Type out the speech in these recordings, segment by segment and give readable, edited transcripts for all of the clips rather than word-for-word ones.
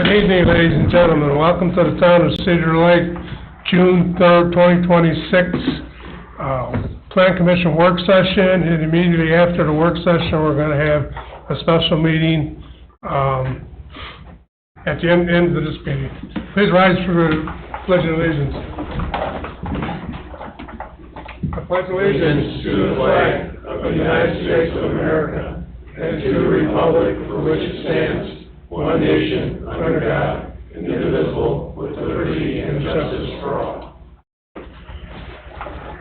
Good evening, ladies and gentlemen. Welcome to the town of Cedar Lake, June 3rd, 2026, Plan Commission work session, and immediately after the work session, we're going to have a special meeting at the end of this meeting. Please rise for the Pledge of Allegiance. I pledge allegiance to the flag of the United States of America and to the republic for which it stands, one nation, under God, indivisible, with liberty and justice for all.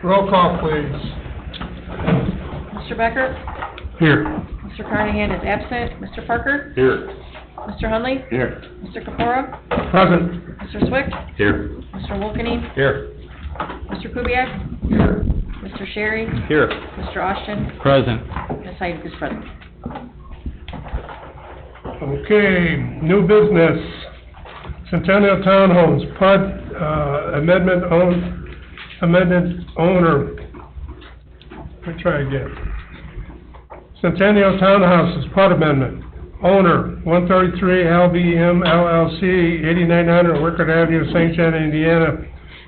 Roll call, please. Mr. Becker? Here. Mr. Carnahan is absent. Mr. Parker? Here. Mr. Hunley? Here. Mr. Kapora? Present. Mr. Swick? Here. Mr. Wolkening? Here. Mr. Kubiak? Here. Mr. Sherry? Here. Mr. Austin? Present. Ms. Hyde is present. Okay, new business. Centennial Townhomes, PUD, amendment owner. Let me try again. Centennial Townhouses, PUD amendment. Owner, 133 LBM LLC, 8900 Wickard Avenue, St. John, Indiana,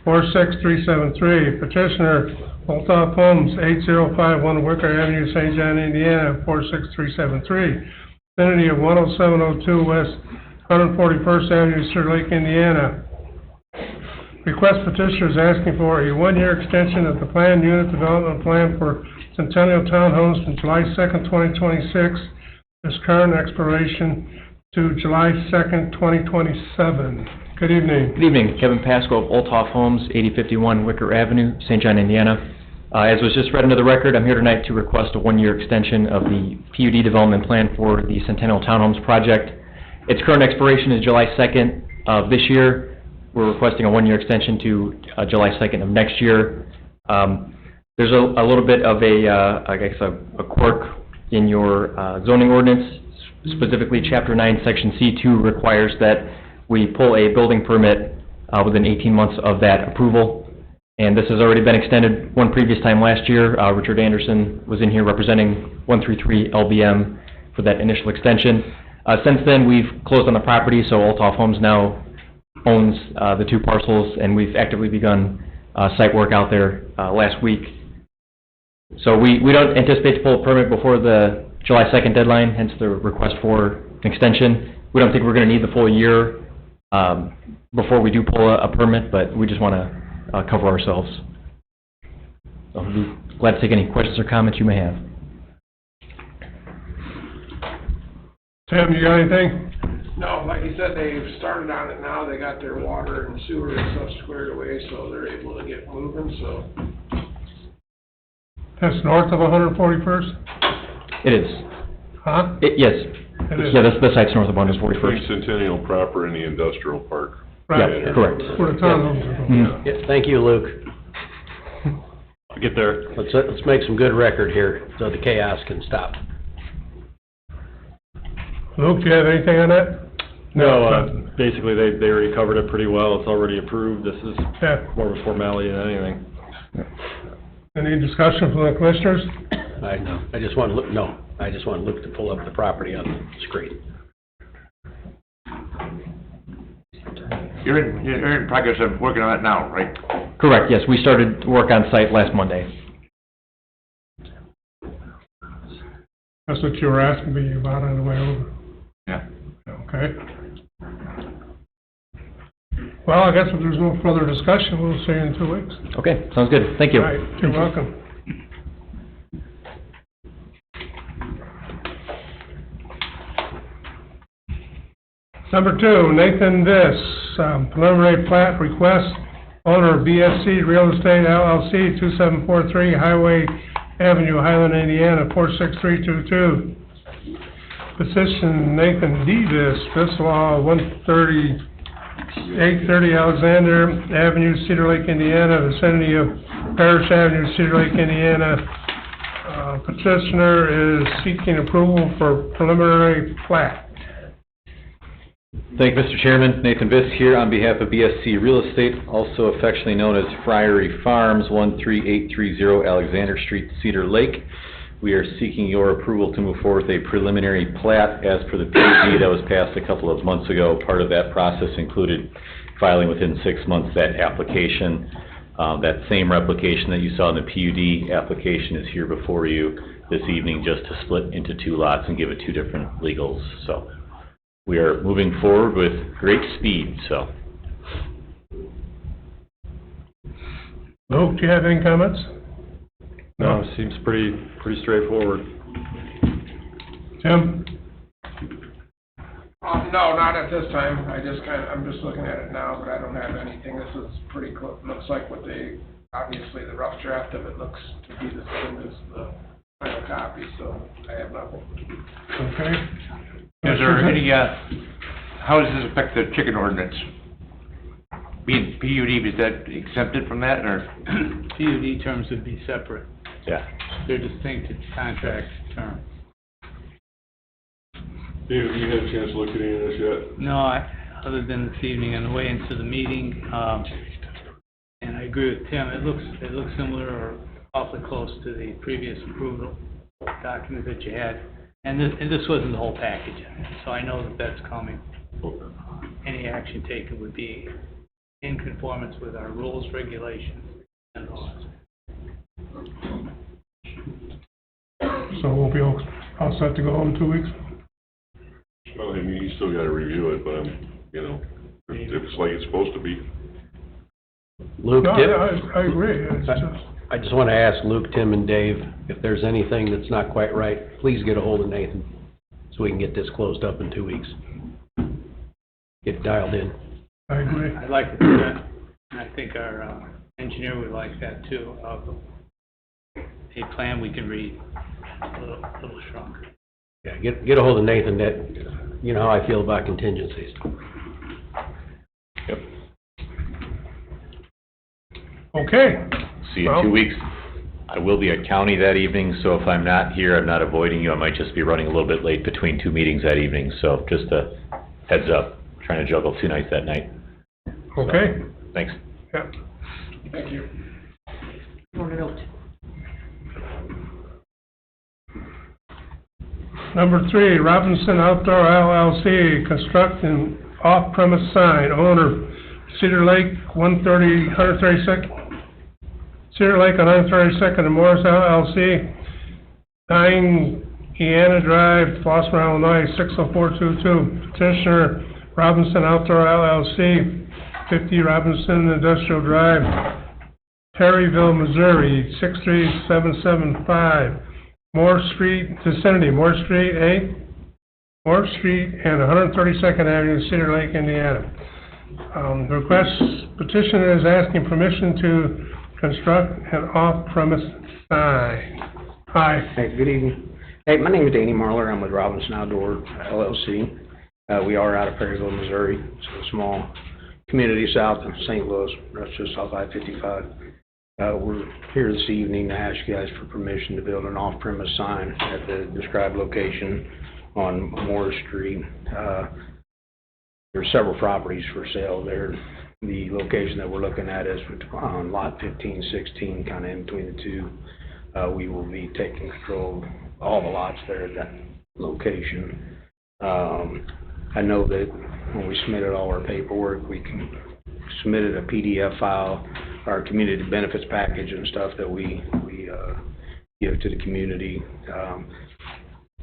46373. Petitioner, Olthoff Homes, 8051 Wickard Avenue, St. John, Indiana, 46373. Vicinity of 10702 West 141st Avenue, Cedar Lake, Indiana. Request petitioner is asking for a one-year extension of the planned unit development plan for Centennial Townhomes from July 2nd, 2026, this current expiration, to July 2nd, 2027. Good evening. Good evening. Kevin Pasco of Olthoff Homes, 8051 Wicker Avenue, St. John, Indiana. As was just read into the record, I'm here tonight to request a one-year extension of the PUD development plan for the Centennial Townhomes project. Its current expiration is July 2nd of this year. We're requesting a one-year extension to July 2nd of next year. There's a little bit of a quirk in your zoning ordinance. Specifically, Chapter 9, Section C2 requires that we pull a building permit within 18 months of that approval. And this has already been extended one previous time last year. Richard Anderson was in here representing 133 LBM for that initial extension. Since then, we've closed on the property, so Olthoff Homes now owns the two parcels, and we've actively begun site work out there last week. So we don't anticipate to pull a permit before the July 2nd deadline, hence the request for an extension. We don't think we're going to need the full year before we do pull a permit, but we just want to cover ourselves. So I'll be glad to take any questions or comments you may have. Tim, you got anything? No, like you said, they've started on it now. They got their water and sewer and stuff squared away, so they're able to get moving, so. That's north of 141st? It is. Huh? Yes. It is. Yeah, the site's north of 141st. Between Centennial proper and the industrial park. Right. Yeah, correct. Where the townhomes are going. Mm. Yeah, thank you, Luke. I'll get there. Let's make some good record here so the chaos can stop. Luke, do you have anything on that? No, basically they already covered it pretty well. It's already approved. This is Yeah. more of a formality than anything. Any discussion from the commissioners? I just want Luke to pull up the property on the screen. You're in progress of working on it now, right? Correct, yes. We started work on site last Monday. That's what you were asking me about on the way over. Yeah. Okay. Well, I guess if there's no further discussion, we'll see you in 2 weeks. Okay, sounds good. Thank you. All right, you're welcome. Number 2, Nathan Viss, preliminary plat request, owner of BSC Real Estate LLC, 2743 Highway Avenue, Highland, Indiana, 46322. Petition Nathan D. Viss, Viss Law, 830 Alexander Avenue, Cedar Lake, Indiana, vicinity of Parish Avenue, Cedar Lake, Indiana. Petitioner is seeking approval for preliminary plat. Thank you, Mr. Chairman. Nathan Viss here on behalf of BSC Real Estate, also affectionately known as Friary Farms, 13830 Alexander Street, Cedar Lake. We are seeking your approval to move forward with a preliminary plat as per the PUD that was passed a couple of months ago. Part of that process included filing within 6 months that application. That same replication that you saw in the PUD application is here before you this evening, just to split into 2 lots and give it 2 different legals. So we are moving forward with great speed, so. Luke, do you have any comments? No, it seems pretty straightforward. Tim? No, not at this time. I'm just looking at it now, but I don't have anything. This is pretty close. Looks like obviously the rough draft of it looks to be the same as the final copy, so I have nothing. Okay. Is there any, how does this affect the chicken ordinance? Being PUD, is that exempted from that, or? PUD terms would be separate. Yeah. They're distinct contract terms. David, have you had a chance to look at any of this yet? No, other than this evening on the way into the meeting, and I agree with Tim, it looks similar or awfully close to the previous approval document that you had. And this wasn't the whole package, so I know that that's coming. Any action taken would be in conformance with our rules, regulations, and laws. So we'll be all set to go home in 2 weeks? Well, I mean, you still gotta review it, but if it's like it's supposed to be. Luke, No, Tim, I agree. It's just, I just want to ask Luke, Tim, and Dave, if there's anything that's not quite right, please get a hold of Nathan so we can get this closed up in 2 weeks. Get dialed in. I agree. I'd like to do that, and I think our engineer would like that too, of a plan we can read a little stronger. Yeah, get a hold of Nathan. That, you know how I feel about contingencies. Yep. Okay. See you in Well- 2 weeks. I will be at county that evening, so if I'm not here, I'm not avoiding you. I might just be running a little bit late between 2 meetings that evening, so just a heads up. Trying to juggle 2 nights that night. Okay. Thanks. Yeah. Thank you. Order note. Number 3, Robinson Outdoor LLC, construct an off-premise sign, owner Cedar Lake, 132nd, Cedar Lake on 132nd and Morris LLC, 9 Eanna Drive, Flossmoor, Illinois, 60422. Petitioner Robinson Outdoor LLC, 50 Robinson Industrial Drive, Perryville, Missouri, 63775. Moore Street, vicinity, Moore Street and 132nd Avenue, Cedar Lake, Indiana. The request petitioner is asking permission to construct an off-premise sign. Hi. Hey, good evening. Hey, my name is Danny Marler. I'm with Robinson Outdoor LLC. We are out of Perryville, Missouri. It's a small community south of St. Louis. That's just off I-55. We're here this evening to ask you guys for permission to build an off-premise sign at the described location on Moore Street. There's several properties for sale there. The location that we're looking at is on lot 15, 16, kind of in between the two. We will be taking control of all the lots there at that location. I know that when we submitted all our paperwork, we submitted a PDF file, our community benefits package and stuff that we give to the community.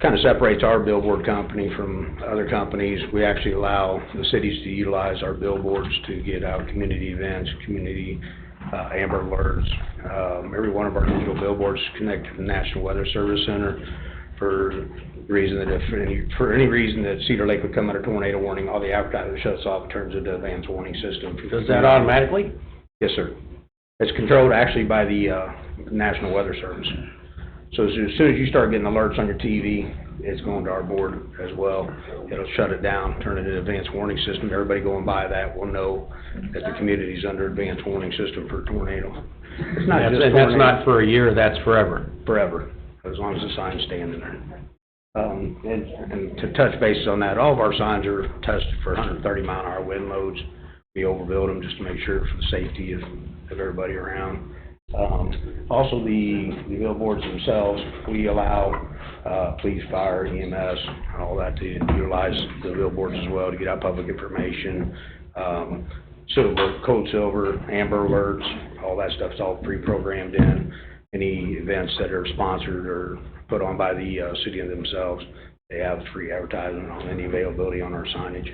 Kind of separates our billboard company from other companies. We actually allow the cities to utilize our billboards to get out community events, community Amber Alerts. Every one of our digital billboards is connected to the National Weather Service Center for the reason that for any reason that Cedar Lake would come under tornado warning, all the advertising shuts off and turns into advanced warning system. Does that automatically? Yes, sir. It's controlled actually by the National Weather Service. So as soon as you start getting alerts on your TV, it's going to our board as well. It'll shut it down, turn it into advanced warning system. Everybody going by that will know that the community's under advanced warning system for tornado. It's not just And tornado. that's not for a year, that's forever. Forever, as long as the sign's standing there. And to touch bases on that, all of our signs are tested for 130-mile-an-hour wind loads. We overbuild them just to make sure for the safety of everybody around. Also, the billboards themselves, we allow, police, fire, EMS, all that to utilize the billboards as well to get out public information. Silver, code silver, amber alerts, all that stuff's all pre-programmed in. Any events that are sponsored or put on by the, city themselves, they have free advertising on any availability on our signage.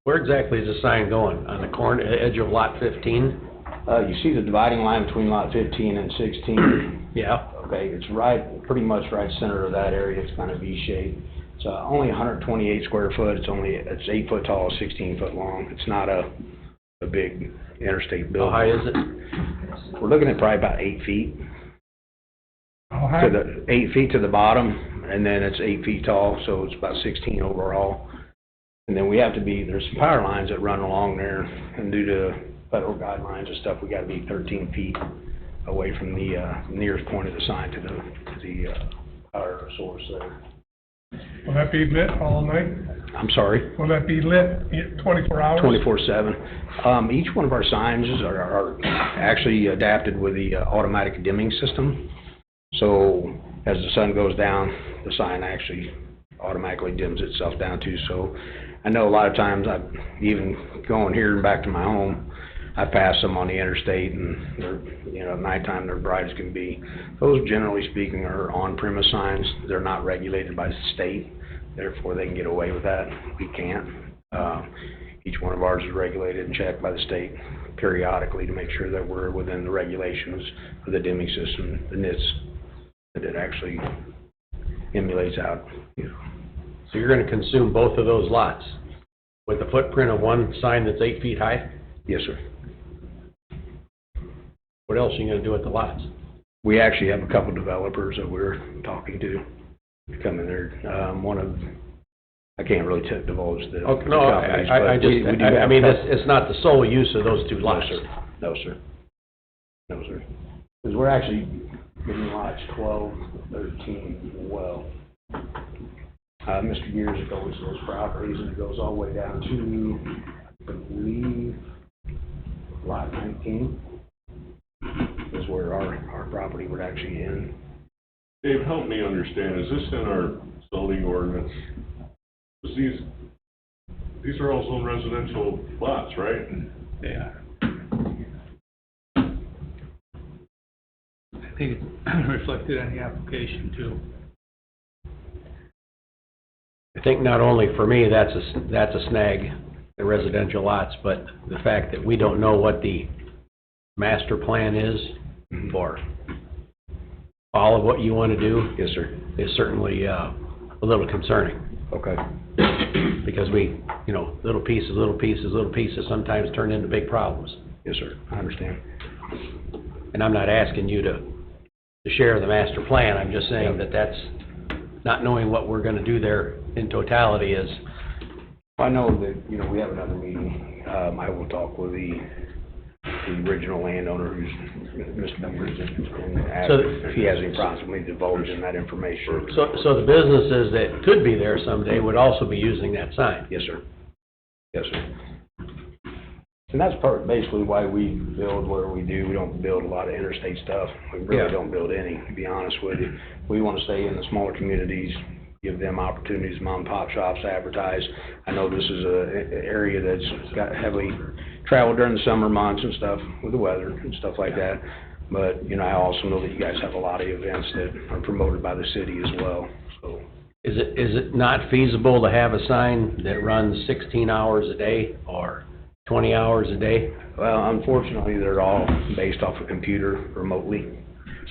Where exactly is the sign going? On the corner, edge of lot 15? You see the dividing line between lot 15 and 16? Yeah. Okay, it's right, pretty much right center of that area. It's kind of V-shaped. It's only 128 square foot. It's 8 foot tall, 16 foot long. It's not a big interstate building. How high is it? We're looking at probably about 8 feet. How high? To the 8 feet to the bottom, and then it's 8 feet tall, so it's about 16 overall. And then there's some power lines that run along there, and due to federal guidelines and stuff, we gotta be 13 feet away from the, nearest point of the sign to the power source there. Will that be lit all night? I'm sorry? Will that be lit 24 hours? 24/7. Each one of our signs are actually adapted with the automatic dimming system. So as the sun goes down, the sign actually automatically dims itself down too. So I know a lot of times even going here and back to my home, I pass them on the interstate and they're, at nighttime they're bright as can be. Those, generally speaking, are on-premise signs. They're not regulated by the state, therefore they can get away with that. We can't. Each one of ours is regulated and checked by the state periodically to make sure that we're within the regulations of the dimming system, the NITS, that it actually emulates out. So you're gonna consume both of those lots with the footprint of one sign that's 8 feet high? Yes, sir. What else are you gonna do with the lots? We actually have a couple developers that we're talking to come in there. I can't really divulge the Okay, no, companies, but I we do have I mean, a couple. it's not the sole use of those two lots. No, sir. No, sir. Because we're actually getting lots 12, 13 as well. Mr. Gears owns those properties, and it goes all the way down to, I believe, lot 19 is where our property would actually end. Dave, help me understand, is this in our zoning ordinance? 'Cause these are all zone residential lots, right? They are. I think it's reflected on the application too. I think not only for me, that's a snag, the residential lots, but the fact that we don't know what the master plan is for all of what you want to do. Yes, sir. Is certainly a little concerning, Okay. because we, little pieces sometimes turn into big problems. Yes, sir. I understand. And I'm not asking you to share the master plan, I'm just saying that that's, not knowing what we're gonna do there in totality is. I know that, we have another meeting. I will talk with the original landowner who's Mr. Numbers and ask if he has any problems with me divulging that information. So the businesses that could be there someday would also be using that sign? Yes, sir. Yes, sir. And that's basically why we build where we do. We don't build a lot of interstate stuff. We really don't build any, to be honest with you. We want to stay in the smaller communities, give them opportunities, mom and pop shops to advertise. I know this is an area that's got heavily traveled during the summer months and stuff with the weather and stuff like that. But, I also know that you guys have a lot of events that are promoted by the city as well, so. Is it not feasible to have a sign that runs 16 hours a day or 20 hours a day? Well, unfortunately, they're all based off a computer remotely,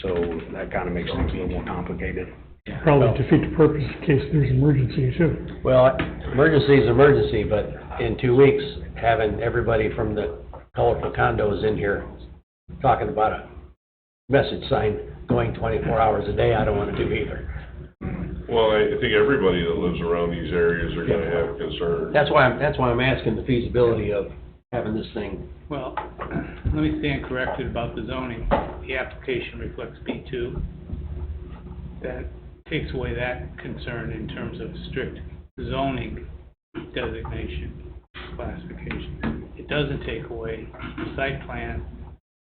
so that kind of makes things a little more complicated. Probably defeat the purpose in case there's emergency too. Well, emergency is emergency, but in 2 weeks, having everybody from the colorful condos in here talking about a message sign going 24 hours a day, I don't want to do either. Well, I think everybody that lives around these areas are gonna have concerns. That's why I'm asking the feasibility of having this thing. Well, let me stand corrected about the zoning. The application reflects B2. That takes away that concern in terms of strict zoning designation classification. It doesn't take away the site plan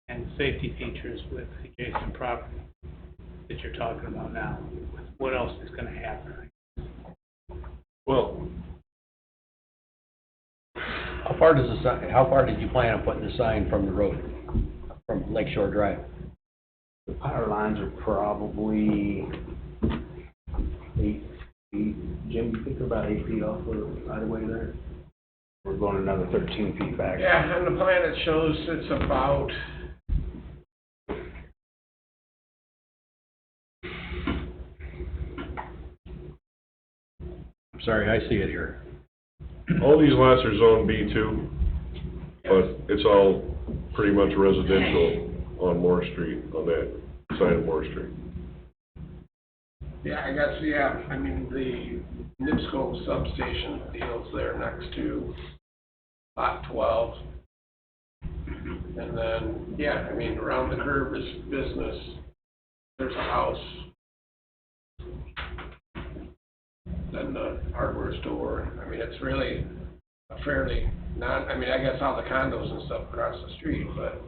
and safety features with adjacent property that you're talking about now. What else is gonna happen? Well, How far did you plan on putting the sign from the road, from Lake Shore Drive? The power lines are probably 8 feet. Jim, you think they're about 8 feet off the right of way there? We're going another 13 feet back. Yeah, on the plan it shows it's about, I'm sorry, I see it here. all these lots are zone B2, but it's all pretty much residential on Moore Street, on that side of Moore Street. yeah, I guess, yeah, I mean, the NIPSCO substation deals there next to lot 12. And then, yeah, I mean, around the curve is business. There's a house. Then the hardware store. I mean, it's really a fairly I mean, I guess all the condos and stuff across the street, but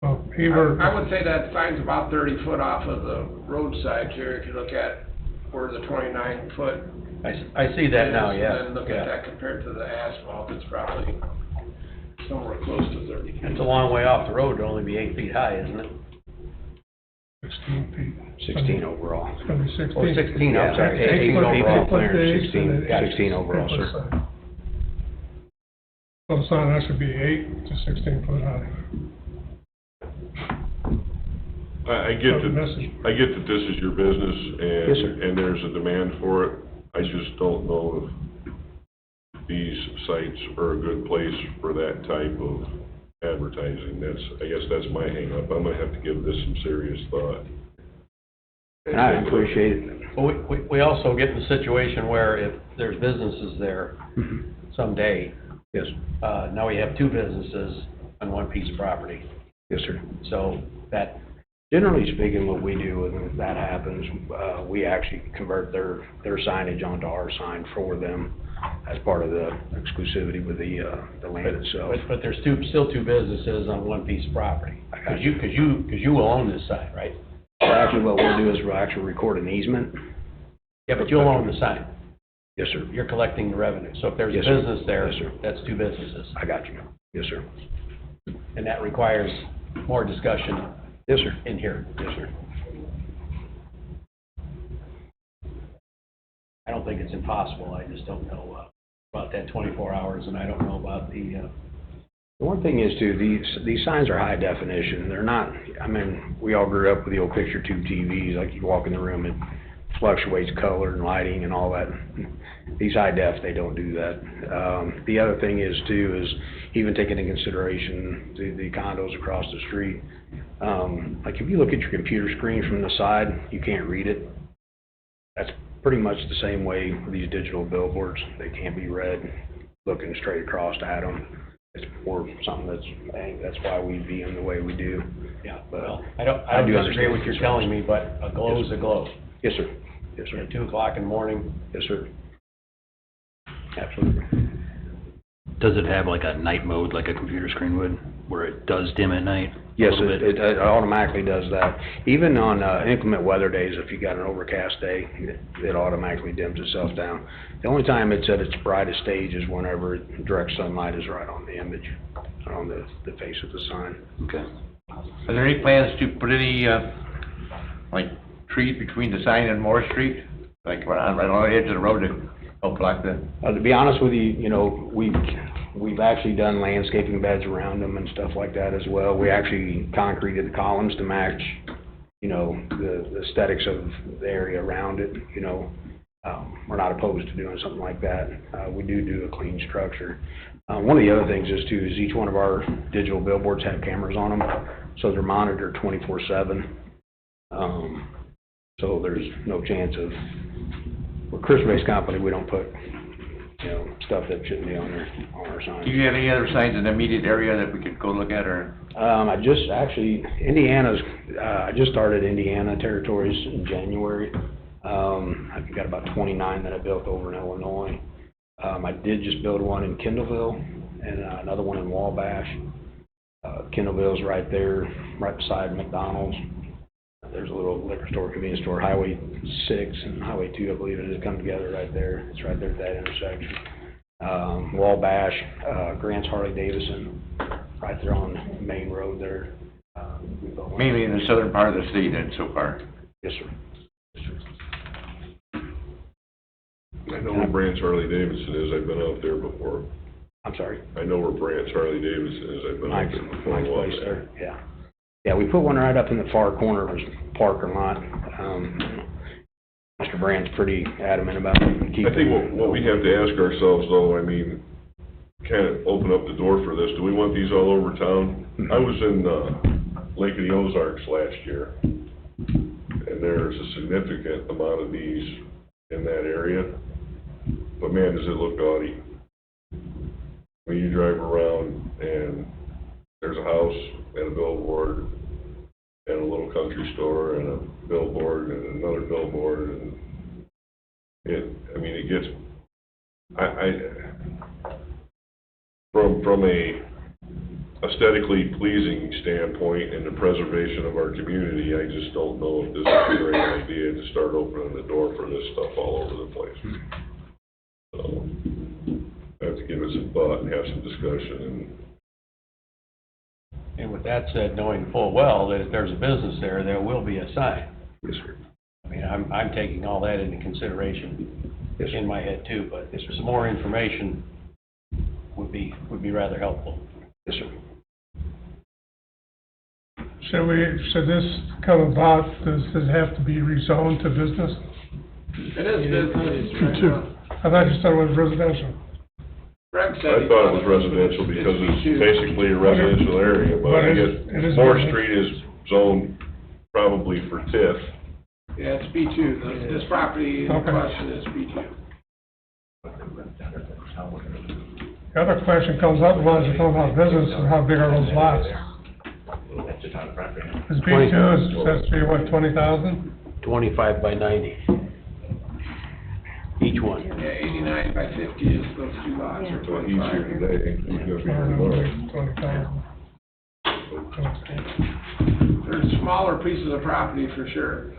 Well, Heber, I would say that sign's about 30 foot off of the roadside here, if you look at where the 29 foot I see that now, is, yeah. and then look at that compared to the asphalt, it's probably somewhere close to 30 feet. It's a long way off the road to only be 8 feet high, isn't it? 16 feet. 16 overall. It's gonna be 16. Oh, 16, I'm sorry, Yeah, 8 overall. clearance, 16, 16 overall, sir. So the sign has to be 8 to 16 foot high. I get So the that, message- I get that this is your business Yes, sir. and there's a demand for it. I just don't know if these sites are a good place for that type of advertising. I guess that's my hang up. I'm gonna have to give this some serious thought. And I appreciate it. Well, we also get in the situation where if there's businesses there someday, Yes, now we have two businesses on one piece of property. yes, sir. So that, Generally speaking, what we do when that happens, we actually convert their signage onto our sign for them as part of the exclusivity with the land itself. but there's still two businesses on one piece of property. I got Cause you will own this sign, right? So actually, what we'll do is we'll actually record an easement. Yeah, but you'll own the sign. Yes, sir. You're collecting the revenue. So if there's a Yes, sir. business there, Yes, sir. that's two businesses. I got you. Yes, sir. And that requires more discussion Yes, sir. in here. Yes, sir. I don't think it's impossible. I just don't know about that 24 hours, and I don't know about the, The one thing is too, these signs are high definition. They're not, I mean, we all grew up with the old picture tube TVs, like you walk in the room, it fluctuates color and lighting and all that. These high def, they don't do that. The other thing is too, is even taking into consideration the condos across the street. Like if you look at your computer screen from the side, you can't read it. That's pretty much the same way with these digital billboards. They can't be read looking straight across at them. It's more something that's why we view them the way we do. yeah, But well, I I don't do disagree understand with what you're you're telling saying. me, but a glow is a glow. Yes, sir. Yes, sir. At 2 o'clock in the morning, Yes, sir. Absolutely. Does it have like a night mode like a computer screen would, where it does dim at night? a Yes, little bit? it automatically does that. Even on inclement weather days, if you got an overcast day, it automatically dims itself down. The only time it's at its brightest stage is whenever direct sunlight is right on the image, on the face of the sign. Okay. Are there any plans to put any, like, trees between the sign and Moore Street? Like, right on the edge of the road to help block the... To be honest with you, we've actually done landscaping beds around them and stuff like that as well. We actually concreted the columns to match, the aesthetics of the area around it, We're not opposed to doing something like that. We do a clean structure. One of the other things is too, is each one of our digital billboards have cameras on them, so they're monitored 24/7. So there's no chance of, we're a Chris-based company, we don't put, stuff that shouldn't be on our signs. Do you have any other signs in the immediate area that we could go look at, or? I just started Indiana territories in January. I've got about 29 that I built over in Illinois. I did just build one in Kendallville and another one in Wabash. Kendallville's right there, right beside McDonald's. There's a little liquor store, convenience store, Highway 6 and Highway 2, I believe it is, come together right there. It's right there at that intersection. Wabash, Grant's Harley Davidson, right there on the main road there. Mainly in the southern part of the city then, so far. Yes, sir. I know where Brandt's Harley Davidson is, I've been out there before. I'm sorry. I know where Brandt's Harley Davidson is, I've been out Mike's, there before. Mike's place there, yeah. Yeah, we put one right up in the far corner of his parking lot. Mr. Brandt's pretty adamant about keeping. I think what we have to ask ourselves though, I mean, kind of open up the door for this, do we want these all over town? I was in, Lake of the Ozarks last year, and there's a significant amount of these in that area, but man, does it look gaudy. When you drive around and there's a house and a billboard and a little country store and a billboard and another billboard, and it gets, from a aesthetically pleasing standpoint and the preservation of our community, I just don't know if this is a great idea to start opening the door for this stuff all over the place. So, I have to give it some thought and have some discussion. And with that said, knowing full well that if there's a business there will be a sign. Yes, sir. I mean, I'm taking all that into consideration in my head too, but some more information would be rather helpful. Yes, sir. Should this come about, does it have to be rezoned to business? It is business. Too. I thought you said it was residential. Greg I said. thought it was residential because it's basically a residential area, but I it guess is Moore business. Street is zoned probably for TIF. Yeah, it's B2. This property in Okay. question is B2. The other question comes up, as long as you're talking about business, is how big are those lots? Is B2, is supposed to be, what, 20,000? 25 by 90. Each one. Yeah, 89 by 50 is those two lots, or So he's 25. here today, he's gonna be here tomorrow. 20,000. There's smaller pieces of property for sure.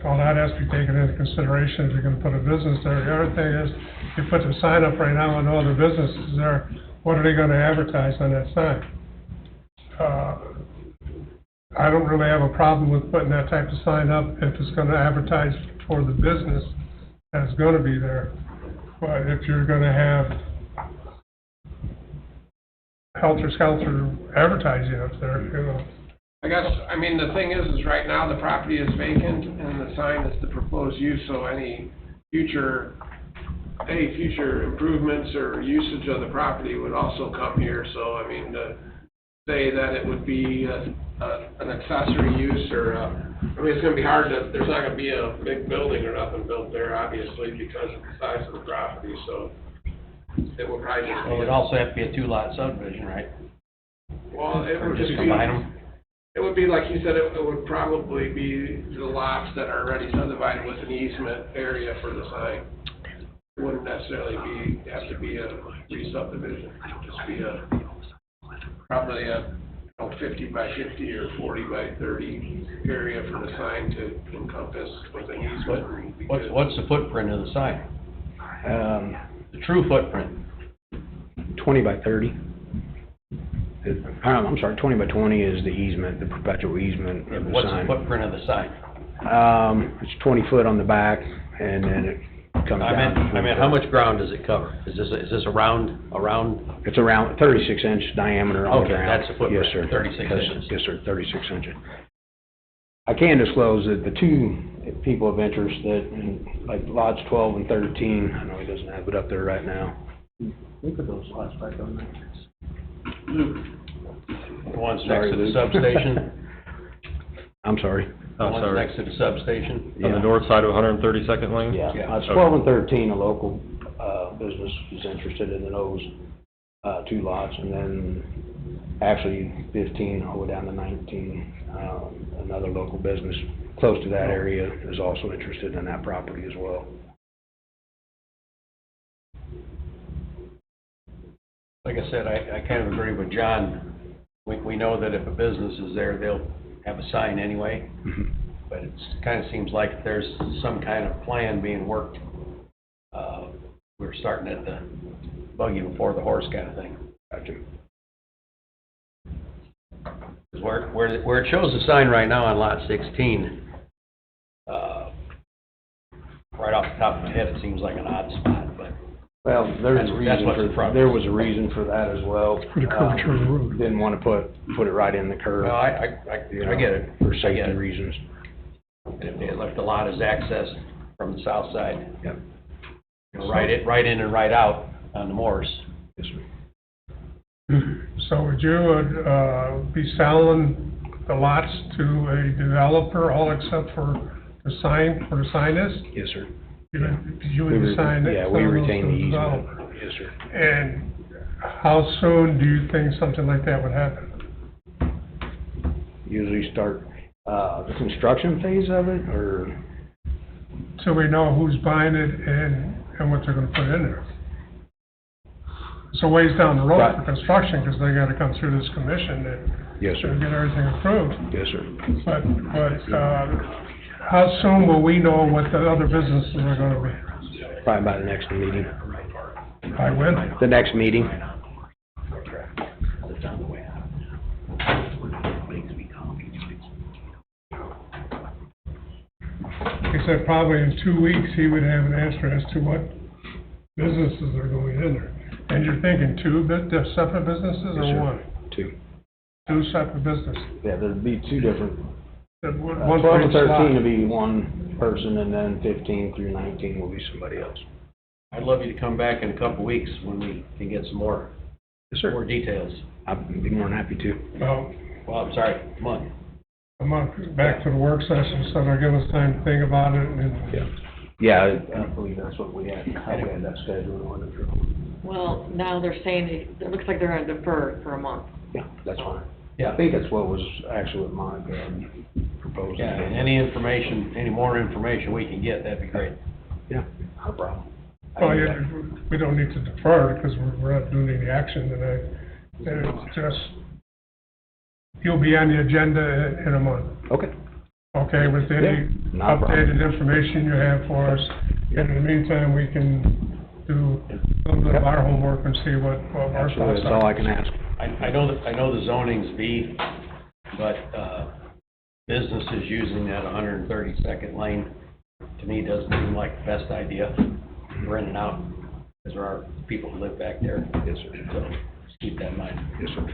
All that has to be taken into consideration if you're gonna put a business there. The other thing is, you put the sign up right now and no other businesses there, what are they gonna advertise on that sign? I don't really have a problem with putting that type of sign up if it's gonna advertise for the business that's gonna be there. But if you're gonna have helter-skelter advertising up there, you know. I guess, I mean, the thing is right now the property is vacant and the sign is the proposed use, so any future improvements or usage of the property would also come here. So, I mean, to say that it would be an accessory use or, I mean, it's gonna be hard to, there's not gonna be a big building or nothing built there, obviously, because of the size of the property, so it would probably just be. Well, it'd also have to be a two-lot subdivision, right? Well, it Or would just just be. combine them? It would be, like you said, it would probably be the lots that are already subdivided with an easement area for the sign. It wouldn't necessarily have to be a re-subdivision, it'd just be probably a 50 by 50 or 40 by 30 area for the sign to encompass with an easement. What's the footprint of the sign? The true footprint? 20 by 30. I'm sorry, 20 by 20 is the easement, the perpetual easement of the What's the sign. footprint of the sign? It's 20 foot on the back, and then it comes down. I mean, how much ground does it cover? Is this a round? It's around 36 inch diameter on the Okay, ground. that's the footprint, Yes, sir. 36 inches. Yes, sir, 36 inches. I can disclose that the two people of interest that, like lots 12 and 13, I know he doesn't have it up there right now. Look at those lots back on there. The ones Sorry, next to the Luke. substation? I'm sorry. The Oh, ones sorry. next to the substation? On the north side of 132nd Lane? Yeah, Yeah. it's 12 and 13, a local, business is interested in those, two lots, and then actually 15 all the way down to 19, another local business close to that area is also interested in that property as well. Like I said, I kind of agree with John. We know that if a business is there, they'll have a sign anyway. But it kind of seems like there's some kind of plan being worked. We're starting at the buggy before the horse kind of thing. Gotcha. Where it shows the sign right now on lot 16, right off the top of my head, it seems like an odd spot, but. Well, there's a That's reason what's in for, front. there was a reason for that as well. For the curvature of the road. Didn't want to put it right in the curve. No, I get it. For I get safety it. reasons. If the lot is accessed from the south side. Yep. You know, right in and right out on the Morse. Yes, sir. So would you, be selling the lots to a developer, all except for the sign, where the sign is? Yes, sir. You would assign it? Yeah, we sell those retain to the the easement. developer. Yes, sir. And how soon do you think something like that would happen? Usually start, the construction phase of it, or, So we know who's buying it and what they're gonna put in there. It's a ways down the road Right. for construction, because they gotta come through this commission and yes, sir. get everything approved. Yes, sir. But, how soon will we know what the other businesses are gonna be? Probably by the next meeting. By when? The next meeting. He said probably in 2 weeks, he would have an answer as to what businesses are going in there. And you're thinking two separate businesses Yes, sir. or one? Two. Two separate businesses? Yeah, there'd be two different, One 12 for and each lot. 13 would be one person, and then 15 through 19 will be somebody else. I'd love you to come back in a couple of weeks when we can get some more, Yes, sir. more details. I'd be more than happy to. Well, I'm sorry, come on. I'm back to the work session, so they'll give us time to think about it and. Yeah. Yeah, I believe that's what we had, how we had that scheduled on it. Well, now they're saying it looks like they're gonna defer for a month. Yeah, that's fine. Yeah. I think that's what was actually what Monica proposed. Yeah, and any information, any more information we can get, that'd be great. Yeah, no problem. Well, yeah, we don't need to defer because we're not doing any action tonight. It's just, you'll be on the agenda in a month. Okay. Okay, with any Yeah, no problem. updated information you have for us. And in the meantime, we can do a little bit of our homework and see what our Absolutely, thoughts that's all are. I can ask. I know the zoning's B, but, businesses using that 132nd lane, to me, doesn't seem like the best idea. We're in and out, because there are people who live back there. Yes, sir. So, just keep that in mind. Yes, sir.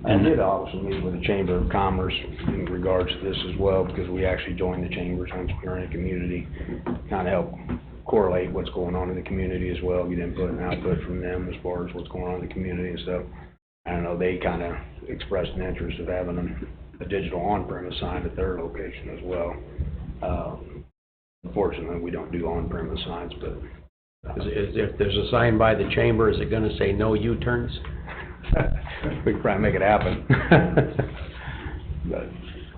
I did also meet with the Chamber of Commerce in regards to this as well, because we actually joined the chambers once we're in a community, kind of help correlate what's going on in the community as well, get input and output from them as far as what's going on in the community and stuff. I don't know, they kind of expressed an interest of having a digital on-premise sign at their location as well. Unfortunately, we don't do on-premise signs, but If there's a sign by the chamber, is it gonna say no U-turns? we can probably make it happen. But,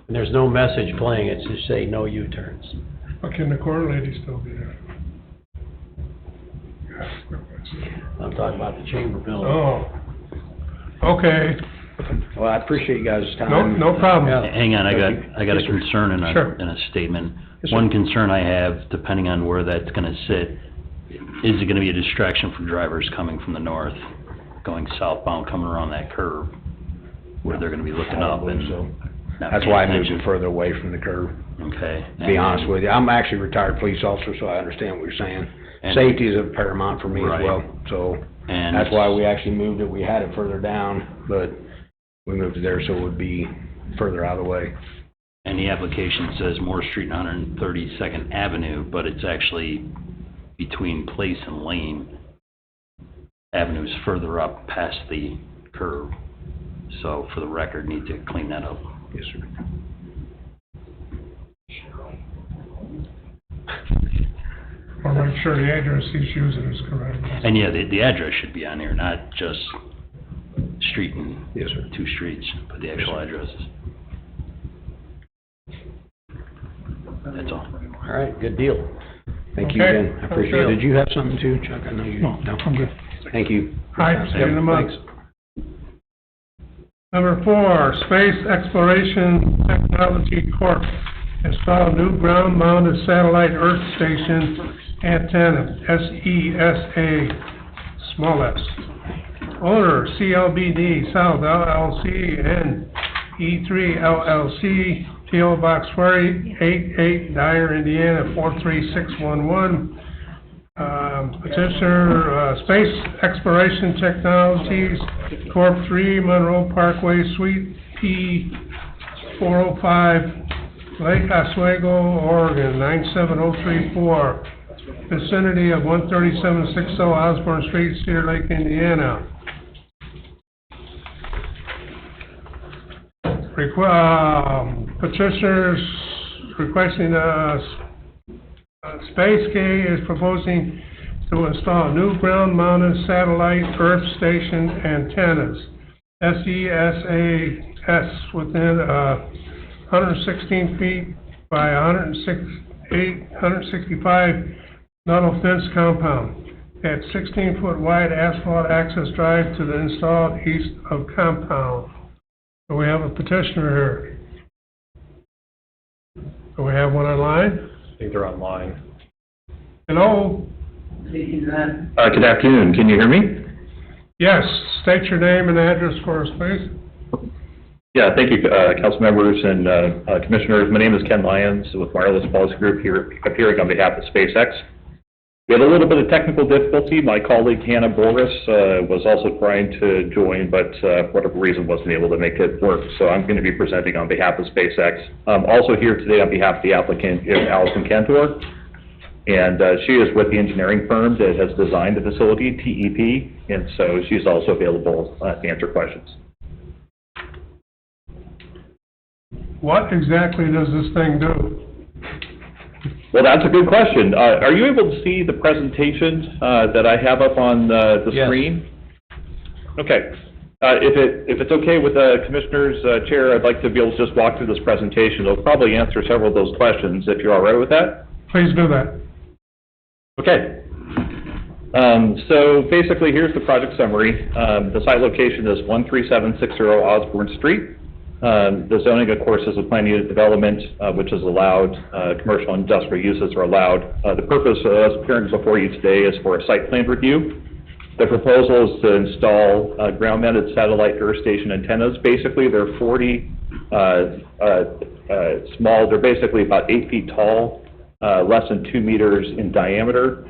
And there's no message playing, it's just say no U-turns. But can the corn lady still be there? I'm talking about the chamber building. Oh, okay, well, I appreciate you guys' time. no problem. Yeah. Hang on, I got a Yes, sir. concern and Sure. a statement. Yes, sir. One concern I have, depending on where that's gonna sit, is it gonna be a distraction for drivers coming from the north, going southbound, coming around that curve, where they're gonna be looking I up believe and so. not That's paying why I moved attention? it further away from the curve, Okay. to be honest with you. I'm actually a retired police officer, so I understand what you're saying. And- Safety is of paramount for me as Right. well, so And that's why we actually moved it. We had it further down, but we moved it there so it would be further out of the way. And the application says Moore Street and 132nd Avenue, but it's actually between Place and Lane. Avenue's further up past the curve. So for the record, need to clean that up. Yes, sir. Or make sure the address he's using is correct. And yeah, the address should be on here, not just street and Yes, sir. two streets, but the actual addresses. That's all. All right, good deal. Thank you Okay. again. I appreciate it. Okay. Did you have something too, Chuck? I know you. No, I'm good. Thank you. All right, see you in a month. Thanks. Number 4, Space Exploration Technology Corp. Install new ground-mounted satellite earth station antenna, SESA, small s. Owner, CLBD South LLC and E3 LLC, P.O. Box 488, Dyer, Indiana, 43611. Petitioner, Space Exploration Technologies, Corp. 3, Monroe Parkway, Suite P. 405, Lake Oswego, Oregon, 97034. Vicinity of 13760 Osborne Street, Cedar Lake, Indiana. Petitioners requesting Space K is proposing to install new ground-mounted satellite earth station antennas, SESAS, within 116 feet by 165 Nuttall fence compound at 16-foot wide asphalt access drive to the installed east of compound. Do we have a petitioner here? Do we have one online? I think they're online. Hello? Good afternoon, can you hear me? Yes, state your name and address for us, please. Yeah, thank you, council members and commissioners. My name is Ken Lyons with Wireless Policy Group, here appearing on behalf of SpaceX. We had a little bit of technical difficulty. My colleague Hannah Boris was also trying to join, but for whatever reason wasn't able to make it work. So I'm going to be presenting on behalf of SpaceX. Also here today on behalf of the applicant is Allison Cantor. And she is with the engineering firm that has designed the facility, TEP, and so she's also available to answer questions. What exactly does this thing do? Well, that's a good question. Are you able to see the presentation that I have up on the screen? Okay. If it's okay with the Commissioner's Chair, I'd like to be able to just walk through this presentation. It'll probably answer several of those questions, if you're all right with that. Please do that. Okay. So basically, here's the project summary. The site location is 13760 Osborne Street. The zoning, of course, is a planned unit development, which is allowed. Commercial and industrial uses are allowed. The purpose of us appearing before you today is for a site plan review. The proposal is to install ground-mounted satellite earth station antennas. Basically, they're 40 small. They're basically about 8 feet tall, less than 2 meters in diameter.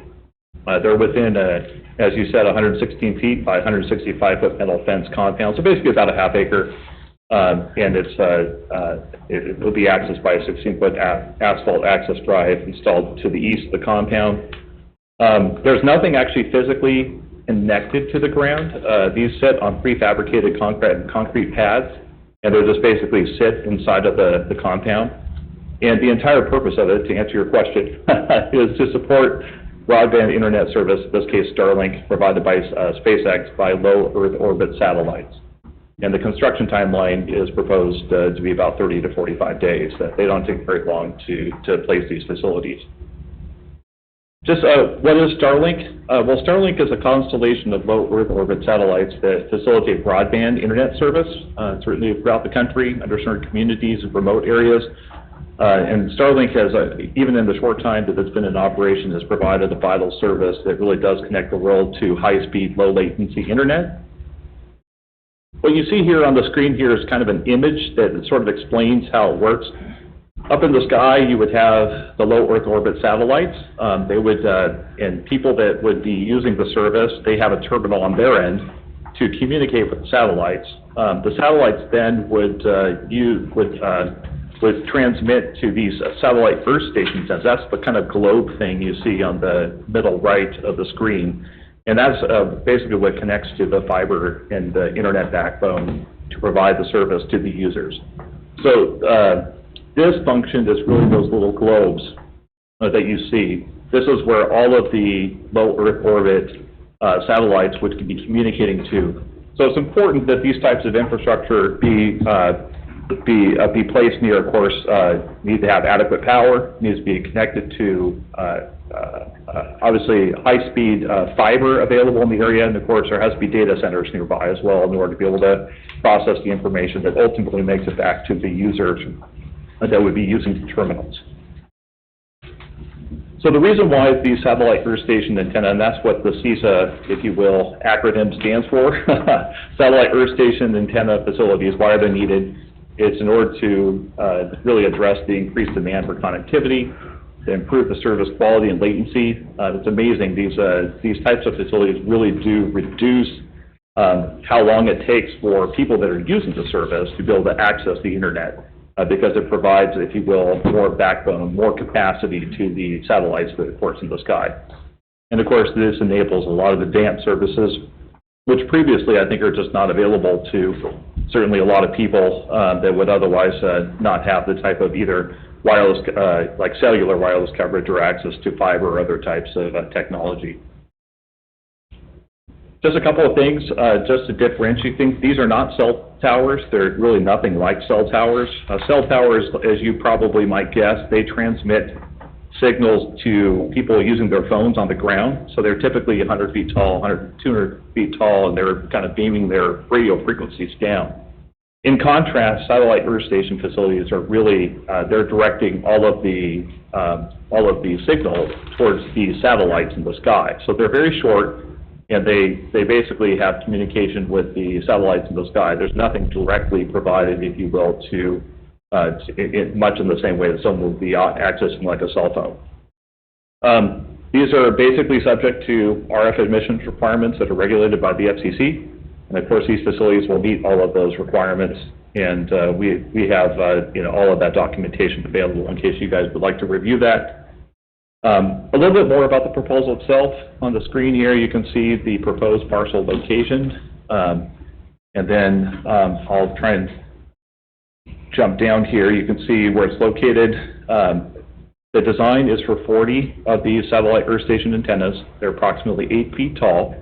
They're within, as you said, 116 feet by 165-foot metal fence compound. So basically about a half acre. And it will be accessed by a 16-foot asphalt access drive installed to the east of the compound. There's nothing actually physically connected to the ground. These sit on prefabricated concrete pads, and they'll just basically sit inside of the compound. And the entire purpose of it, to answer your question, is to support broadband internet service, in this case Starlink, provided by SpaceX by low Earth orbit satellites. And the construction timeline is proposed to be about 30 to 45 days. They don't take very long to place these facilities. Just what is Starlink? Well, Starlink is a constellation of low Earth orbit satellites that facilitate broadband internet service, certainly throughout the country, underserved communities and remote areas. And Starlink has, even in the short time that it's been in operation, has provided a vital service that really does connect the world to high-speed, low-latency internet. What you see here on the screen here is kind of an image that sort of explains how it works. Up in the sky, you would have the low Earth orbit satellites. They would, and people that would be using the service, they have a terminal on their end to communicate with the satellites. The satellites then would transmit to these satellite earth station antennas. That's the kind of globe thing you see on the middle right of the screen. And that's basically what connects to the fiber and the internet backbone to provide the service to the users. So this function is really those little globes that you see. This is where all of the low Earth orbit satellites would be communicating to. So it's important that these types of infrastructure be placed near, of course, need to have adequate power, needs to be connected to obviously, high-speed fiber available in the area, and of course, there has to be data centers nearby as well in order to be able to process the information that ultimately makes it back to the users that would be using the terminals. So the reason why the satellite earth station antenna, and that's what the CESA, if you will, acronym stands for, Satellite Earth Station Antenna Facilities, why are they needed? It's in order to really address the increased demand for connectivity, to improve the service quality and latency. It's amazing, these types of facilities really do reduce how long it takes for people that are using the service to be able to access the internet. Because it provides, if you will, more backbone, more capacity to the satellites that are, of course, in the sky. And of course, this enables a lot of advanced services, which previously I think are just not available to certainly a lot of people that would otherwise not have the type of either wireless, like cellular wireless coverage or access to fiber or other types of technology. Just a couple of things, just to differentiate things. These are not cell towers. They're really nothing like cell towers. Cell towers, as you probably might guess, they transmit signals to people using their phones on the ground. So they're typically 100 feet tall, 200 feet tall, and they're kind of beaming their radio frequencies down. In contrast, satellite earth station facilities are really, they're directing all of the signal towards the satellites in the sky. So they're very short, and they basically have communication with the satellites in the sky. There's nothing directly provided, if you will, to much in the same way that someone would be accessing like a cell phone. These are basically subject to RF emissions requirements that are regulated by the FCC. And of course, these facilities will meet all of those requirements. And we have all of that documentation available in case you guys would like to review that. A little bit more about the proposal itself. On the screen here, you can see the proposed parcel location. And then I'll try and jump down here. You can see where it's located. The design is for 40 of these satellite earth station antennas. They're approximately 8 feet tall,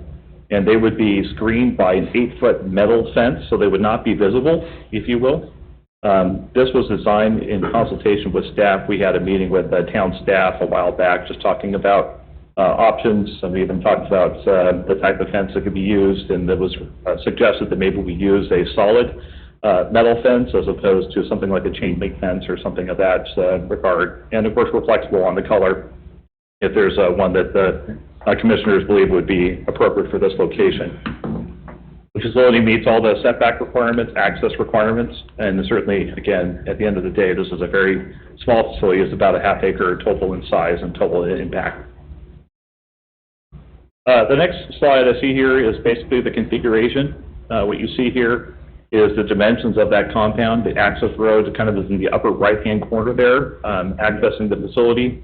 and they would be screened by an 8-foot metal fence, so they would not be visible, if you will. This was designed in consultation with staff. We had a meeting with town staff a while back just talking about options, and we even talked about the type of fence that could be used, and it was suggested that maybe we use a solid metal fence as opposed to something like a chain link fence or something of that regard. And of course, we're flexible on the color if there's one that the commissioners believe would be appropriate for this location. The facility meets all the setback requirements, access requirements, and certainly, again, at the end of the day, this is a very small facility. It's about a half acre total in size and total impact. The next slide I see here is basically the configuration. What you see here is the dimensions of that compound. The access road kind of is in the upper right-hand corner there, accessing the facility.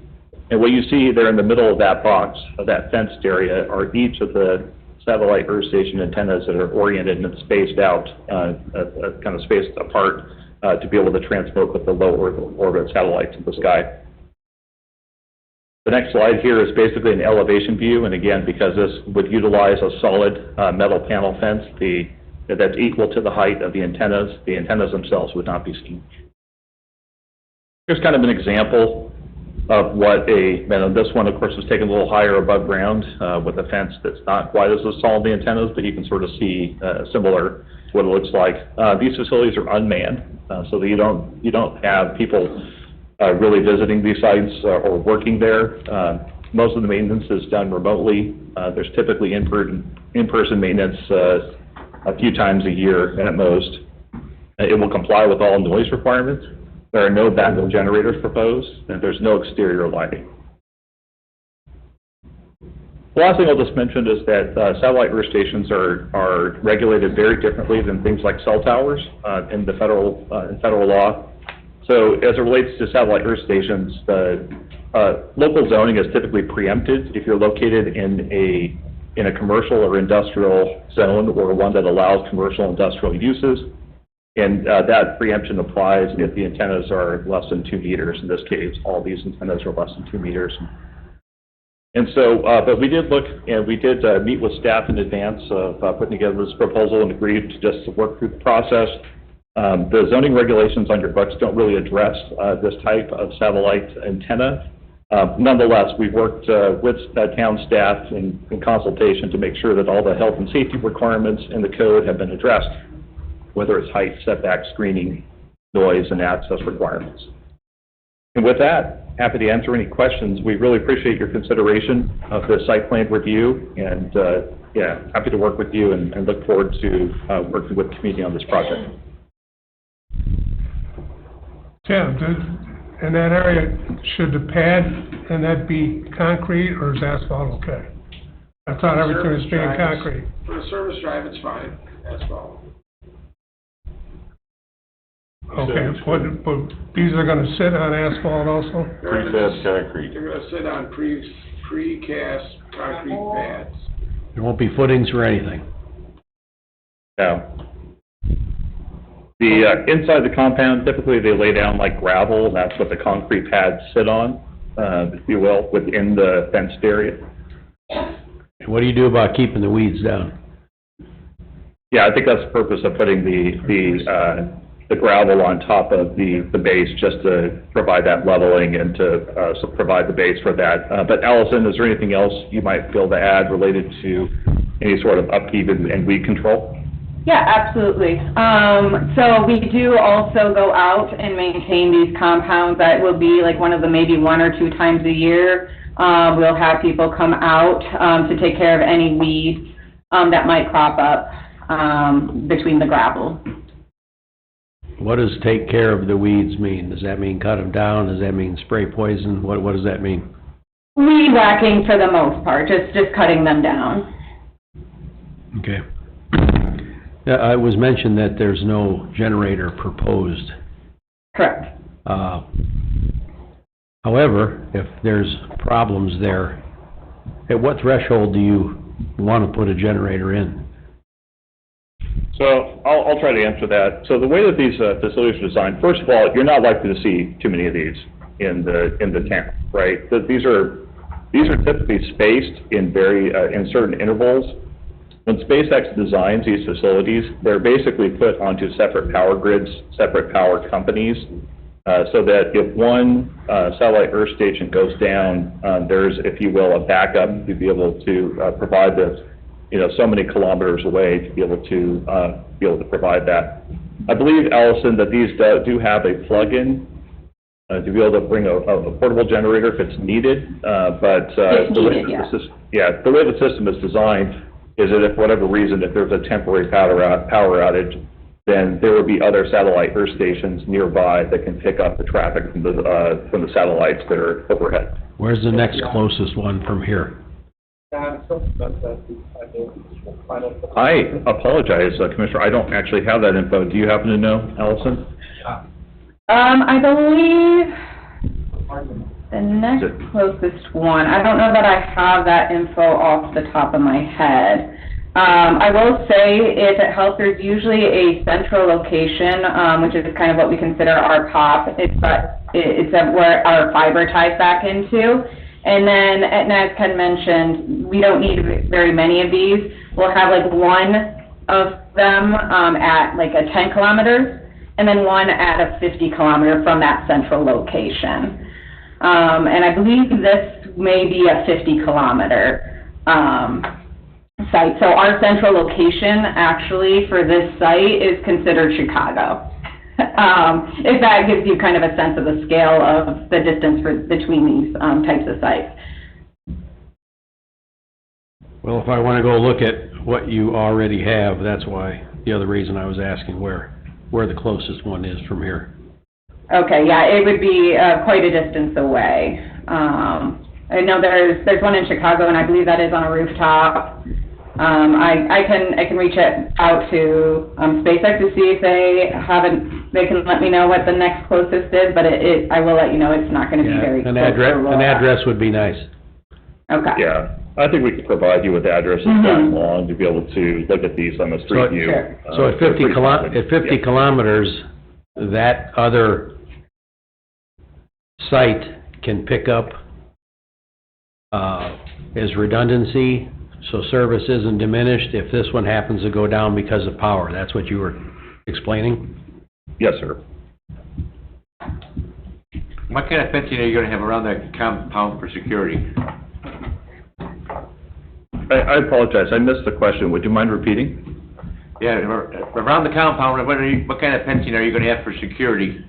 And what you see there in the middle of that box, of that fenced area, are each of the satellite earth station antennas that are oriented and spaced out, kind of spaced apart to be able to transmit with the low orbit satellites in the sky. The next slide here is basically an elevation view, and again, because this would utilize a solid metal panel fence, that's equal to the height of the antennas themselves would not be seen. Here's kind of an example of what this one, of course, was taken a little higher above ground with a fence that's not quite as tall as the antennas, but you can sort of see similar to what it looks like. These facilities are unmanned, so that you don't have people really visiting these sites or working there. Most of the maintenance is done remotely. There's typically in-person maintenance a few times a year at most. It will comply with all noise requirements. There are no backup generators proposed, and there's no exterior lighting. The last thing I'll just mention is that satellite earth stations are regulated very differently than things like cell towers in federal law. So as it relates to satellite earth stations, local zoning is typically preempted if you're located in a commercial or industrial zone or one that allows commercial industrial uses. And that preemption applies if the antennas are less than 2 meters. In this case, all these antennas are less than 2 meters. And so, but we did look, and we did meet with staff in advance of putting together this proposal and agreed to just work through the process. The zoning regulations on your books don't really address this type of satellite antenna. Nonetheless, we've worked with town staff in consultation to make sure that all the health and safety requirements in the code have been addressed, whether it's height, setback, screening, noise, and access requirements. And with that, happy to answer any questions. We really appreciate your consideration of the site plan review, and happy to work with you and look forward to working with the community on this project. Tim, in that area, should the pad, and that be concrete, or is asphalt okay? I thought everything was being concrete. For a service drive, it's fine, asphalt. Okay, but these are gonna sit on asphalt also? Precast concrete. They're gonna sit on precast concrete pads. There won't be footings or anything. No. The, inside the compound, typically they lay down like gravel, and that's what the concrete pads sit on, if you will, within the fenced area. What do you do about keeping the weeds down? Yeah, I think that's the purpose of putting the gravel on top of the base, just to provide that leveling and to provide the base for that. But Allison, is there anything else you might feel to add related to any sort of upkeep and weed control? Yeah, absolutely. So we do also go out and maintain these compounds. That will be like one of the maybe 1 or 2 times a year. We'll have people come out to take care of any weeds that might crop up between the gravel. What does take care of the weeds mean? Does that mean cut them down? Does that mean spray poison? What does that mean? Weed whacking for the most part, just cutting them down. Okay. Yeah, it was mentioned that there's no generator proposed. Correct. However, if there's problems there, at what threshold do you want to put a generator in? So I'll try to answer that. So the way that these facilities are designed, first of all, you're not likely to see too many of these in the town, right? These are typically spaced in in certain intervals. When SpaceX designs these facilities, they're basically put onto separate power grids, separate power companies, so that if one satellite Earth station goes down, there's, if you will, a backup to be able to provide the, so many kilometers away to be able to provide that. I believe, Allison, that these do have a plug-in to be able to bring a portable generator if it's needed, but the way the system is designed is that if for whatever reason, if there's a temporary power outage, then there will be other satellite Earth stations nearby that can pick up the traffic from the satellites that are overhead. Where's the next closest one from here? I apologize, Commissioner, I don't actually have that info. Do you happen to know, Allison? I believe the next closest one, I don't know that I have that info off the top of my head. I will say, if it helps, there's usually a central location, which is kind of what we consider our POP. It's where our fiber ties back into. And then, as Ken mentioned, we don't need very many of these. We'll have like one of them at like a 10 kilometers, and then one at a 50 kilometer from that central location. And I believe this may be a 50 kilometer site. So our central location actually for this site is considered Chicago. If that gives you kind of a sense of the scale of the distance between these types of sites. Well, if I want to go look at what you already have, that's why, the other reason I was asking where the closest one is from here. Okay, yeah, it would be quite a distance away. I know there's one in Chicago, and I believe that is on a rooftop. I can reach out to SpaceX to see if they can let me know what the next closest is, but I will let you know it's not going to be very close. An address would be nice. Okay. Yeah, I think we could provide you with addresses down along to be able to look at these on the street view. Sure. So at 50 kilometers, that other site can pick up as redundancy, so service isn't diminished if this one happens to go down because of power. That's what you were explaining? Yes, sir. What kind of fencing are you gonna have around that compound for security? I apologize, I missed the question. Would you mind repeating? Yeah, around the compound, what kind of fencing are you gonna have for security?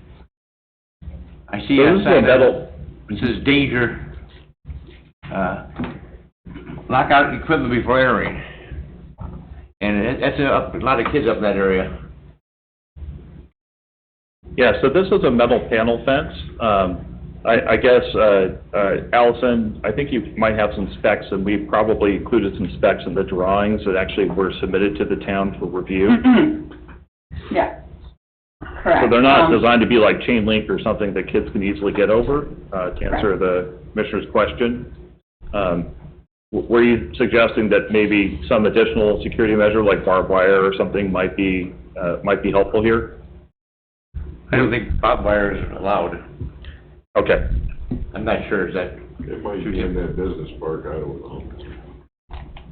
I see So a this is a sign metal, that says danger, lock out equipment before entering. And that's a lot of kids up in that area. yeah, so this is a metal panel fence. I guess, Allison, I think you might have some specs, and we probably included some specs in the drawings that actually were submitted to the town for review. Yeah, correct. So they're not designed to be like chain link or something that kids can easily get over, to answer the commissioner's question. Were you suggesting that maybe some additional security measure like barbed wire or something might be helpful here? I don't think barbed wire is allowed. Okay. I'm not sure, is that? It might be in that business park, I don't know.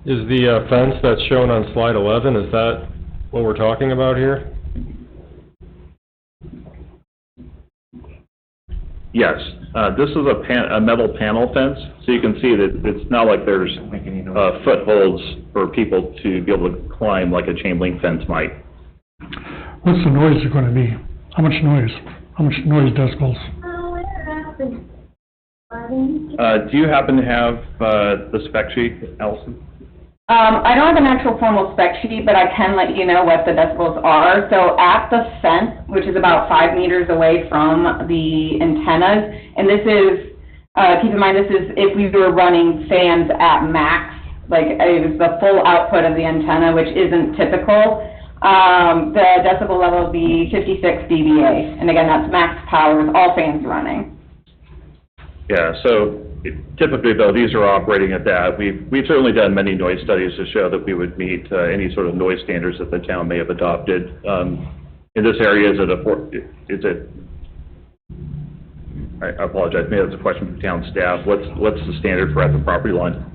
Is the fence that's shown on slide 11, is that what we're talking about here? Yes, this is a metal panel fence, so you can see that it's not like there's footholds for people to be able to climb like a chain link fence might. What's the noise gonna be? How much noise? How much noise decibels? Do you happen to have the spec sheet, Allison? I don't have an actual formal spec sheet, but I can let you know what the decibels are. So at the fence, which is about 5 meters away from the antennas, and this is, keep in mind, this is if we were running fans at max, like it was the full output of the antenna, which isn't typical. The decibel level would be 56 dBA, and again, that's max power with all fans running. Yeah, so typically though, these are operating at that. We've certainly done many noise studies to show that we would meet any sort of noise standards that the town may have adopted. In this area, I apologize, maybe that's a question for town staff. What's the standard for at the property line?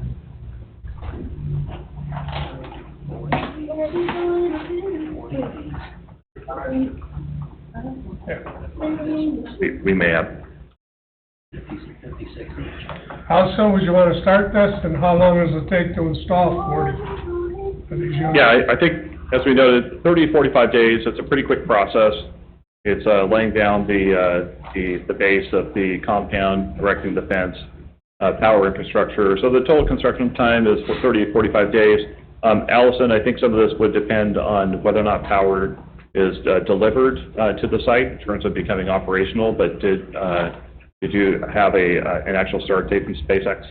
We may have. How soon would you want to start this, and how long does it take to install 40 of these units? Yeah, I think, as we noted, 30 to 45 days, it's a pretty quick process. It's laying down the base of the compound, erecting the fence, power infrastructure. So the total construction time is 30 to 45 days. Allison, I think some of this would depend on whether or not power is delivered to the site in terms of becoming operational, but did you have an actual start date from SpaceX?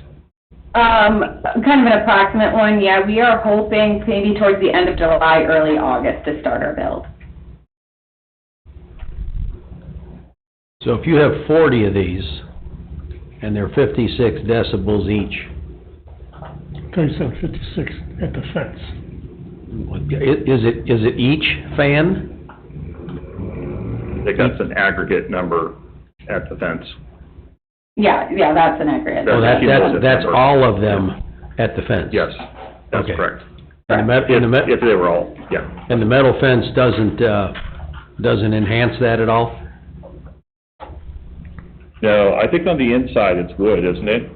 Kind of an approximate one, yeah. We are hoping maybe towards the end of July, early August to start our build. So if you have 40 of these, and they're 56 decibels each, Okay, you said 56 at the fence. is it each fan? I think that's an aggregate number at the fence. Yeah, that's an aggregate. Oh, that's all of them at the fence? Yes, that's Okay. correct. And If they were all, yeah. And the metal fence doesn't enhance that at all? No, I think on the inside it's wood, isn't it?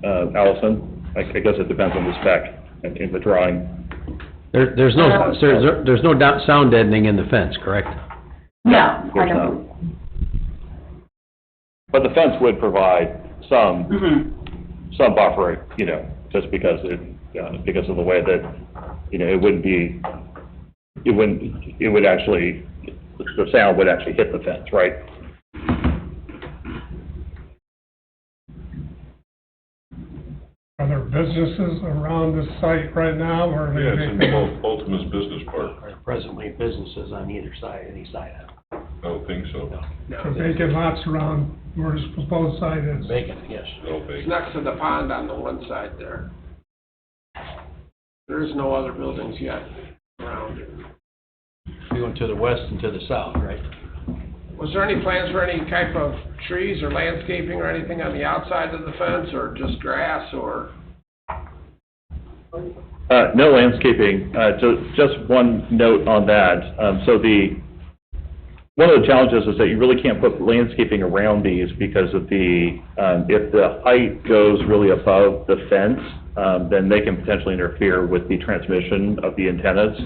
Allison, I guess it depends on the spec in the drawing. There's no sound deadening in the fence, correct? No, I There's don't. not. But the fence would provide some buffering, just because of the way that, it would actually, the sound would actually hit the fence, right? Are there businesses around this site right now, or are they? Yeah, it's in Ultima's Business Park. There are presently businesses on either side, any side of it. I don't think so. So vacant lots around where this proposed site is? Vacant, yes. No It's big. next to the pond on the one side there. There is no other buildings yet around. We went to the west and to the south, right? Was there any plans for any type of trees or landscaping or anything on the outside of the fence, or just grass, or? No landscaping. Just one note on that. So the one of the challenges is that you really can't put landscaping around these because of if the height goes really above the fence, then they can potentially interfere with the transmission of the antennas.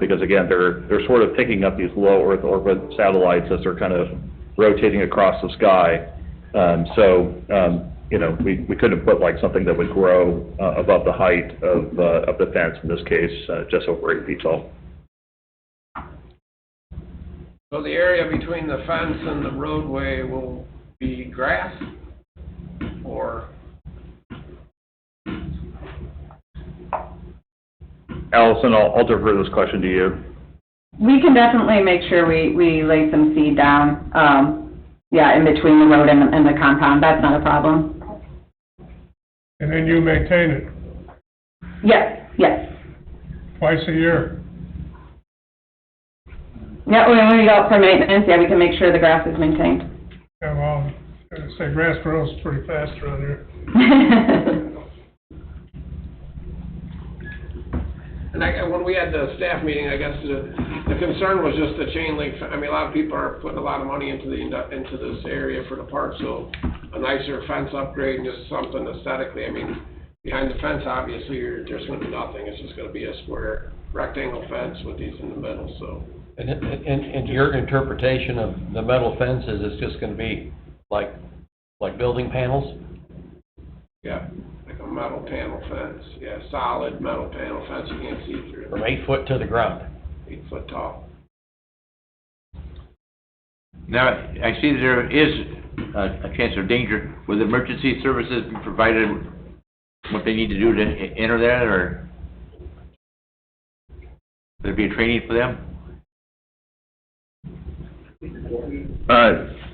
Because again, they're sort of picking up these low Earth orbit satellites as they're kind of rotating across the sky. We couldn't put like something that would grow above the height of the fence, in this case, just over 8 feet tall. So the area between the fence and the roadway will be grass, or? Allison, I'll defer this question to you. We can definitely make sure we lay some seed down, in between the road and the compound. That's not a problem. And then you maintain it Yes. twice a year. Yeah, when we go out for maintenance, we can make sure the grass is maintained. Yeah, well, I say grass grows pretty fast around here. And when we had the staff meeting, I guess the concern was just the chain link. I mean, a lot of people are putting a lot of money into this area for the park, so a nicer fence upgrade and just something aesthetically. I mean, behind the fence, obviously, there's going to be nothing. It's just going to be a square rectangle fence with these in the middle, so. And your interpretation of the metal fence is it's just gonna be like building panels? Yeah, like a metal panel fence. Yeah, solid metal panel fence you can't see through. From 8 foot to the ground? 8 foot tall. Now, I see that there is a chance of danger. Will the emergency services be provided what they need to do to enter that, or will there be a training for them?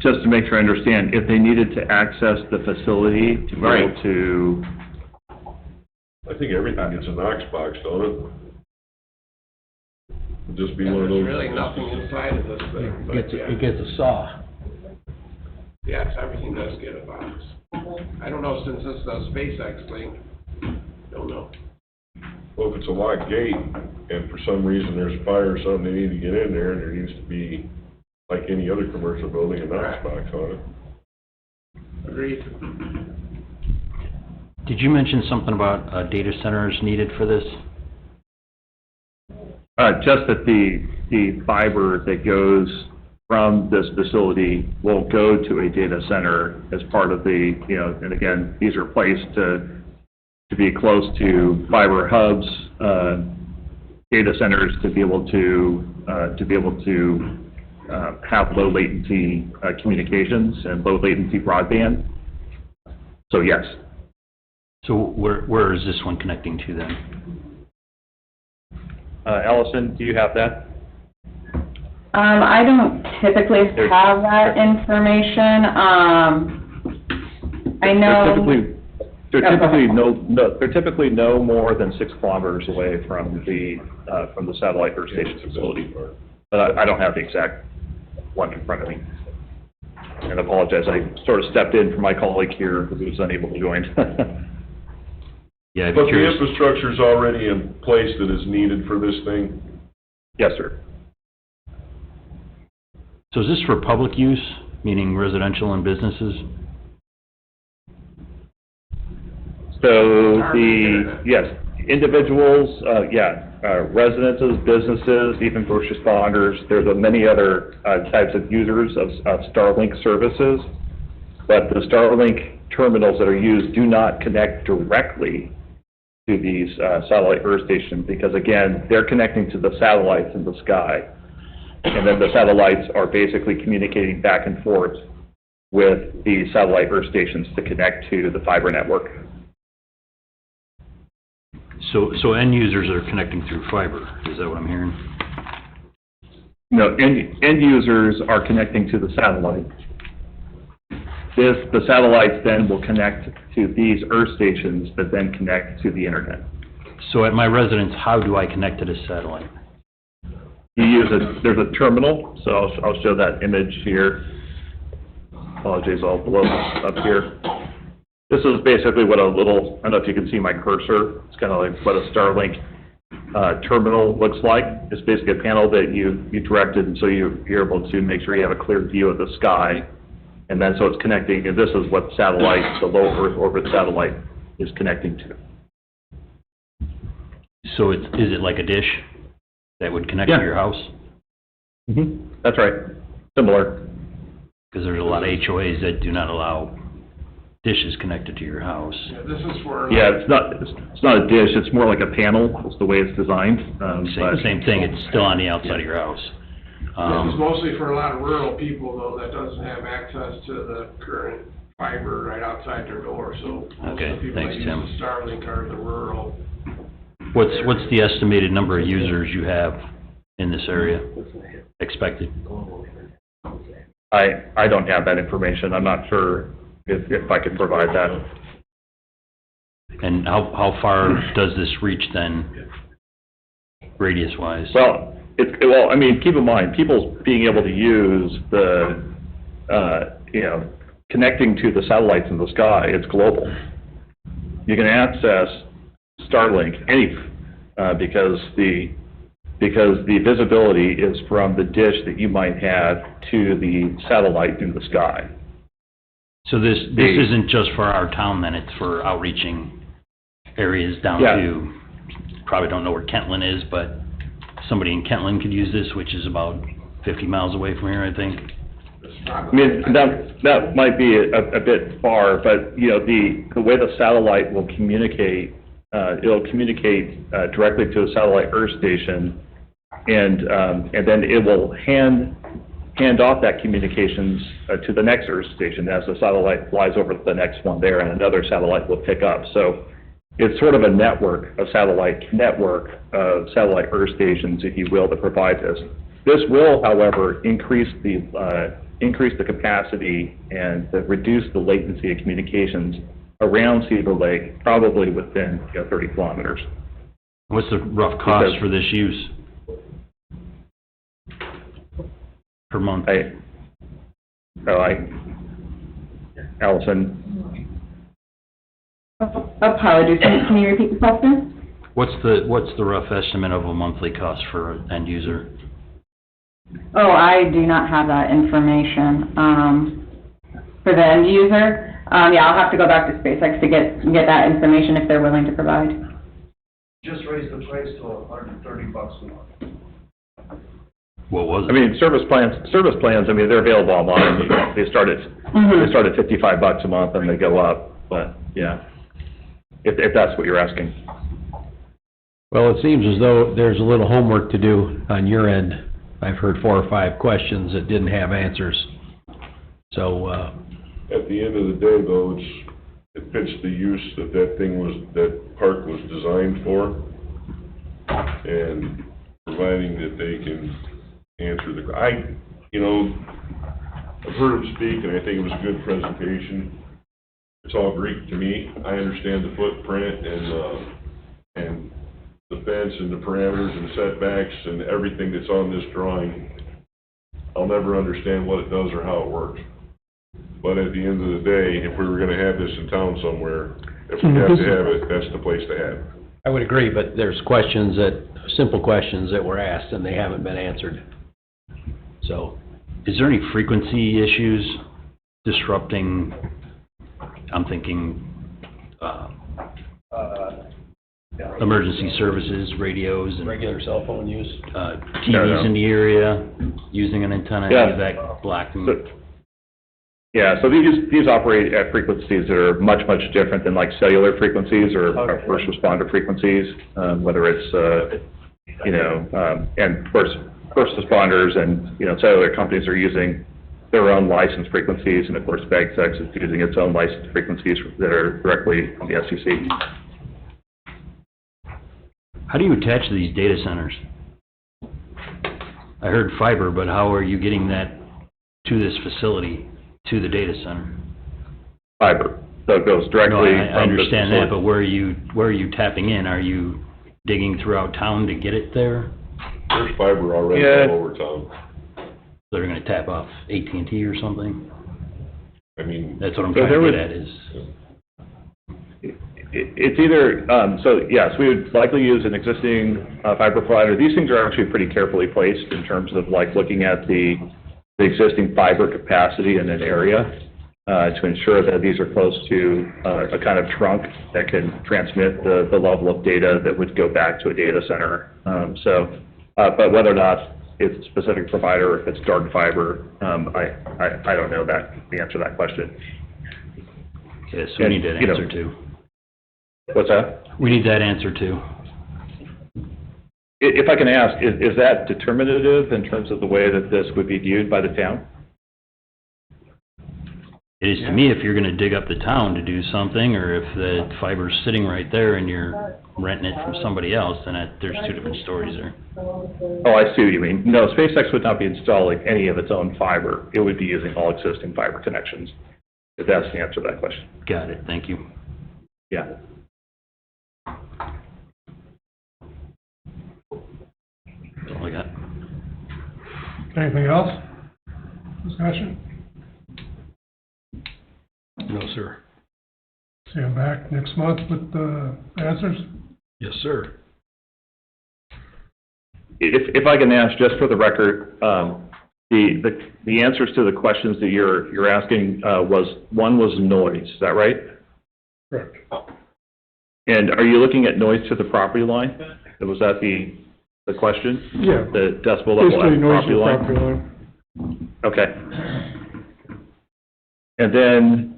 Just to make sure I understand, if they needed to access the facility to be able to... I think everything gets a Knox box, don't it? It'll just be one of those... There's really nothing inside of this thing, but It gets a saw. yes, everything does get a box. I don't know, since this is a SpaceX thing, don't know. Well, if it's a locked gate, and for some reason there's fire or something, they need to get in there, and there needs to be, like any other commercial building, a Knox box on it. Agreed. Did you mention something about data centers needed for this? Just that the fiber that goes from this facility will go to a data center as part of the, and again, these are placed to be close to fiber hubs, data centers to be able to have low latency communications and low latency broadband. So yes. So where is this one connecting to then? Allison, do you have that? I don't typically have that information. I know. They're typically no more than 6 kilometers away from the satellite Earth station facility. But I don't have the exact one in front of me. And I apologize, I sort of stepped in for my colleague here who was unable to join. Yeah, But the infrastructure's already in place that is needed for this thing? Yes, sir. So is this for public use, meaning residential and businesses? So yes, individuals, residences, businesses, even first responders, there's many other types of users of Starlink services, but the Starlink terminals that are used do not connect directly to these satellite Earth stations because, again, they're connecting to the satellites in the sky, and then the satellites are basically communicating back and forth with the satellite Earth stations to connect to the fiber network. So end users are connecting through fiber, is that what I'm hearing? No, end users are connecting to the satellite. The satellites then will connect to these Earth stations that then connect to the internet. So at my residence, how do I connect to this satellite? You use there's a terminal, so I'll show that image here. Apologies, I'll blow this up here. This is basically what I don't know if you can see my cursor. It's kind of like what a Starlink terminal looks like. It's basically a panel that you directed, and so you're able to make sure you have a clear view of the sky. And then so it's connecting, and this is what satellite, the low Earth orbit satellite is connecting to. So is it like a dish that would connect to Yeah. your house? That's right, similar. Because there's a lot of HOAs that do not allow dishes connected to your house. Yeah, this is for. Yeah, it's not a dish, it's more like a panel, it's the way it's designed. Same thing, it's still on the outside of your house. This is mostly for a lot of rural people, though, that doesn't have access to the current fiber right outside their door, so most Okay, of the people that thanks, use Tim. the Starlink are the rural. What's the estimated number of users you have in this area expected? I don't have that information, I'm not sure if I could provide that. And how far does this reach then, radius-wise? Well, I mean, keep in mind, people being able to use the, connecting to the satellites in the sky, it's global. You can access Starlink because the visibility is from the dish that you might have to the satellite in the sky. So this isn't just for our town then, it's for outreaching areas down Yeah. to, probably don't know where Kentland is, but somebody in Kentland could use this, which is about 50 miles away from here, I think. I mean, that might be a bit far, but, the way the satellite will communicate, it'll communicate directly to a satellite earth station, and then it will hand off that communications to the next earth station as the satellite flies over to the next one there, and another satellite will pick up. So it's sort of a satellite earth stations, if you will, that provide this. This will, however, increase the capacity and reduce the latency of communications around Cedar Lake, probably within 30 kilometers. What's the rough cost for this use? Per month? Allison? Apologies, can you repeat the question? What's the rough estimate of a monthly cost for an end user? Oh, I do not have that information, for the end user. Yeah, I'll have to go back to SpaceX to get that information if they're willing to provide. Just raised the price to $130 a month. What was it? I mean, service plans, I mean, they're available online. They start at $55 a month and they go up, but, yeah, if that's what you're asking. Well, it seems as though there's a little homework to do on your end. I've heard 4 or 5 questions that didn't have answers. So, At the end of the day, though, it fits the use that park was designed for, and providing that they can answer I've heard him speak, and I think it was a good presentation. It's all Greek to me. I understand the footprint and the fence and the parameters and the setbacks and everything that's on this drawing. I'll never understand what it does or how it works. But at the end of the day, if we were gonna have this in town somewhere, if we have to have it, that's the place to have it. I would agree, but there's simple questions that were asked and they haven't been answered. So, is there any frequency issues disrupting, I'm thinking, emergency services, radios, and regular cell phone use? TVs in the area, using an antenna, any of that blocking? Yeah, so these operate at frequencies that are much, much different than like cellular frequencies or first responder frequencies, whether it's, and of course, first responders and, cellular companies are using their own licensed frequencies, and of course, BAGSEX is using its own licensed frequencies that are directly on the SEC. How do you attach to these data centers? I heard fiber, but how are you getting that to this facility, to the data center? Fiber, so it goes directly. No, I understand that, but where are you tapping in? Are you digging throughout town to get it there? There's fiber already all over town. They're gonna tap off AT&T or something? I mean. That's what I'm trying to get at is. It's either, so yes, we would likely use an existing fiber provider. These things are actually pretty carefully placed in terms of like looking at the existing fiber capacity in an area to ensure that these are close to a kind of trunk that can transmit the level of data that would go back to a data center. But whether or not it's a specific provider or if it's dark fiber, I don't know the answer to that question. Okay, so we need that answer too. What's that? We need that answer too. If I can ask, is that determinative in terms of the way that this would be viewed by the town? It is to me if you're gonna dig up the town to do something, or if the fiber's sitting right there and you're renting it from somebody else, then there's two different stories there. Oh, I see what you mean. No, SpaceX would not be installing any of its own fiber. It would be using all existing fiber connections, if that's the answer to that question. Got it, thank you. Yeah. That's all I got. Anything else? Discussion? No, sir. See you back next month with the answers? Yes, sir. If I can ask, just for the record, the answers to the questions that you're asking, one was noise, is that right? Correct. And are you looking at noise to the property line? Was that the question? Yeah. The decibel level at Basically, the noise property to the line? property line. Okay. And then,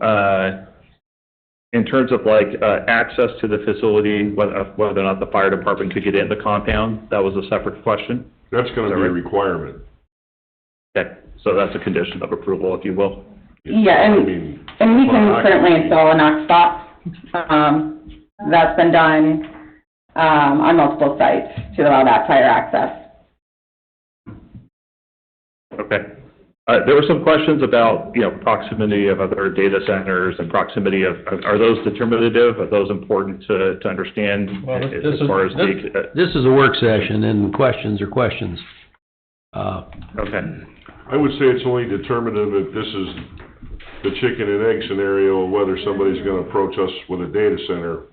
in terms of like, access to the facility, whether or not the fire department could get in the compound, that was a separate question? That's gonna be a requirement. Okay, so that's a condition of approval, if you will? Yeah, and we can certainly install a knock stop. That's been done, on multiple sites to allow that fire access. Okay. There were some questions about, proximity of other data centers and proximity of, are those determinative? Are those important to understand Well, as far as the? This is a work session, and questions are questions. Okay. I would say it's only determinative if this is the chicken and egg scenario, of whether somebody's gonna approach us with a data center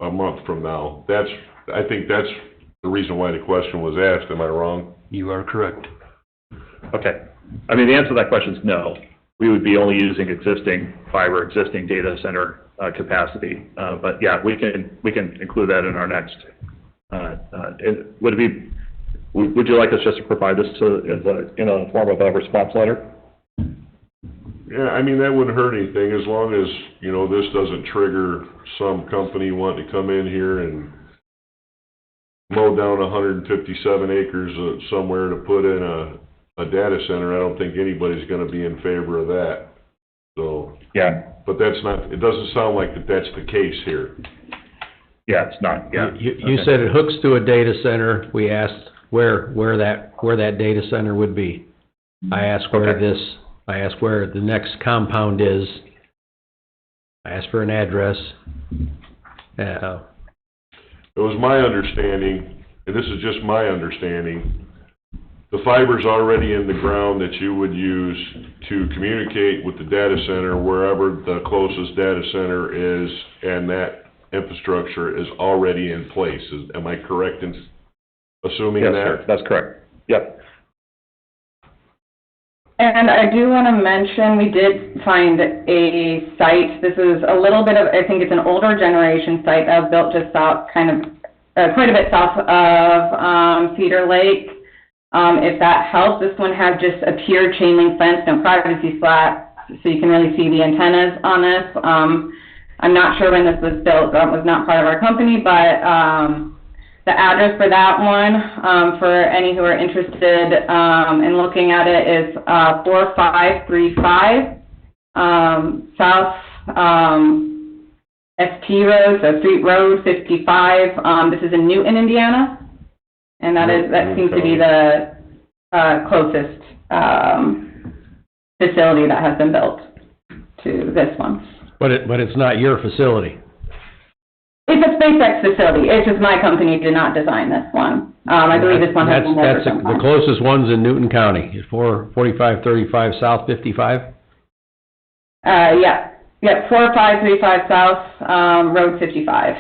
a month from now. I think that's the reason why the question was asked, am I wrong? You are correct. Okay. I mean, the answer to that question is no. We would be only using existing fiber, existing data center capacity. But yeah, we can include that in our next. Would you like us just to provide this in a form of a response letter? Yeah, I mean, that wouldn't hurt anything, as long as, this doesn't trigger some company wanting to come in here and mow down 157 acres somewhere to put in a data center. I don't think anybody's gonna be in favor of that, so. Yeah. But it doesn't sound like that's the case here. Yeah, it's not, yeah. You said it hooks to a data center. We asked where that data center would be. I asked where the next compound is. I asked for an address. It was my understanding, and this is just my understanding, the fiber's already in the ground that you would use to communicate with the data center wherever the closest data center is, and that infrastructure is already in place. Am I correct in assuming that? Yes, sir, that's correct. Yep. And I do want to mention, we did find a site. This is a little bit of, I think it's an older generation site that was built just south, quite a bit south of Cedar Lake. If that helps, this one has just a pure chain link fence, no privacy flat, so you can really see the antennas on this. I'm not sure when this was built, that was not part of our company, but the address for that one, for any who are interested in looking at it, is 4535 South ST Road, so Street Road 55. This is in Newton, Indiana. And that seems to be the closest facility that has been built to this one. But it's not your facility. It's a SpaceX facility. It's just my company did not design this one. I believe this one has been there for some time. The closest one's in Newton County, 4535 South 55? Yeah. Yep, 4535 South, Road 55.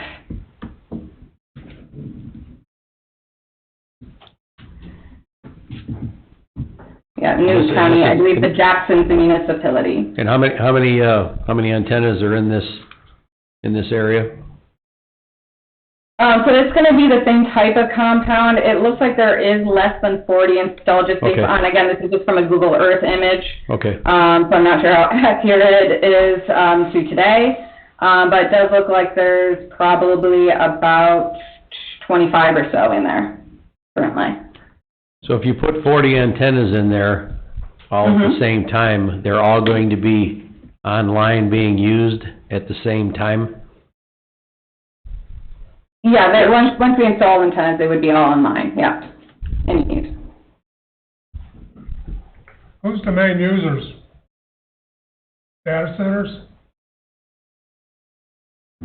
Yeah, News County, I believe the Jackson's the municipality. And how many antennas are in this area? So it's gonna be the same type of compound. It looks like there is less than 40 installed, just based Okay. on, again, this is just from a Google Earth image. Okay. So I'm not sure how accurate it is, to today. But it does look like there's probably about 25 or so in there currently. So if you put 40 antennas in there, all at the same time, they're all going to be online being used at the same time? Yeah, once we install antennas, they would be all online, yeah. Any use. Who's the main users? Data centers?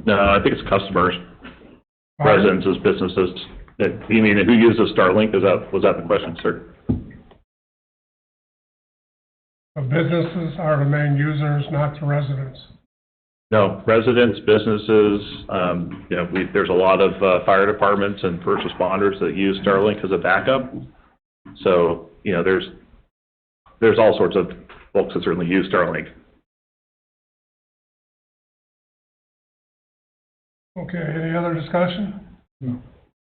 No, I think it's customers, residences, businesses. You mean who uses Starlink? Was that the question, sir? The businesses are the main users, not the residents. No, residents, businesses, there's a lot of fire departments and first responders that use Starlink as a backup. So, there's all sorts of folks that certainly use Starlink. Okay, any other discussion?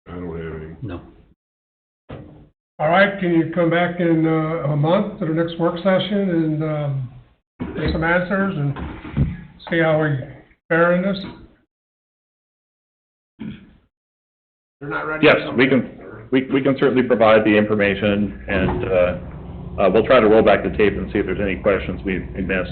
I don't have any. No. All right, can you come back in a month to the next work session and get some answers and see how we fare in this? They're not ready. Yes, we can certainly provide the information, and we'll try to roll back the tape and see if there's any questions we missed.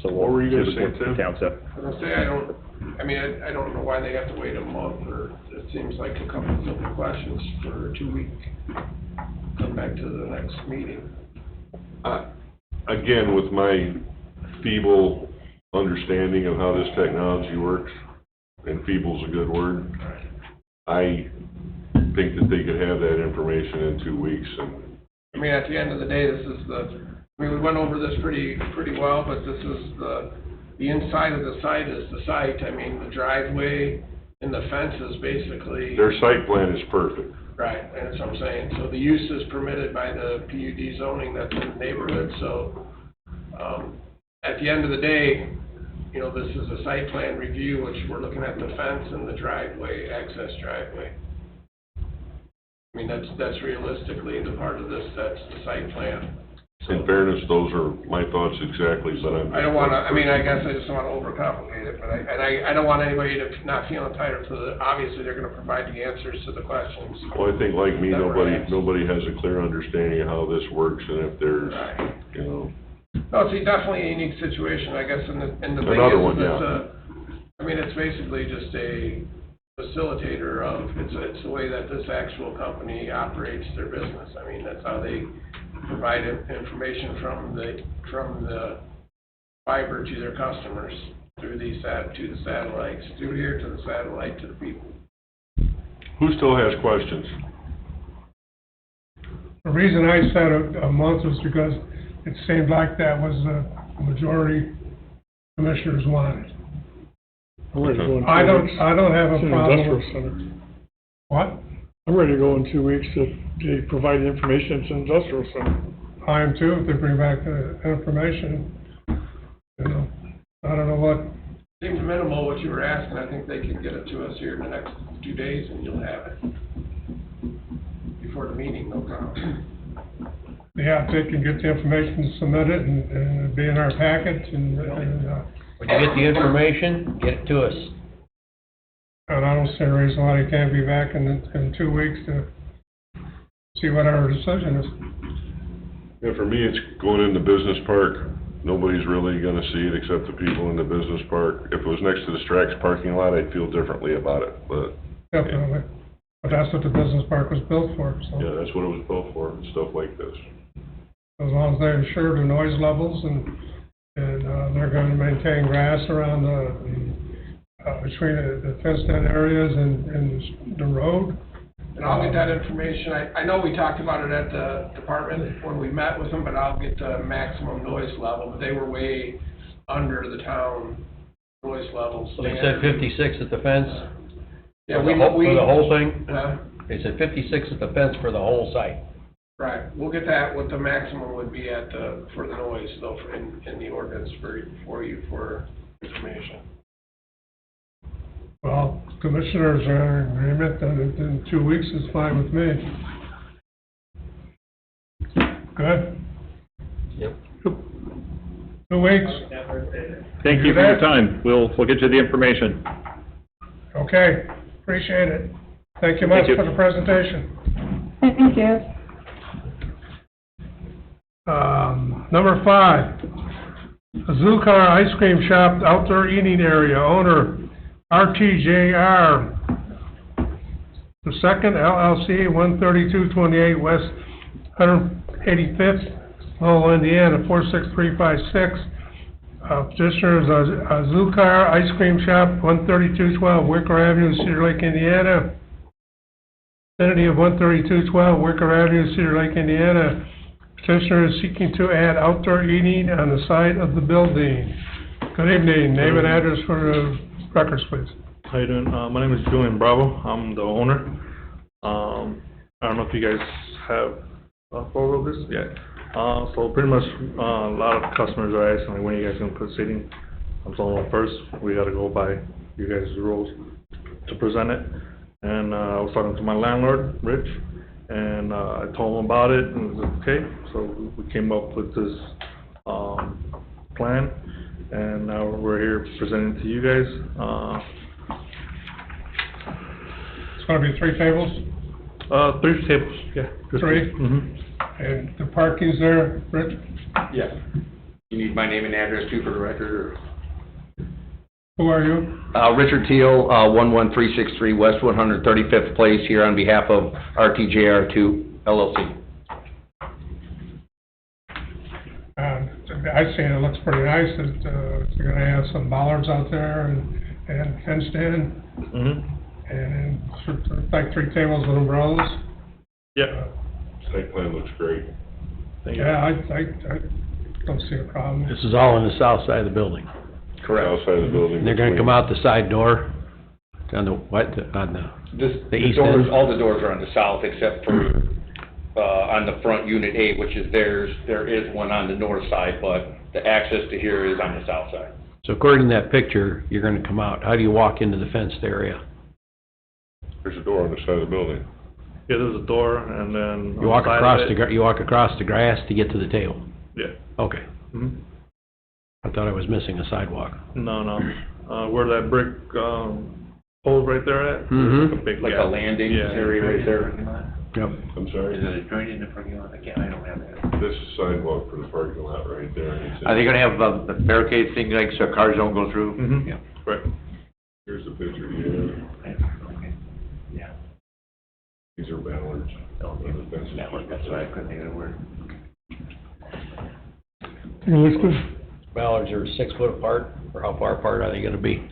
So What were you gonna say, Tim? I was gonna say, I don't know why they have to wait a month, or it seems like a couple of simple questions for a 2-week, come back to the next meeting. Again, with my feeble understanding of how this technology works, and feeble's a good word, I think that they could have that information in 2 weeks, and I mean, at the end of the day, we went over this pretty well, but this is the inside of the site is the site. I mean, the driveway and the fence is basically. their site plan is perfect. Right, that's what I'm saying. So the use is permitted by the PUD zoning that's in the neighborhood, so, at the end of the day, this is a site plan review, which we're looking at the fence and the driveway, access driveway. I mean, that's realistically the part of this, that's the site plan. In fairness, those are my thoughts exactly, but I don't wanna, I guess I just don't wanna overcomplicate it, but I don't want anybody to not feel entitled to obviously they're gonna provide the answers to the questions. Well, I think like me, That were asked. nobody has a clear understanding of how this works, and if there's, Right. No, it's definitely a unique situation, I guess, and the thing is, Another one, it's basically just a facilitator of, it's the way that this actual company operates their business. I mean, that's how they provide information from the fiber to their customers through to the satellites, through here to the satellite to the people. Who still has questions? The reason I said a month was because it seemed like that was the majority commissioners wanted. I'm ready to go in 2 I don't weeks. have a It's an problem. industrial center. What? I'm ready to go in 2 weeks if they provide the information. It's an industrial center. I am too, if they bring back the information. I don't know what, Seems minimal what you were asking. I think they can get it to us here in the next 2 days and you'll have it. Before the meeting, no problem. yeah, if they can get the information submitted and be in our packet and When you get the information, get it to us. and I don't see a reason why they can't be back in 2 weeks to see what our decision is. Yeah, for me, it's going in the business park. Nobody's really gonna see it except the people in the business park. If it was next to the Strax parking lot, I'd feel differently about it, but, Definitely. But that's what the business park was built for, so yeah, that's what it was built for, and stuff like this. as long as they ensure the noise levels and they're going to maintain grass around between the fenced-in areas and the road. And I'll get that information. I know we talked about it at the department when we met with them, but I'll get the maximum noise level. But they were way under the town noise level So they standard. said 56 at the fence? Yeah, For the whole thing? Huh? They said 56 at the fence for the whole site. Right, we'll get that, what the maximum would be at the, for the noise, though, in the ordinance for you for information. Well, commissioners are in agreement that in 2 weeks is fine with me. Good? Yep. 2 weeks? Thank you for your time. We'll get you the information. Okay, appreciate it. Thank you much Thank you. for the presentation. Thank you. Number 5, Azulcar Ice Cream Shop Outdoor Eating Area, owner RTJR the second LLC, 13228 West 185th, Lowell, Indiana, 46356. Petitioner is Azulcar Ice Cream Shop, 13212 Wicker Avenue, Cedar Lake, Indiana. Vicinity of 13212 Wicker Avenue, Cedar Lake, Indiana. Petitioner is seeking to add outdoor eating on the side of the building. Good evening. Name and address for the records, please. How you doing? My name is Julian Bravo. I'm the owner. I don't know if you guys have a photo of this yet. So pretty much a lot of customers are asking, like, when are you guys going to put seating? I'm telling them first, we got to go by you guys' rules to present it. And I was talking to my landlord, Rich, and I told him about it, and he was like, okay. So we came up with this plan, and now we're here presenting to you guys. It's going to be 3 tables? 3 tables, yeah. 3? Mm-hmm. And the parking's there, Rich? Yeah. You need my name and address too for the record, or? Who are you? Richard Teal, 11363 West 135th Place, here on behalf of RTJR2 LLC. I see it looks pretty nice. You're going to have some bollards out there and fenced in. Mm-hmm. And like 3 tables with umbrellas. Yeah. Site plan looks great. Thank you. Yeah, I don't see a problem. This is all on the south side of the building. Correct. Outside of the building. And they're gonna come out the side door on the, on the The east doors, end? all the doors are on the south except for, on the front unit 8, which is theirs. There is one on the north side, but the access to here is on the south side. So according to that picture, you're gonna come out. How do you walk into the fenced area? There's a door on the side of the building. Yeah, there's a door, and then... You walk on the side across of it- you walk across the grass to get to the table? Yeah. Okay. Mm-hmm. I thought I was missing a sidewalk. No. Where that brick, hole right there at? Mhm. There's a big Like gap. a landing Yeah. area right there. Yep. I'm sorry? Is it adjoining the parking lot? I don't have that. This is sidewalk for the parking lot right there. Are they gonna have a barricade thing, like, so cars don't go through? Mm-hmm. Yeah. Right. Here's the picture here. Yeah. These are ballards. Network, that's why I couldn't think of the word. It looks good. Ballards are 6 foot apart, or how far apart are they gonna be?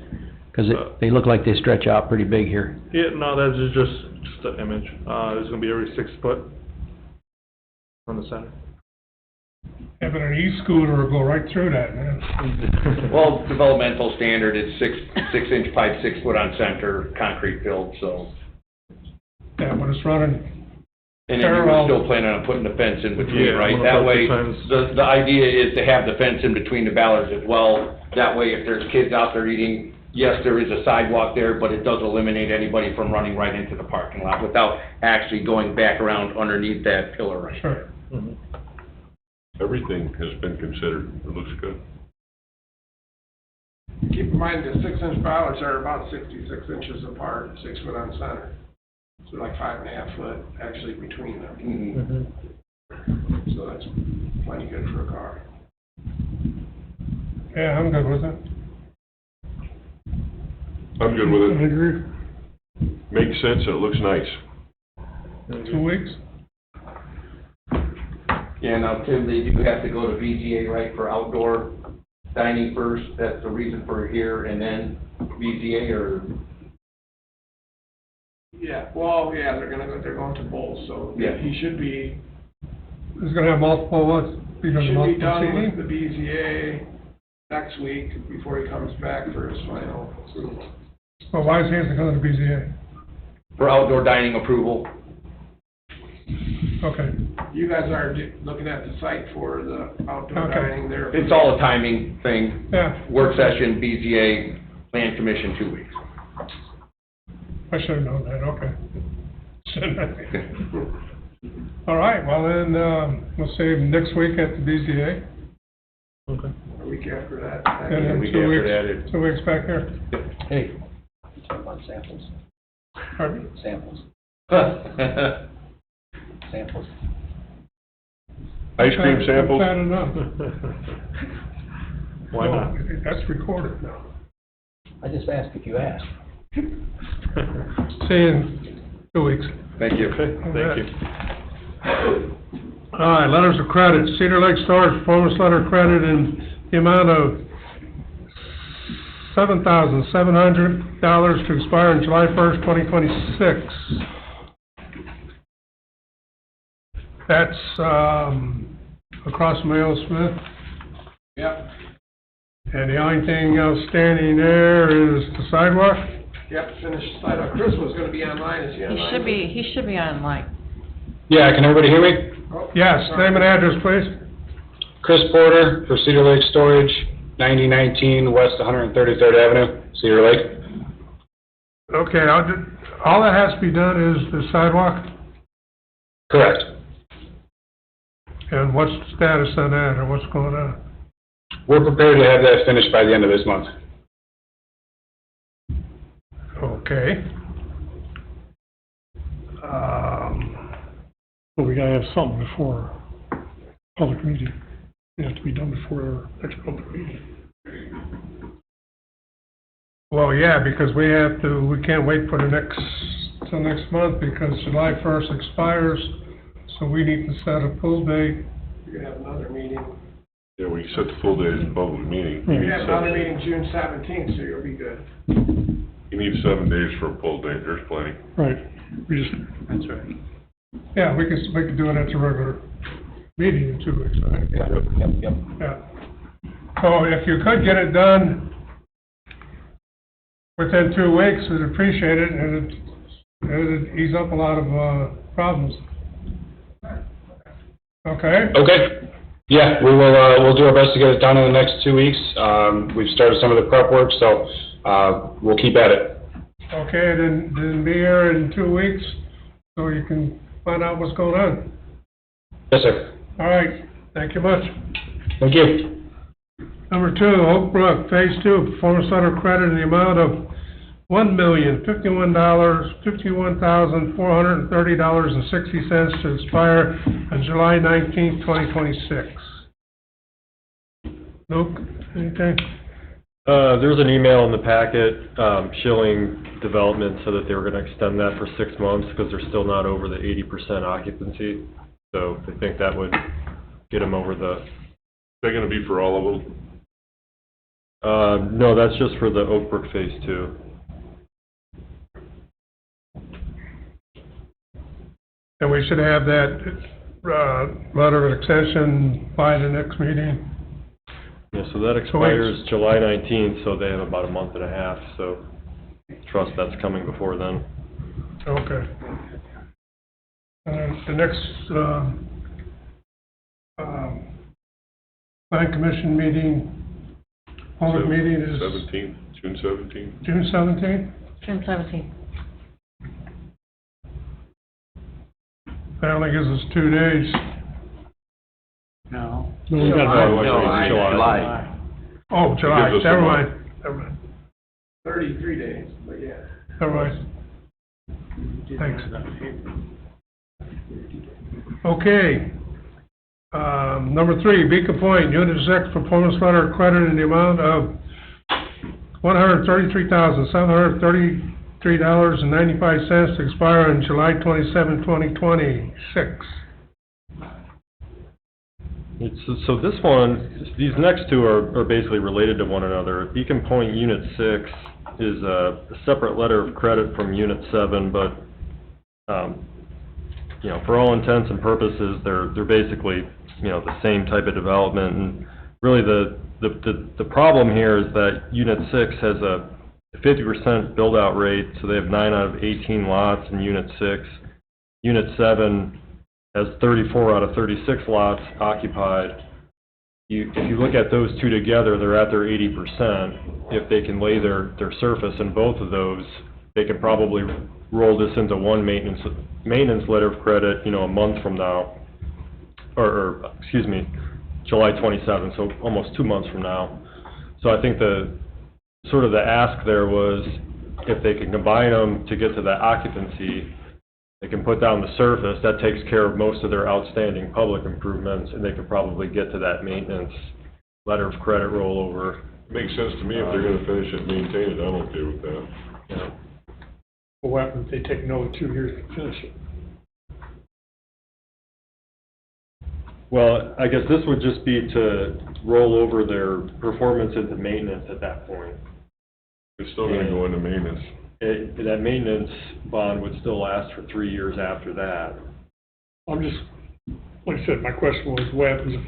Cause they look like they stretch out pretty big here. Yeah, no, that's just an image. It's gonna be every 6 foot from the center. Yeah, but an e-scooter will go right through that, man. Well, developmental standard is 6-inch pipe, 6 foot on center, concrete filled, so. Yeah, but it's running And then you were parallel. still planning on putting the fence in between, Yeah, right? I'm That gonna put way, the fence- the idea is to have the fence in between the ballards as well. That way, if there's kids out there eating, yes, there is a sidewalk there, but it does eliminate anybody from running right into the parking lot without actually going back around underneath that pillar right Sure. Mm-hmm. Everything has been considered. It looks good. Keep in mind, the 6-inch bollards are about 66 inches apart, 6 foot on center. So like 5.5 foot actually between them. Mm-hmm. So that's plenty good for a car. Yeah, I'm good with it. I'm good with I it. agree. Makes sense and it looks nice. 2 weeks? Yeah, now, Tim, they do have to go to VGA, right, for outdoor dining first? That's the reason for here, and then VGA, or? Yeah, well, yeah, they're going to both, so Yeah. he should be, It's gonna have multiple, what? Because should be multiple done seating? with the BZA, next week before he comes back for his final approval. Well, why is he hasn't gone to BZA? For outdoor dining approval. Okay. You guys are looking at the site for the outdoor Okay. dining there. It's all a timing thing. Yeah. Work session, BZA, plan commission, 2 weeks. I should have known that, okay. Shouldn't I? All right, well then, we'll see him next week at the BZA. Okay. A week after that. And then week 2 after weeks, that, 2 weeks back here. Hey, talk about samples, Pardon? samples, samples. Ice cream samples? Bad enough. Why not? No, that's recorded now. I just asked if you asked. See you in 2 weeks. Thank you. Okay, thank you. All right, letters of credit. Cedar Lake Storage performance letter of credit in the amount of $7,700 to expire on July 1st, 2026. That's, across from A.L. Smith. Yep, And the only thing outstanding there is the sidewalk. yep, finished site up. Chris was gonna be online, is he He online? should be online. Yeah, can everybody hear me? Oh, Yes, name and address, please. Chris Porter for Cedar Lake Storage, 9019 West 133rd Avenue, Cedar Lake. Okay, all that has to be done is the sidewalk, Correct. and what's the status on that, or what's going on? We're prepared to have that finished by the end of this month. Okay. But we gotta have something before public meeting. It has to be done before our next public meeting. Well, yeah, because we can't wait for till next month, because July 1st expires, so we need to set a pool date. You're gonna have another meeting. Yeah, we set the full day as a public meeting. Yeah. You We need have another seven- meeting June 17th, so you'll be good. You need 7 days for a full day, there's plenty. Right, we just, That's right. Yeah, we could do it at the regular meeting in 2 weeks, right? Yep. Yeah. So if you could get it done within 2 weeks, we'd appreciate it, and it'd ease up a lot of, problems. Okay? Okay. Yeah, we will, we'll do our best to get it done in the next 2 weeks. We've started some of the prep work, so, we'll keep at it. Okay, then be here in 2 weeks, so you can find out what's going on. Yes, sir. All right, thank you much. Thank you. Number 2, Oak Brook, Phase 2, performance letter of credit in the amount of $1,051,430.60 to expire on July 19th, 2026. Luke, anything? There's an email in the packet, Schilling Development said that they were gonna extend that for 6 months, because they're still not over the 80% occupancy. So I think that would get them over the, They're gonna be for all of them? no, that's just for the Oak Brook Phase 2. And we should have that, letter of extension by the next meeting. Yeah, so that expires July 19th, so they have about a month and a half, so trust that's coming before then. Okay. The next, plan commission meeting, public meeting is 17th, June 17th? June 17th? June 17th. That only gives us 2 days. No. no, we got, July. Oh, July, gives us a never month. mind, never mind, 33 days, but yeah. never mind. Thanks. Okay. Number 3, Beacon Point, Unit 6, performance letter of credit in the amount of $133,733.95 to expire on July 27, 2026. So this one, these next two are basically related to one another. Beacon Point Unit 6 is a separate letter of credit from Unit 7, but, for all intents and purposes, they're basically, the same type of development, and really the problem here is that Unit 6 has a 50% build-out rate, so they have 9 out of 18 lots in Unit 6. Unit 7 has 34 out of 36 lots occupied. If you look at those two together, they're at their 80%. If they can lay their surface in both of those, they could probably roll this into one maintenance letter of credit, a month from now, or excuse me, July 27th, so almost 2 months from now. So I think the ask there was, if they can combine them to get to that occupancy, they can put down the surface, that takes care of most of their outstanding public improvements, and they could probably get to that maintenance letter of credit rollover. Makes sense to me. If they're gonna finish it and maintain it, I'm okay with that. Yeah. Well, what happens if they take another 2 years to finish it? Well, I guess this would just be to roll over their performance into maintenance at that point. It's still gonna go into maintenance. That maintenance bond would still last for 3 years after that. I'm just, like I said, my question was, what happens if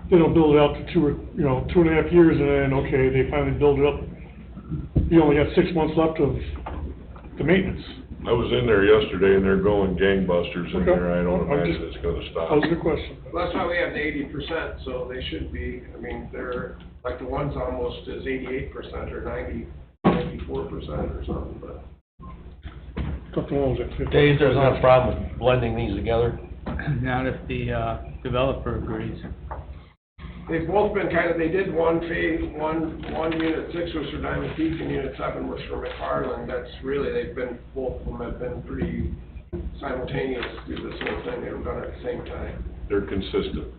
they don't build it out to 2.5 years, and then, okay, they finally build it up, you only got 6 months left of the maintenance. I was in there yesterday and they're going gangbusters in there. I don't imagine it's gonna stop. That was a good question. Well, that's why we have the 80%, so they should be, they're, like the one's almost is 88% or 94% or something, but. Thought the one was at 50. Dave, there's not a problem with blending these together? Not if the developer agrees. They've both been they did one phase, one Unit 6 was for Diamond Peak and Unit 7 was for McFarland. That's really, both of them have been pretty simultaneous through this whole thing. They were done at the same time. They're consistent.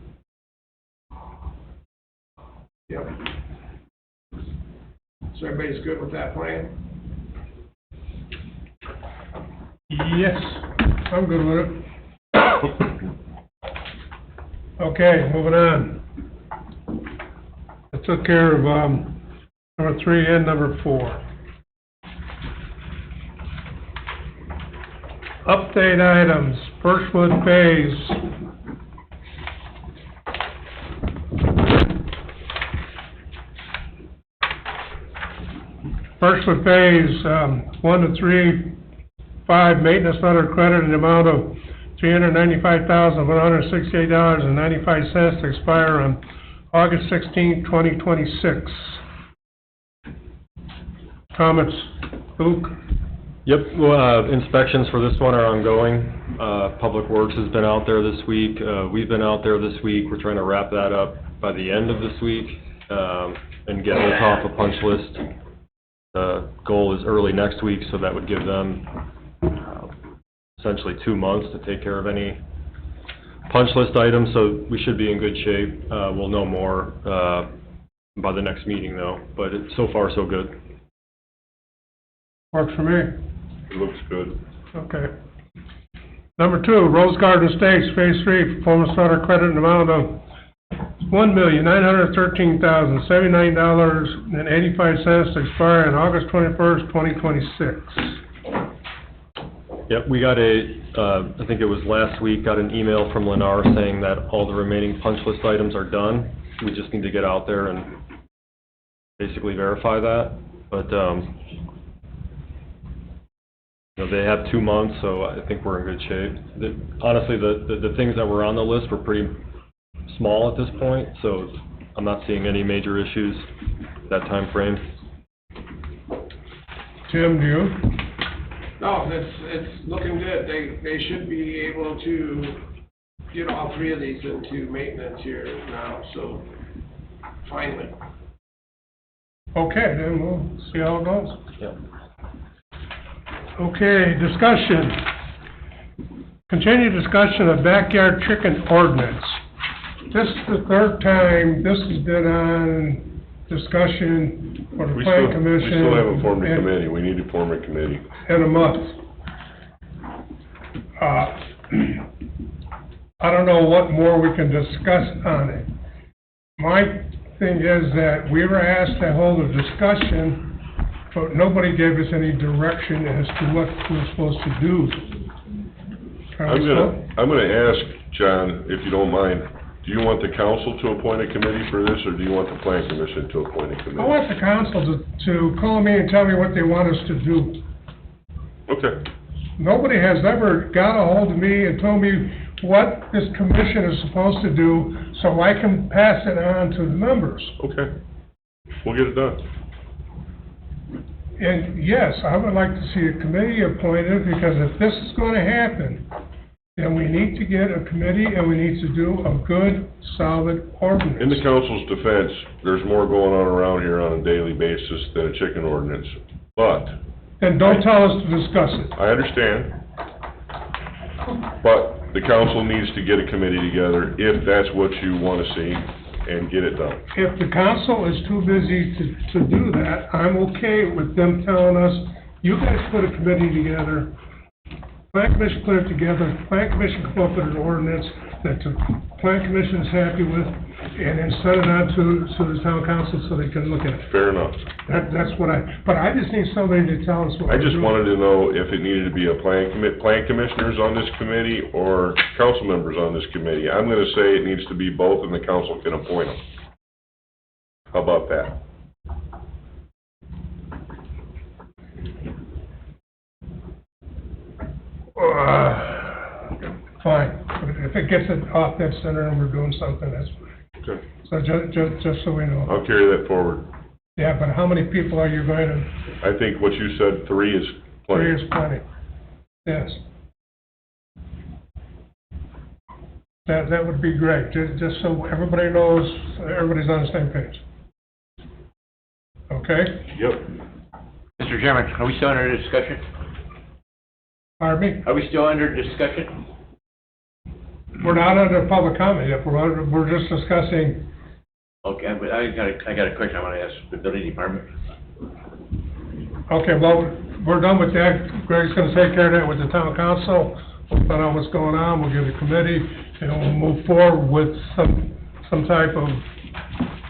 Yep. So everybody's good with that plan? Yes, I'm good with it. Okay, moving on. I took care of, number 3 and number 4. Update items, Birchwood Phase. Birchwood Phase, 1 to 3, 5, maintenance letter of credit in the amount of $395,168.95 to expire on August 16, 2026. Comments, Luke? Yep, inspections for this one are ongoing. Public Works has been out there this week. We've been out there this week. We're trying to wrap that up by the end of this week, and get it off a punch list. The goal is early next week, so that would give them essentially 2 months to take care of any punch list items, so we should be in good shape. We'll know more by the next meeting, though, but so far, so good. Works for me. It looks good. Okay. Number 2, Rose Garden Estates, Phase 3, performance letter credit in the amount of $1,913,079.85 to expire on August 21st, 2026. Yep, we got I think it was last week, got an email from Lennar saying that all the remaining punch list items are done. We just need to get out there and basically verify that. But, they have 2 months, so I think we're in good shape. Honestly, the things that were on the list were pretty small at this point, so I'm not seeing any major issues that time frame. Tim, do you? No, it's looking good. They should be able to get all 3 of these into maintenance here now, so finally. Okay, then we'll see how it goes. Yep. Okay, discussion. Continued discussion of backyard chicken ordinance. This is the 3rd time this has been on discussion for the planning commission. We still haven't formed a committee. We need to form a committee. In a month. I don't know what more we can discuss on it. My thing is that we were asked to hold a discussion, but nobody gave us any direction as to what we're supposed to do. I'm gonna ask John, if you don't mind, Do you want the council to appoint a committee for this, or do you want the plan commission to appoint a I committee? want the council to call me and tell me what they want us to do. Okay, Nobody has ever got a hold of me and told me what this commission is supposed to do, so I can pass it on to the members. okay. We'll get it done. And yes, I would like to see a committee appointed, because if this is gonna happen, then we need to get a committee and we need to do a good, solid ordinance. In the council's defense, there's more going on around here on a daily basis than a chicken ordinance. But, Then don't tell us to discuss it. I understand, but the council needs to get a committee together if that's what you want to see, and get it done. If the council is too busy to do that, I'm okay with them telling us, you guys put a committee together, plan commission put it together, plan commission come up with an ordinance that the plan commission is happy with, and then send it on to the town council so they can look at it. Fair enough. That's what but I just need somebody to tell us what I we're just doing. wanted to know if it needed to be a plan commissioners on this committee or council members on this committee. I'm gonna say it needs to be both, and the council can appoint them. How about that? Fine, but if it gets it off that center and we're doing something, that's fine. Okay. So just so we know. I'll carry that forward. Yeah, but how many people are you going to, I think what you said, 3 is plenty. 3 is plenty. Yes. That would be great, just so everybody knows, everybody's on the same page. Okay? Yep. Mr. Chairman, are we still under discussion? Pardon me? Are we still under discussion? We're not under public comment yet, we're just discussing, Okay, but I got a question I want to ask the building department. okay, well, we're done with that. Greg's gonna take care of that with the town council. We'll find out what's going on, we'll get a committee, and we'll move forward with some type of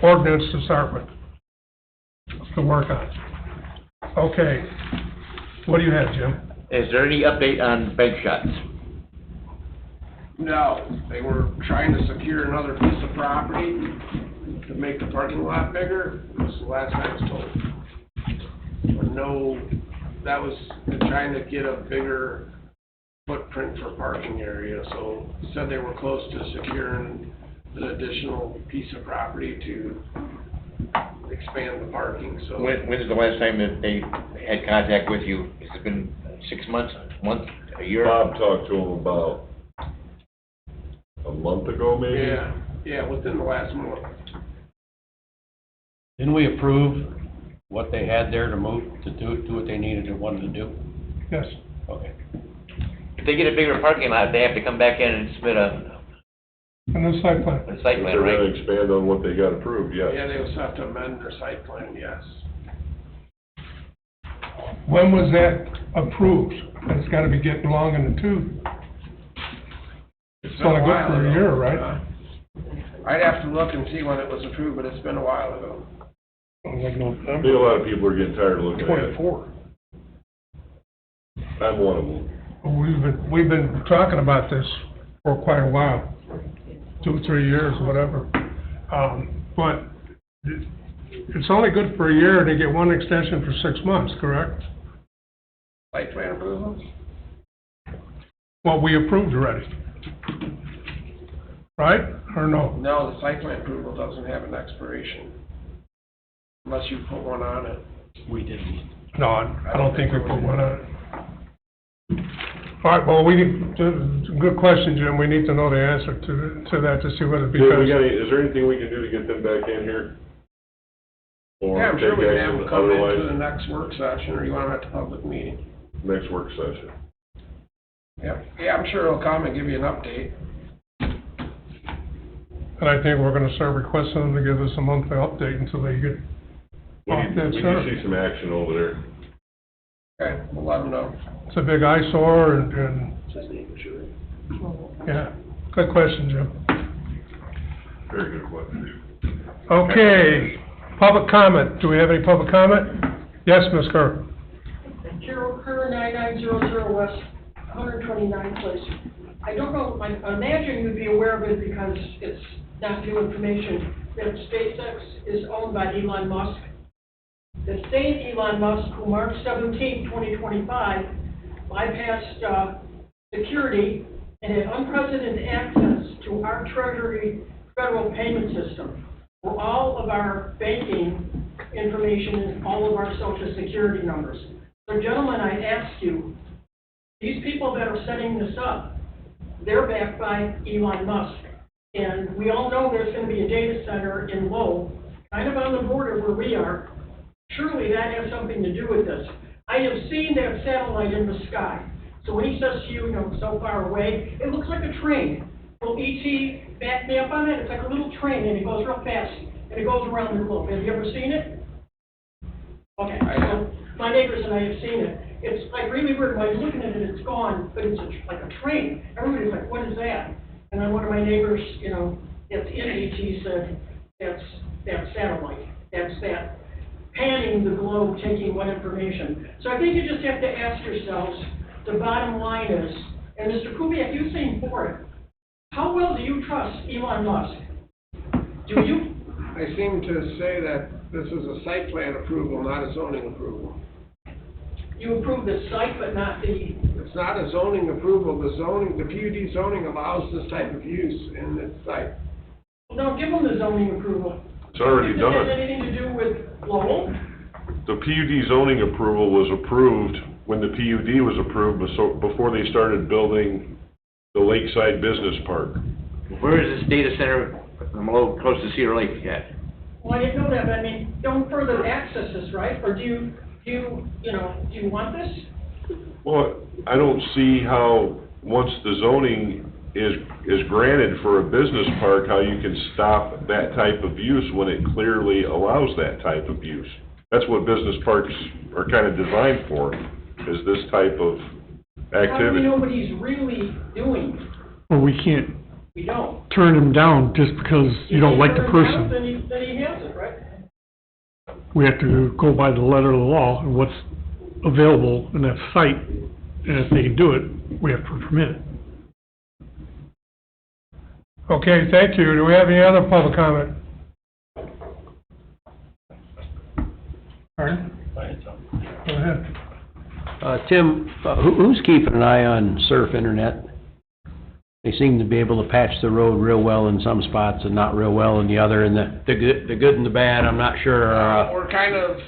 ordinance to start with, to work on. Okay, what do you have, Jim? Is there any update on bank shots? No, they were trying to secure another piece of property to make the parking lot bigger, was the last I was told. But no, that was trying to get a bigger footprint for parking area, so said they were close to securing an additional piece of property to expand the parking, so. When's the last time that they had contact with you? Has it been 6 months, a month, a year? Bob talked to him about a month ago, maybe? Yeah, within the last month. Didn't we approve what they had there to move, to do what they needed and wanted to do? Yes. Okay. If they get a bigger parking lot, they have to come back in and submit a And the site plan. site If plan, they're right? gonna expand on what they got approved, yes. Yeah, they also have to amend their site plan, yes. When was that approved? It's gotta be getting long in the tooth. It's only good for a year, right? I'd have to look and see when it was approved, but it's been a while ago. Like I think a November lot of people are getting tired of looking at it. 24. I'm one of them. We've been talking about this for quite a while, 2, 3 years, whatever. But it's only good for a year, and they get one extension for 6 months, correct? Site plan approvals? What we approved already. Right, or no? No, the site plan approval doesn't have an expiration. Unless you put one on it. We didn't. No, I don't think we put one on. All right, well, good question, Jim, we need to know the answer to that, to see whether, Is because, there anything we can do to get them back in here? Or Yeah, I'm sure we take can have action them come into the otherwise, next work session, or you want them at the public meeting. next work session? Yeah, I'm sure they'll come and give you an update. and I think we're gonna start requesting them to give us a monthly update until they get We off need, that we need center. to see some action over there. Okay, we'll let them know. It's a big eyesore, and, yeah, good question, Jim. Very good question. Okay, public comment, do we have any public comment? Yes, Ms. Kerr? Carol Kerr, 9900 West 129th Place I don't know, I imagine you'd be aware of it because it's not new information, that SpaceX is owned by Elon Musk. The same Elon Musk, who March 17, 2025, bypassed security and had unprecedented access to our Treasury federal payment system, where all of our banking information and all of our social security numbers. So gentlemen, I ask you, these people that are setting this up, they're backed by Elon Musk. And we all know there's going to be a data center in Lowell, kind of on the border where we are. Surely that has something to do with this. I have seen that satellite in the sky. So when he says to you, so far away, it looks like a train. Will E.T. back me up on it? It's like a little train, and it goes real fast, and it goes around the globe. Have you ever seen it? Okay, so my neighbors and I have seen it. It's like really weird. When I'm looking at it, it's gone, but it's like a train. Everybody's like, what is that? And then one of my neighbors, that's in E.T. said, that's satellite. That's that panning the globe, taking what information. So I think you just have to ask yourselves, the bottom line is, and Mr. Kubiak, you seem for it, how well do you trust Elon Musk? Do you? I seem to say that this is a site plan approval, not a zoning approval. You approve the site, but not the... It's not a zoning approval. The PUD zoning allows this type of use in its site. Well, don't give them the zoning approval. It's already Does done. it have anything to do with Lowell? The PUD zoning approval was approved when the PUD was approved, before they started building the Lakeside Business Park. Where is this data center, close to Cedar Lake at? Well, I didn't know that, but I mean, don't further access this, right? Or do you want this? Well, I don't see how, once the zoning is granted for a business park, how you can stop that type of use when it clearly allows that type of use. That's what business parks are kind of designed for, is this type of How do we activity. know what he's really doing? Well, we can't We don't. turn him down just because you don't like the person. Then he has it, right? We have to go by the letter of the law and what's available in that site. And if they can do it, we have to permit it. Okay, thank you. Do we have any other public comment? Pardon? Go ahead. Tim, who's keeping an eye on Surf Internet? They seem to be able to patch the road real well in some spots and not real well in the other, and the good and the bad, I'm not sure. We're kind of,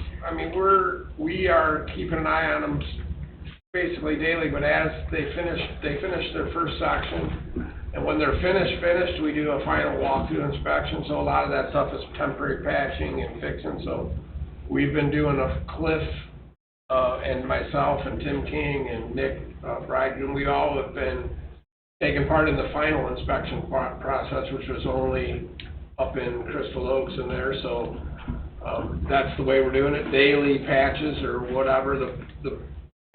we are keeping an eye on them basically daily, but as they finish their first section, and when they're finished, we do a final walkthrough inspection, so a lot of that stuff is temporary patching and fixing, so we've been doing a Cliff, and myself and Tim King and Nick Bridegroom, we all have been taking part in the final inspection process, which was only up in Crystal Oaks in there, so that's the way we're doing it, daily patches or whatever, the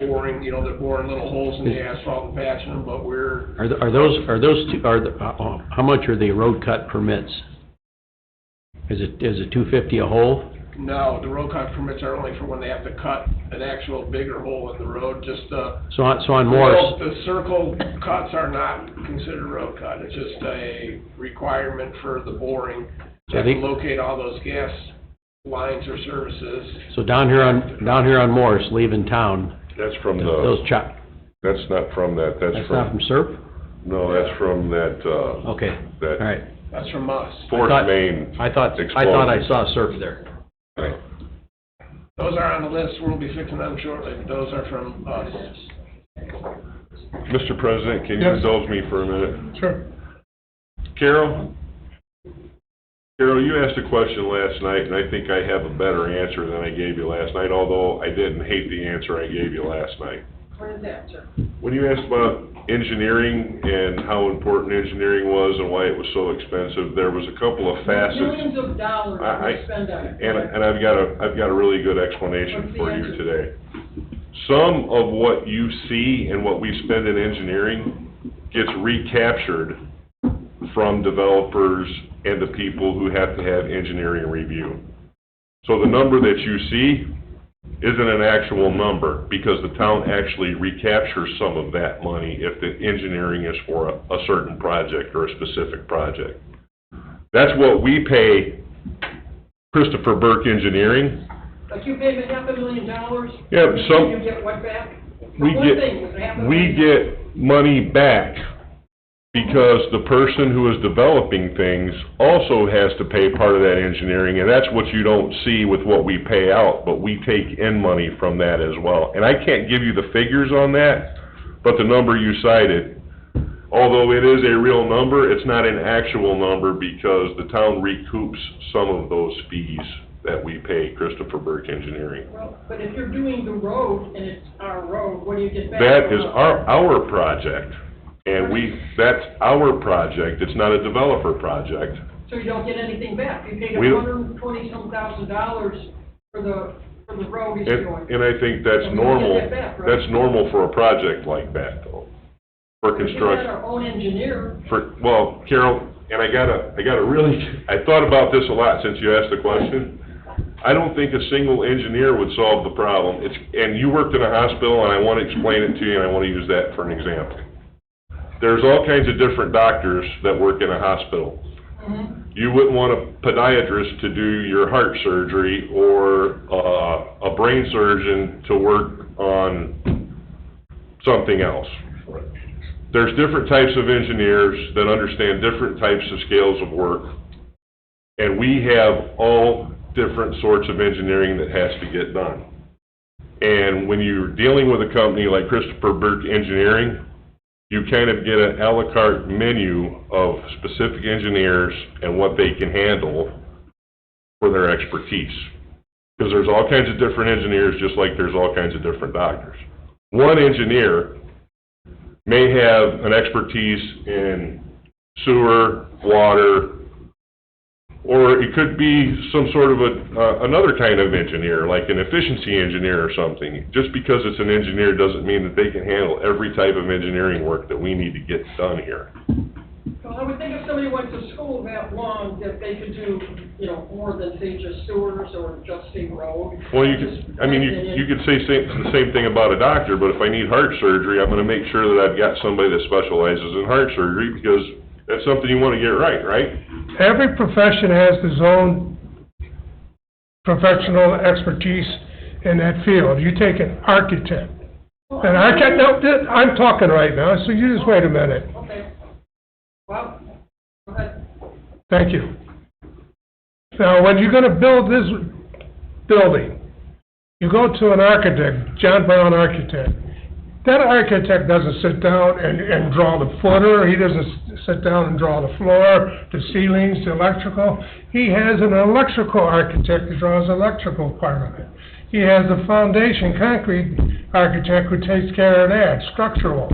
boring, they're boring little holes in the asphalt and patching them, but we're... How much are the road cut permits? Is it $250 a hole? No, the road cut permits are only for when they have to cut an actual bigger hole in the road, just, So on Morris, the circle cuts are not considered road cut, it's just a requirement for the boring. You have to locate all those gas lines or services. so down here on Morris, leaving town, That's from those that's not from that, that's not from Surf? No, that's from that, Okay, all right. That's from us. Fourth Main I thought I explosion. saw Surf there. Right. Those are on the list, we'll be fixing them shortly, but those are from us. Mr. President, can you Yes. indulge me for a minute? Sure. Carol, you asked a question last night, and I think I have a better answer than I gave you last night, although I didn't hate the answer I gave you last night. What is that, sir? When you asked about engineering and how important engineering was and why it was so expensive, there was a couple of facets. Millions of dollars we spend on it. And I've got a really good explanation for you today. Some of what you see and what we spend in engineering gets recaptured from developers and the people who have to have engineering review. So the number that you see isn't an actual number, because the town actually recaptures some of that money if the engineering is for a certain project or a specific project. That's what we pay Christopher Burke Engineering. Like you paid me $500,000? Yeah, some- You get what back? We For one thing, it was $500,000. get money back because the person who is developing things also has to pay part of that engineering, and that's what you don't see with what we pay out, but we take in money from that as well. And I can't give you the figures on that, but the number you cited, although it is a real number, it's not an actual number because the town recoups some of those fees that we pay Christopher Burke Engineering. Well, but if you're doing the road and it's our road, what do you get back? That is our project, and that's our project, it's not a developer project. So you don't get anything back? You paid We don't- $120-some thousand for the road he's doing. And I think that's And we don't normal, get that back, right? that's normal for a project like that, though, for We had construction. our own engineer. Well, Carol, and I gotta really, I thought about this a lot since you asked the question. I don't think a single engineer would solve the problem. And you worked in a hospital, and I want to explain it to you, and I want to use that for an example. There's all kinds of different doctors that work in a hospital. You wouldn't want a podiatrist to do your heart surgery, or a brain surgeon to work on something else. There's different types of engineers that understand different types of scales of work, and we have all different sorts of engineering that has to get done. And when you're dealing with a company like Christopher Burke Engineering, you kind of get an à la carte menu of specific engineers and what they can handle for their expertise. Because there's all kinds of different engineers, just like there's all kinds of different doctors. One engineer may have an expertise in sewer, water, or it could be some sort of another kind of engineer, like an efficiency engineer or something. Just because it's an engineer doesn't mean that they can handle every type of engineering work that we need to get done here. Well, I would think if somebody went to school that long, that they could do, more than, say, just sewers or just a road. Well, you could say the same thing about a doctor, but if I need heart surgery, I'm gonna make sure that I've got somebody that specializes in heart surgery, because that's something you wanna get right? Every profession has its own professional expertise in that field. You take an architect. An architect, no, I'm talking right now, so you just wait a minute. Okay. Well, go ahead. Thank you. Now, when you're gonna build this building, you go to an architect, John Brown Architect. That architect doesn't sit down and draw the footer, he doesn't sit down and draw the floor, the ceilings, the electrical. He has an electrical architect that draws the electrical part of it. He has a foundation concrete architect who takes care of that, structural,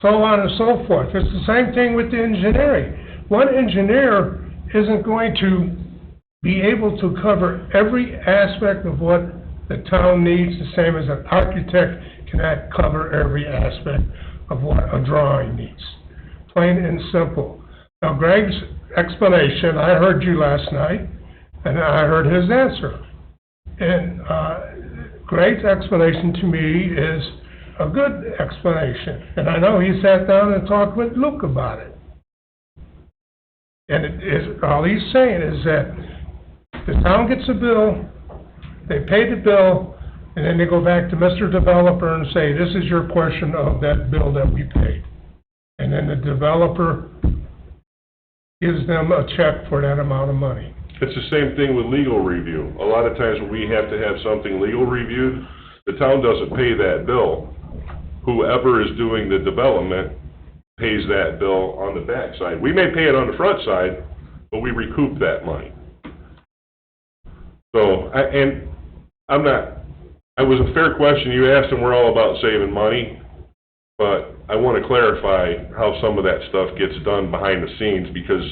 so on and so forth. It's the same thing with the engineering. One engineer isn't going to be able to cover every aspect of what the town needs, the same as an architect cannot cover every aspect of what a drawing needs. Plain and simple. Now, Greg's explanation, I heard you last night, and I heard his answer. And Greg's explanation to me is a good explanation. And I know he sat down and talked with Luke about it. And all he's saying is that the town gets a bill, they pay the bill, and then they go back to Mr. Developer and say, this is your portion of that bill that we paid. And then the developer gives them a check for that amount of money. It's the same thing with legal review. A lot of times when we have to have something legal reviewed, the town doesn't pay that bill. Whoever is doing the development pays that bill on the back side. We may pay it on the front side, but we recoup that money. So, it was a fair question you asked, and we're all about saving money, but I want to clarify how some of that stuff gets done behind the scenes, because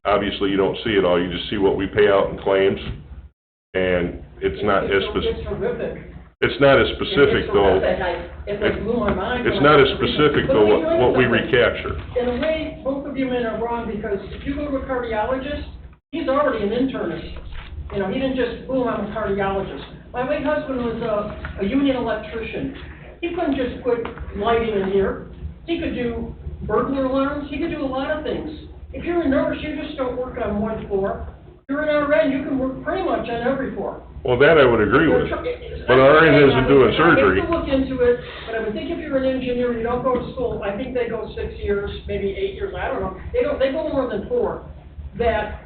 obviously you don't see it all, you just see what we pay out in claims, and it's not as specific. It's horrific. It's not as specific, though. It blew my mind. It's not as specific, though, what we recapture. In a way, both of you men are wrong, because if you go to a cardiologist, he's already an internist. You know, he didn't just, boom, I'm a cardiologist. My late husband was a union electrician. He couldn't just put lighting in here. He could do burglar alarms. He could do a lot of things. If you're a nurse, you just don't work on one floor. If you're an RN, you can work pretty much on every floor. Well, that I would agree with, but RN isn't doing surgery. I have to look into it, but I would think if you're an engineer and you don't go to school, I think they go 6 years, maybe 8 years, I don't know. They go more than 4. That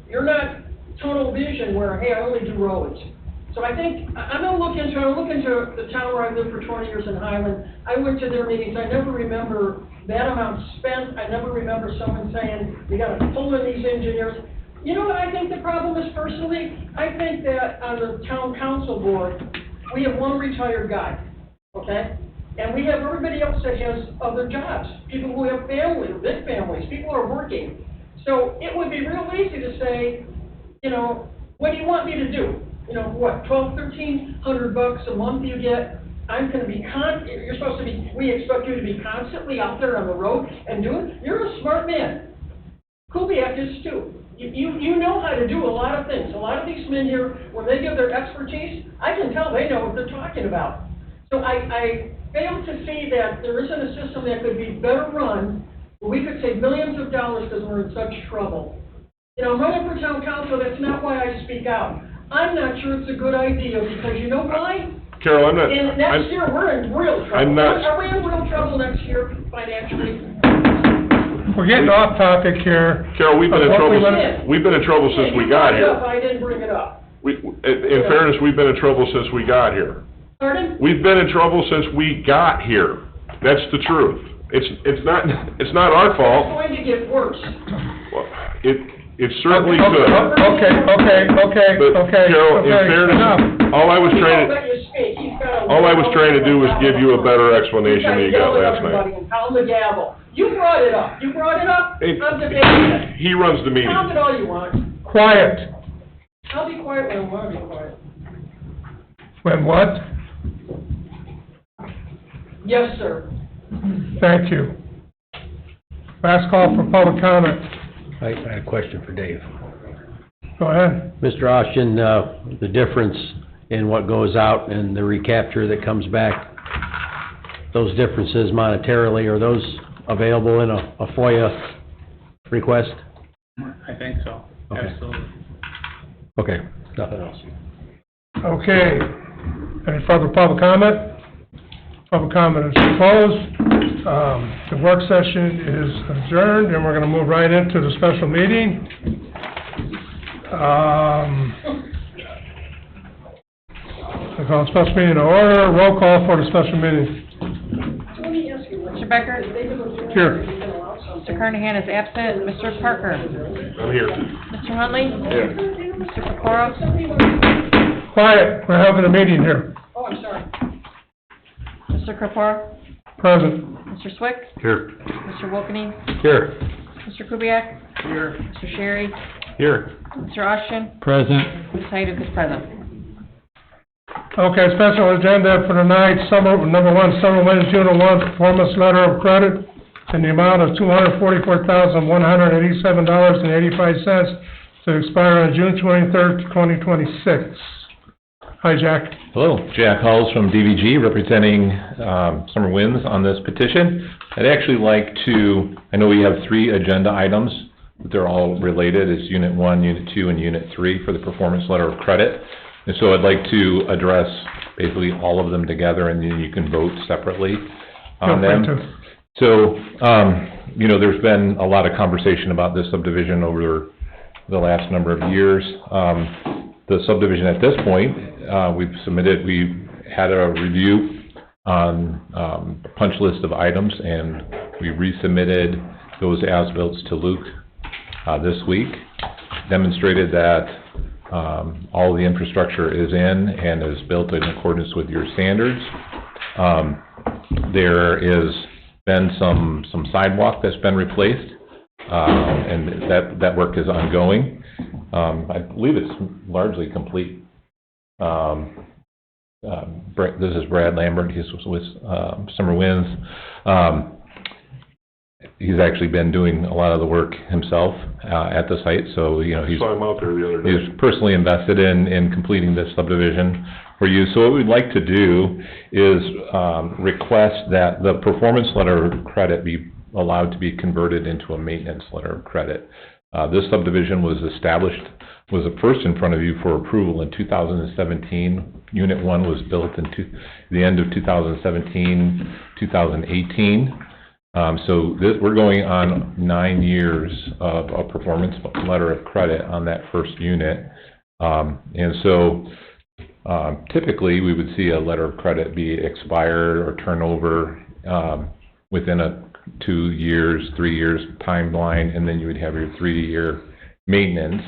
you're not tunnel vision where, hey, I only do roads. So I think, I'm gonna look into the town where I lived for 20 years in Highland. I went to their meetings, I never remember that amount spent. I never remember someone saying, you gotta pull in these engineers. You know what I think the problem is personally? I think that on the town council board, we have one retired guy, okay? And we have everybody else that has other jobs, people who have families, big families, people who are working. So it would be real easy to say, you know, what do you want me to do? You know, what, $1,200 a month you get? I'm gonna be you're supposed to be, we expect you to be constantly out there on the road and do it? You're a smart man. Kubiak is too. You know how to do a lot of things. A lot of these men here, when they give their expertise, I can tell they know what they're talking about. So I fail to see that there isn't a system that could be better run, where we could save millions of dollars because we're in such trouble. You know, running for town council, that's not why I speak out. I'm not sure it's a good idea, because you know why? Carol, I'm not... And next year, we're in real trouble. I'm not... Are we in real trouble next year financially? We're getting off topic here. Carol, we've been in trouble since we got here. I didn't bring it up. In fairness, we've been in trouble since we got here. Pardon? We've been in trouble since we got here. That's the truth. It's not our fault. It's going to get worse. Well, it certainly could. Okay. But Carol, in fairness, all I was trying to do was give you a better explanation than you got last night. Pound the gavel. You brought it up. I'm debating it. He runs the meeting. Pound it all you want. Quiet. I'll be quiet when I want to be quiet. When what? Yes, sir. Thank you. Last call for public comment. I had a question for Dave. Go ahead. Mr. Austin, the difference in what goes out and the recapture that comes back, those differences monetarily, are those available in a FOIA request? I think so, Okay. absolutely. Okay, nothing else. Okay. Any further public comment? Public comment is closed. The work session is adjourned, and we're gonna move right into the special meeting. I call the special meeting to order. Roll call for the special meeting. Mr. Becker? Here. Mr. Carnahan is absent. Mr. Parker? I'm here. Mr. Huntley? Here. Mr. Pecora? Quiet, we're having a meeting here. Oh, I'm sorry. Mr. Pecora? Present. Mr. Swick? Here. Mr. Wilkening? Here. Mr. Kubiak? Here. Mr. Sherry? Here. Mr. Austin? Present. Ms. Hyden is present. Okay, special agenda for tonight, number one, Summer Winds June 1 performance letter of credit in the amount of $244,187.85 to expire on June 23rd, 2026. Hi, Jack. Hello, Jack Hulls from DVG, representing Summer Winds on this petition. I'd actually like to, I know we have 3 agenda items, but they're all related. It's Unit 1, Unit 2, and Unit 3 for the performance letter of credit. And so I'd like to address basically all of them together, and then you can vote separately on them. So, you know, there's been a lot of conversation about this subdivision over the last number of years. The subdivision at this point, we've had a review on a punch list of items, and we resubmitted those as-bills to Luke this week, demonstrated that all the infrastructure is in and is built in accordance with your standards. There is been some sidewalk that's been replaced, and that work is ongoing. I believe it's largely complete. This is Brad Lambert, he's with Summer Winds. he's actually been doing a lot of the work himself, at the site, so, you know, he's Saw him out there the other day. is personally invested in completing this subdivision for you. So what we'd like to do is, request that the performance letter of credit be allowed to be converted into a maintenance letter of credit. This subdivision was first in front of you for approval in 2017. Unit 1 was built in the end of 2017, 2018. So we're going on 9 years of a performance letter of credit on that first unit. And so typically, we would see a letter of credit be expired or turn over within a 2 years, 3 years timeline, and then you would have your 3-year maintenance.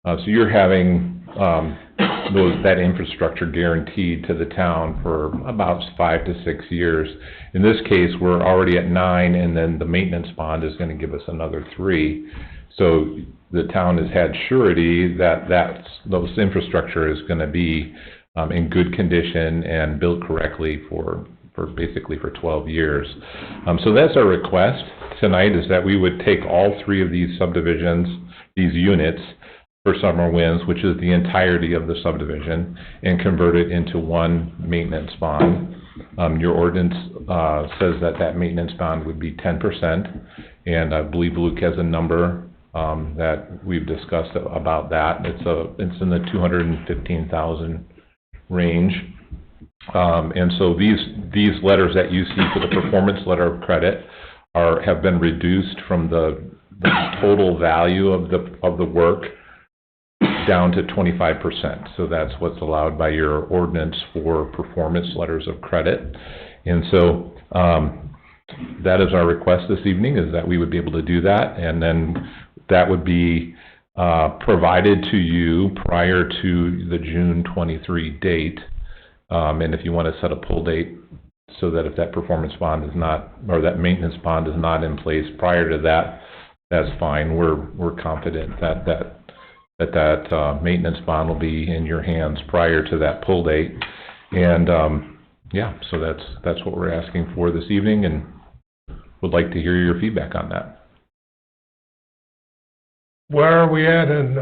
So you're having that infrastructure guaranteed to the town for about 5 to 6 years. In this case, we're already at 9, and then the maintenance bond is going to give us another 3. So the town has had surety that those infrastructure is going to be in good condition and built correctly for basically for 12 years. So that's our request tonight, is that we would take all 3 of these subdivisions, these units, for Summer Winds, which is the entirety of the subdivision, and convert it into one maintenance bond. Your ordinance says that maintenance bond would be 10%, and I believe Luke has a number that we've discussed about that. It's in the $215,000 range. And so these letters that you see for the performance letter of credit have been reduced from the total value of the work down to 25%. So that's what's allowed by your ordinance for performance letters of credit. And so that is our request this evening, is that we would be able to do that, and then that would be provided to you prior to the June 23 date. And if you want to set a pull date so that if that performance bond is not, or that maintenance bond is not in place prior to that, that's fine. We're confident that maintenance bond will be in your hands prior to that pull date. And, yeah, so that's what we're asking for this evening, and would like to hear your feedback on that. Where are we at in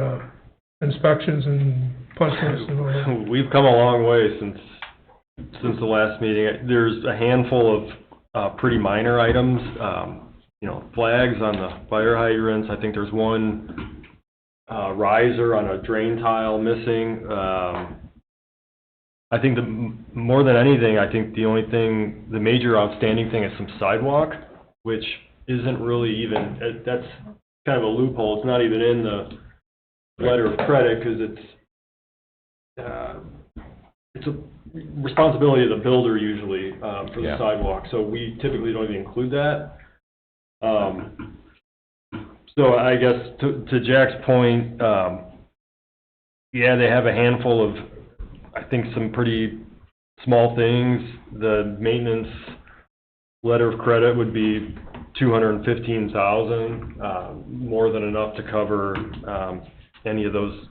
inspections and punch lists and all that? We've come a long way since the last meeting. There's a handful of pretty minor items, flags on the fire hydrants. I think there's one riser on a drain tile missing. I think more than anything, I think the major outstanding thing is some sidewalk, which isn't really even, that's kind of a loophole. It's not even in the letter of credit, because it's a responsibility of the builder usually for the sidewalk. So we typically don't even include that. So I guess to Jack's point, they have a handful of, I think, some pretty small things. The maintenance letter of credit would be $215,000, more than enough to cover any of those.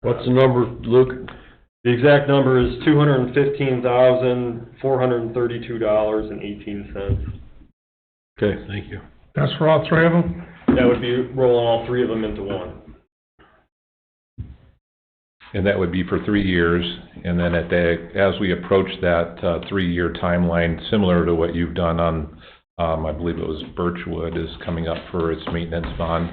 What's the number, Luke? The exact number is $215,432.18. Okay, thank you. That's for all 3 of them? That would be rolling all 3 of them into one. And that would be for 3 years, and then as we approach that 3-year timeline, similar to what you've done on, I believe it was Birchwood is coming up for its maintenance bond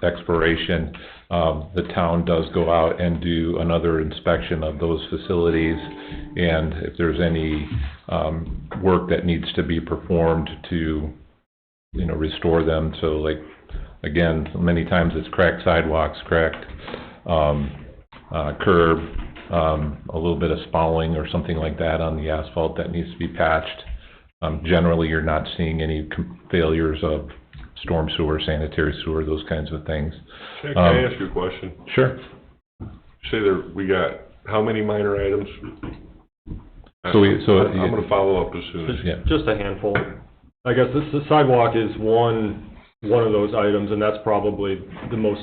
expiration, the town does go out and do another inspection of those facilities, and if there's any work that needs to be performed to, restore them. So, like, again, many times it's cracked sidewalks, cracked curb, a little bit of spalling or something like that on the asphalt that needs to be patched. Generally, you're not seeing any failures of storm sewer, sanitary sewer, those kinds of things. Can I ask you a question? Sure. Say we got how many minor items? I'm going to follow up as soon as. Just a handful. I guess the sidewalk is one of those items, and that's probably the most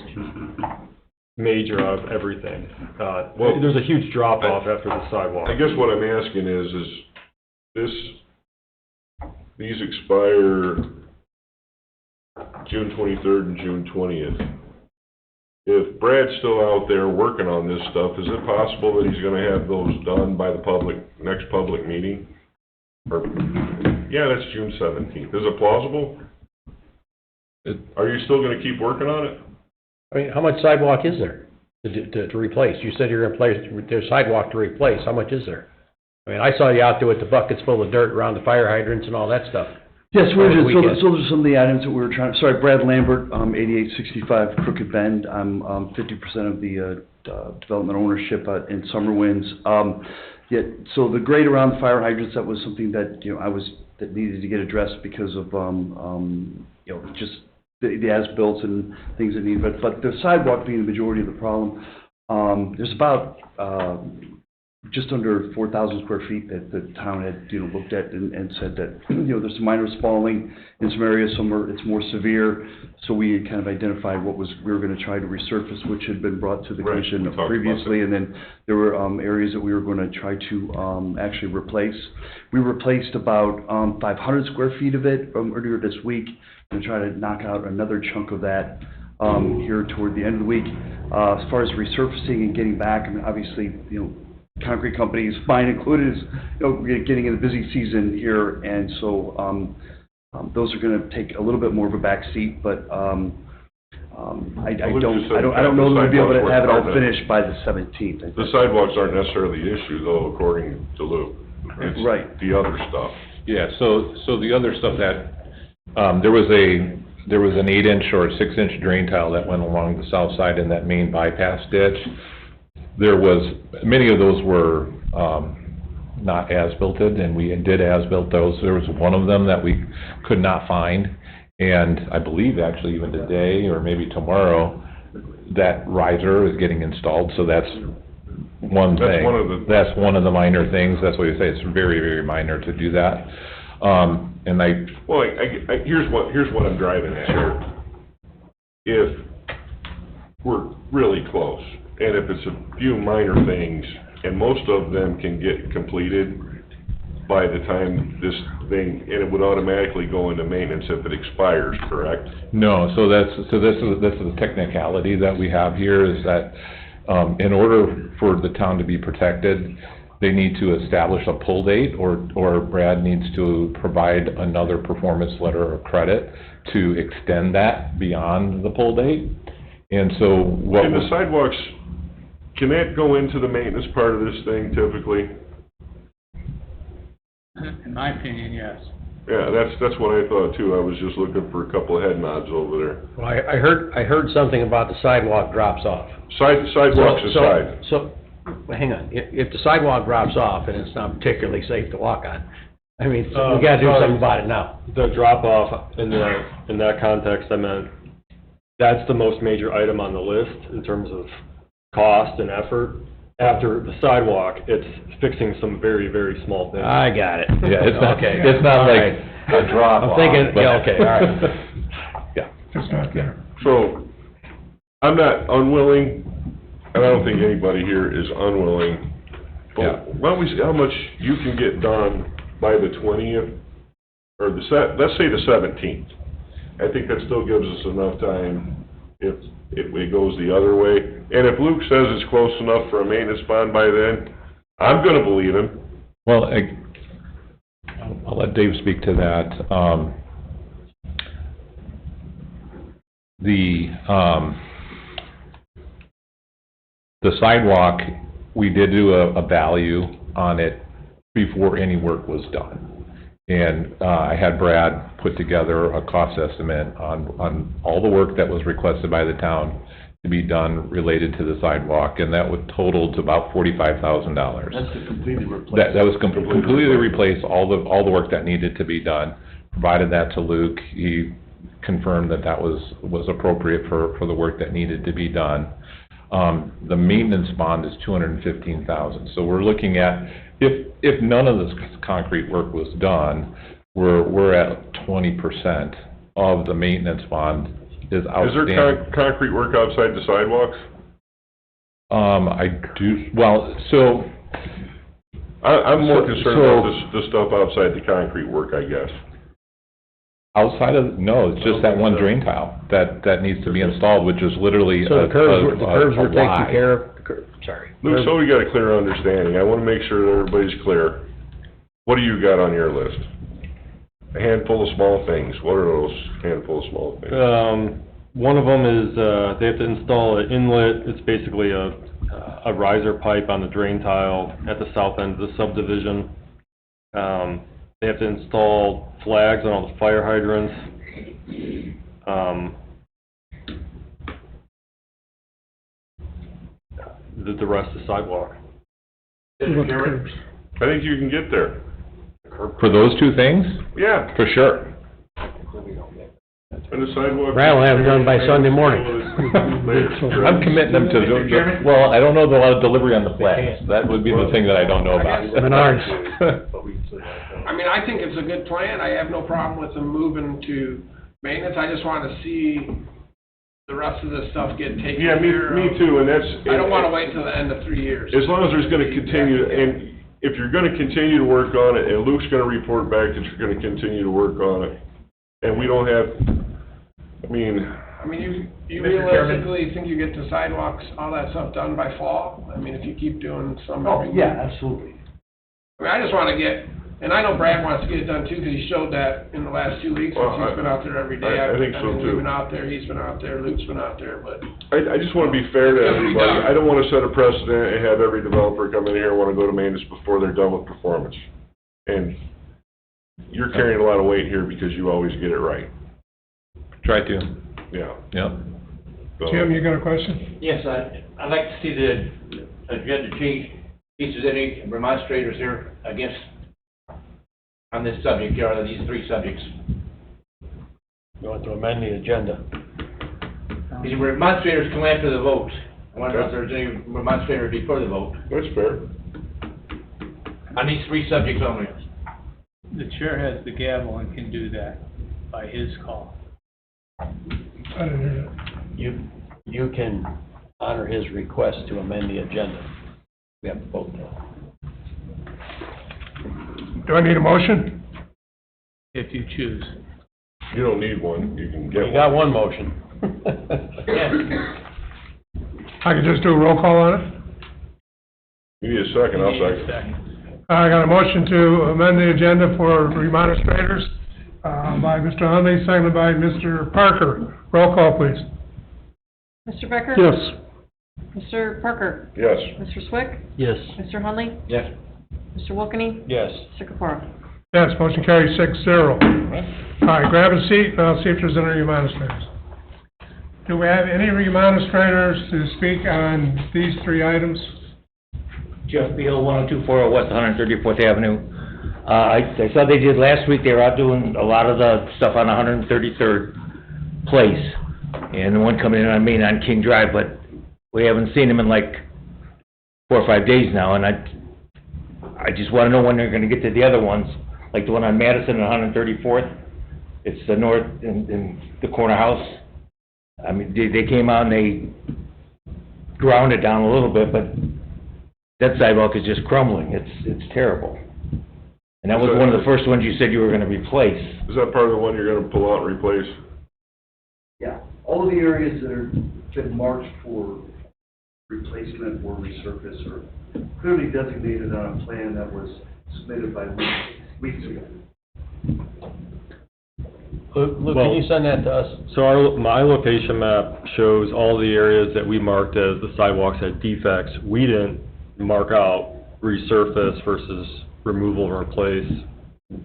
major of everything. There's a huge drop off after the sidewalk. I guess what I'm asking is these expire June 23rd and June 20th. If Brad's still out there working on this stuff, is it possible that he's gonna have those done by the next public meeting? Or, yeah, that's June 17th. Is it plausible? Are you still gonna keep working on it? I mean, how much sidewalk is there to replace? You said you're gonna place, there's sidewalk to replace, how much is there? I mean, I saw you out there with the buckets full of dirt around the fire hydrants and all that stuff. Yes, Over the so weekend. those are some of the items that we were trying, sorry, Brad Lambert, 8865 Crooked Bend. I'm 50% of the development ownership in Summer Winds. Yeah, so the grade around the fire hydrants, that was something that, that needed to get addressed because of, just the as-built and things that need, but the sidewalk being the majority of the problem. There's about just under 4,000 square feet that the town had, looked at and said that, there's some minor spalling in some areas, it's more severe. So we had kind of identified we were gonna try to resurface, which had been brought to the Right, commission we talked previously. And then there were, areas that we were gonna try to, actually replace. We replaced about, 500 square feet of it, earlier this week, and try to knock out another chunk of that, here toward the end of the week. As far as resurfacing and getting back, I mean, obviously, concrete companies, mine included, is, we're getting in the busy season here, and so, those are gonna take a little bit more of a back seat, but, I don't know that we'll be able to have it all finished by the 17th. The sidewalks aren't necessarily the issue, though, according to Luke. It's Right. the other stuff. Yeah, so the other stuff that, there was an 8-inch or a 6-inch drain tile that went along the south side in that main bypass ditch. Many of those were, not as-builted, and we did as-built those. There was one of them that we could not find, and I believe actually even today, or maybe tomorrow, that riser is getting installed, so that's one thing. That's one of the minor things. That's what you say, it's very, very minor to do that. And Well, here's what I'm driving at here. If we're really close, and if it's a few minor things, and most of them can get completed by the time this thing, and it would automatically go into maintenance if it expires, correct? No, so this is the technicality that we have here, is that, in order for the town to be protected, they need to establish a pull date, or Brad needs to provide another performance letter of credit to extend that beyond the pull date. And so what... And the sidewalks, can that go into the maintenance part of this thing typically? In my opinion, yes. Yeah, that's what I thought too. I was just looking for a couple of head nods over there. Well, I heard something about the sidewalk drops off. Sidewalks aside. So, hang on, if the sidewalk drops off and it's not particularly safe to walk on, I mean, we gotta do something about it now. The drop-off, in that context, I meant, that's the most major item on the list in terms of cost and effort. After the sidewalk, it's fixing some very, very small things. I got it. Yeah, it's not, Okay. it's not All like right. a drop off. I'm thinking, but- yeah, okay, all right. Yeah. It's not there. So, I'm not unwilling, and I don't think anybody here is unwilling, Yeah. but why don't we see how much you can get done by the 20th, or let's say the 17th. I think that still gives us enough time if it goes the other way. And if Luke says it's close enough for a maintenance bond by then, I'm gonna believe him. Well, I'll let Dave speak to that. The sidewalk, we did do a value on it before any work was done. And I had Brad put together a cost estimate on all the work that was requested by the town to be done related to the sidewalk, and that would total to about $45,000. That's to completely replace. That was completely replace all the work that needed to be done. Provided that to Luke, he confirmed that was appropriate for the work that needed to be done. The maintenance bond is $215,000. So we're looking at, if none of this concrete work was done, we're at 20% of the maintenance bond is outstanding. Is there concrete work outside the sidewalks? I'm more concerned about the stuff outside the concrete work, I guess. Outside of, no, it's just that one drain tile that needs to be installed, which is literally So the curves were a taken lie. care of, sorry. Luke, so we got a clear understanding, I wanna make sure that everybody's clear. What do you got on your list? A handful of small things, what are those handful of small things? One of them is, they have to install an inlet, it's basically a riser pipe on the drain tile at the south end of the subdivision. They have to install flags on all the fire hydrants. The rest is sidewalk. I think you can get there. For those two things? Yeah. For sure. And the sidewalk. Brad will have it done by Sunday morning. I'm committing them to, well, I don't know the delivery on the flags. That would be the thing that I don't know about. Menards. I mean, I think it's a good plan. I have no problem with them moving to maintenance. I just want to see the rest of this stuff get taken Yeah, care of. me too, and that's. I don't want to wait till the end of 3 years. As long as there's gonna continue, and if you're gonna continue to work on it, and Luke's gonna report back that you're gonna continue to work on it, and we don't have, I mean, You Mr. Chairman? realistically think you get the sidewalks, all that stuff done by fall? I mean, if you keep doing some every Oh, yeah, absolutely. I mean, I just want to get, and I know Brad wants to get it done too, because he showed that in the last 2 weeks, Well, since he's been out there every day. I think so, mean, too. We've been out there, he's been out there, Luke's been out there, but I just wanna be fair to everybody. I don't wanna set a precedent and have every developer come in here and wanna go to maintenance before they're done with performance. And you're carrying a lot of weight here because you always get it right. Try to, Yeah. yep. So- Jim, you got a question? Yes, I'd like to see the agenda change. If there's any remonstrators here against, on this subject, here are these three subjects. You want to amend the agenda? These remonstrators come after the vote. I wonder if there's any remonstrators before the vote That's fair. on these three subjects only. The chair has the gavel and can do that by his call. I didn't hear that. You can honor his request to amend the agenda. We have to vote though. Do I need a motion? If you choose. You don't need one, you can get one. You got one motion. I can just do a roll call on it? You need a second, I'll second. I got a motion to amend the agenda for remonstrators, by Mr. Hunley, seconded by Mr. Parker. Roll call, please. Mr. Becker? Yes. Mr. Parker? Yes. Mr. Swick? Yes. Mr. Hunley? Yes. Mr. Wilkeny? Yes. Mr. Caparo? Yes, motion carries 6-0. All right, grab a seat, and I'll see if there's any remonstrators. Do we have any remonstrators to speak on these three items? Jeff Beal, 10240 West 134th Avenue. I saw they did last week, they were out doing a lot of the stuff on 133rd Place, and the one coming in on Main on King Drive, but we haven't seen them in like 4 or 5 days now, and I just want to know when they're going to get to the other ones, like the one on Madison and 134th. It's the north, in the corner house. I mean, they came out and they ground it down a little bit, but that sidewalk is just crumbling. It's terrible. And that was one of the first ones you said you were gonna replace. Is that part of the one you're gonna pull out and replace? Yeah, all of the areas that are been marked for replacement or resurface are clearly designated on a plan that was submitted by weeks ago. Luke, can you send that to us? So my location map shows all the areas that we marked as the sidewalks had defects. We didn't mark out resurface versus removal and replace.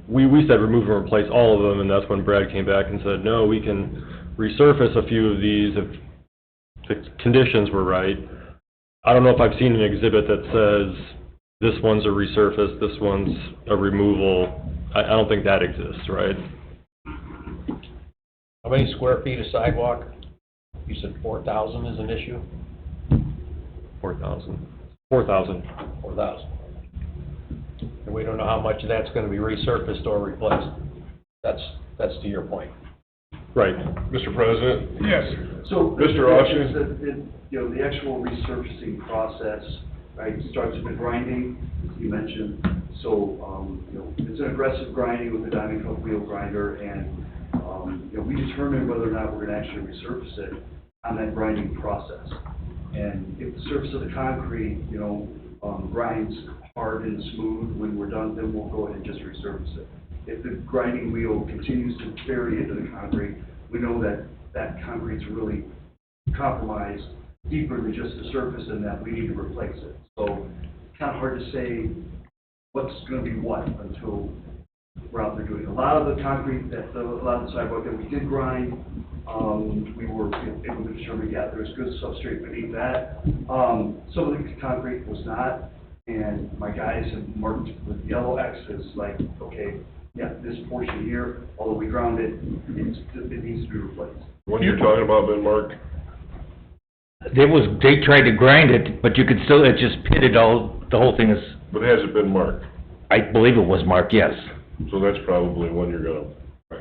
We said remove and replace all of them, and that's when Brad came back and said, no, we can resurface a few of these if the conditions were right. I don't know if I've seen an exhibit that says this one's a resurface, this one's a removal. I don't think that exists, right? How many square feet of sidewalk? You said 4,000 is an issue? 4,000. 4,000. 4,000. And we don't know how much of that's gonna be resurfaced or replaced. That's to your point. Right. Mr. President? Yes. So, Mr. Austin? The actual resurfacing process, right, starts with grinding, you mentioned. So, it's an aggressive grinding with a diamond cut wheel grinder, and we determine whether or not we're gonna actually resurface it on that grinding process. And if the surface of the concrete, grinds hard and smooth when we're done, then we'll go ahead and just resurface it. If the grinding wheel continues to bury into the concrete, we know that that concrete's really compromised deeper than just the surface and that we need to replace it. So it's kind of hard to say what's gonna be what until we're out there doing. A lot of the concrete a lot of the sidewalk that we did grind, we were able to determine, yeah, there's good substrate beneath that. Some of the concrete was not, and my guys have marked with yellow X's, like, okay, yeah, this portion here, although we ground it, it needs to be replaced. What you're talking about, been marked? They tried to grind it, but you could still, it just pitted the whole thing is, But has it been marked? I believe it was marked, yes. So that's probably one you're gonna,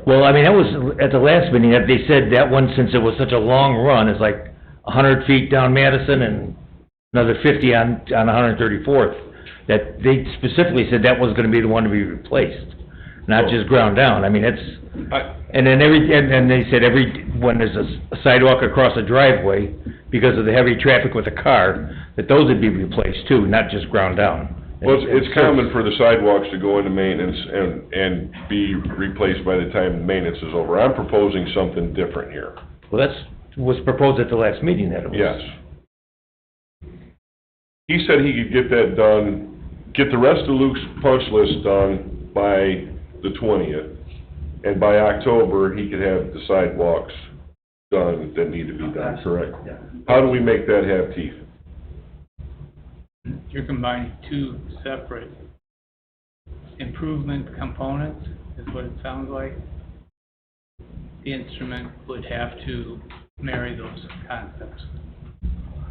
Well, I mean, that was, at the last meeting, that they said that one, since it was such a long run, is like 100 feet down Madison and another 50 on 134th, that they specifically said that was gonna be the one to be replaced, not just ground down. I mean, and then and they said when there's a sidewalk across a driveway, because of the heavy traffic with a car, that those would be replaced too, not just ground down. well, it's common for the sidewalks to go into maintenance and be replaced by the time maintenance is over. I'm proposing something different here. Well, was proposed at the last meeting, that it was. Yes. He said he could get that done, get the rest of Luke's punch list done by the 20th, and by October, he could have the sidewalks done that need to be done, correct? Yeah. How do we make that have teeth? You're combining two separate improvement components, is what it sounds like. The instrument would have to marry those concepts.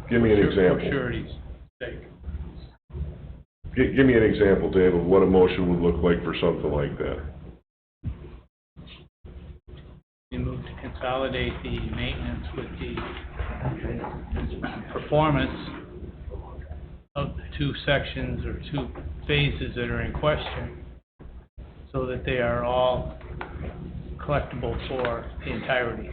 Give me an example. For surety's sake. Give me an example, Dave, of what a motion would look like for something like that. You move to consolidate the maintenance with the performance of the two sections or two phases that are in question, so that they are all collectible for the entirety.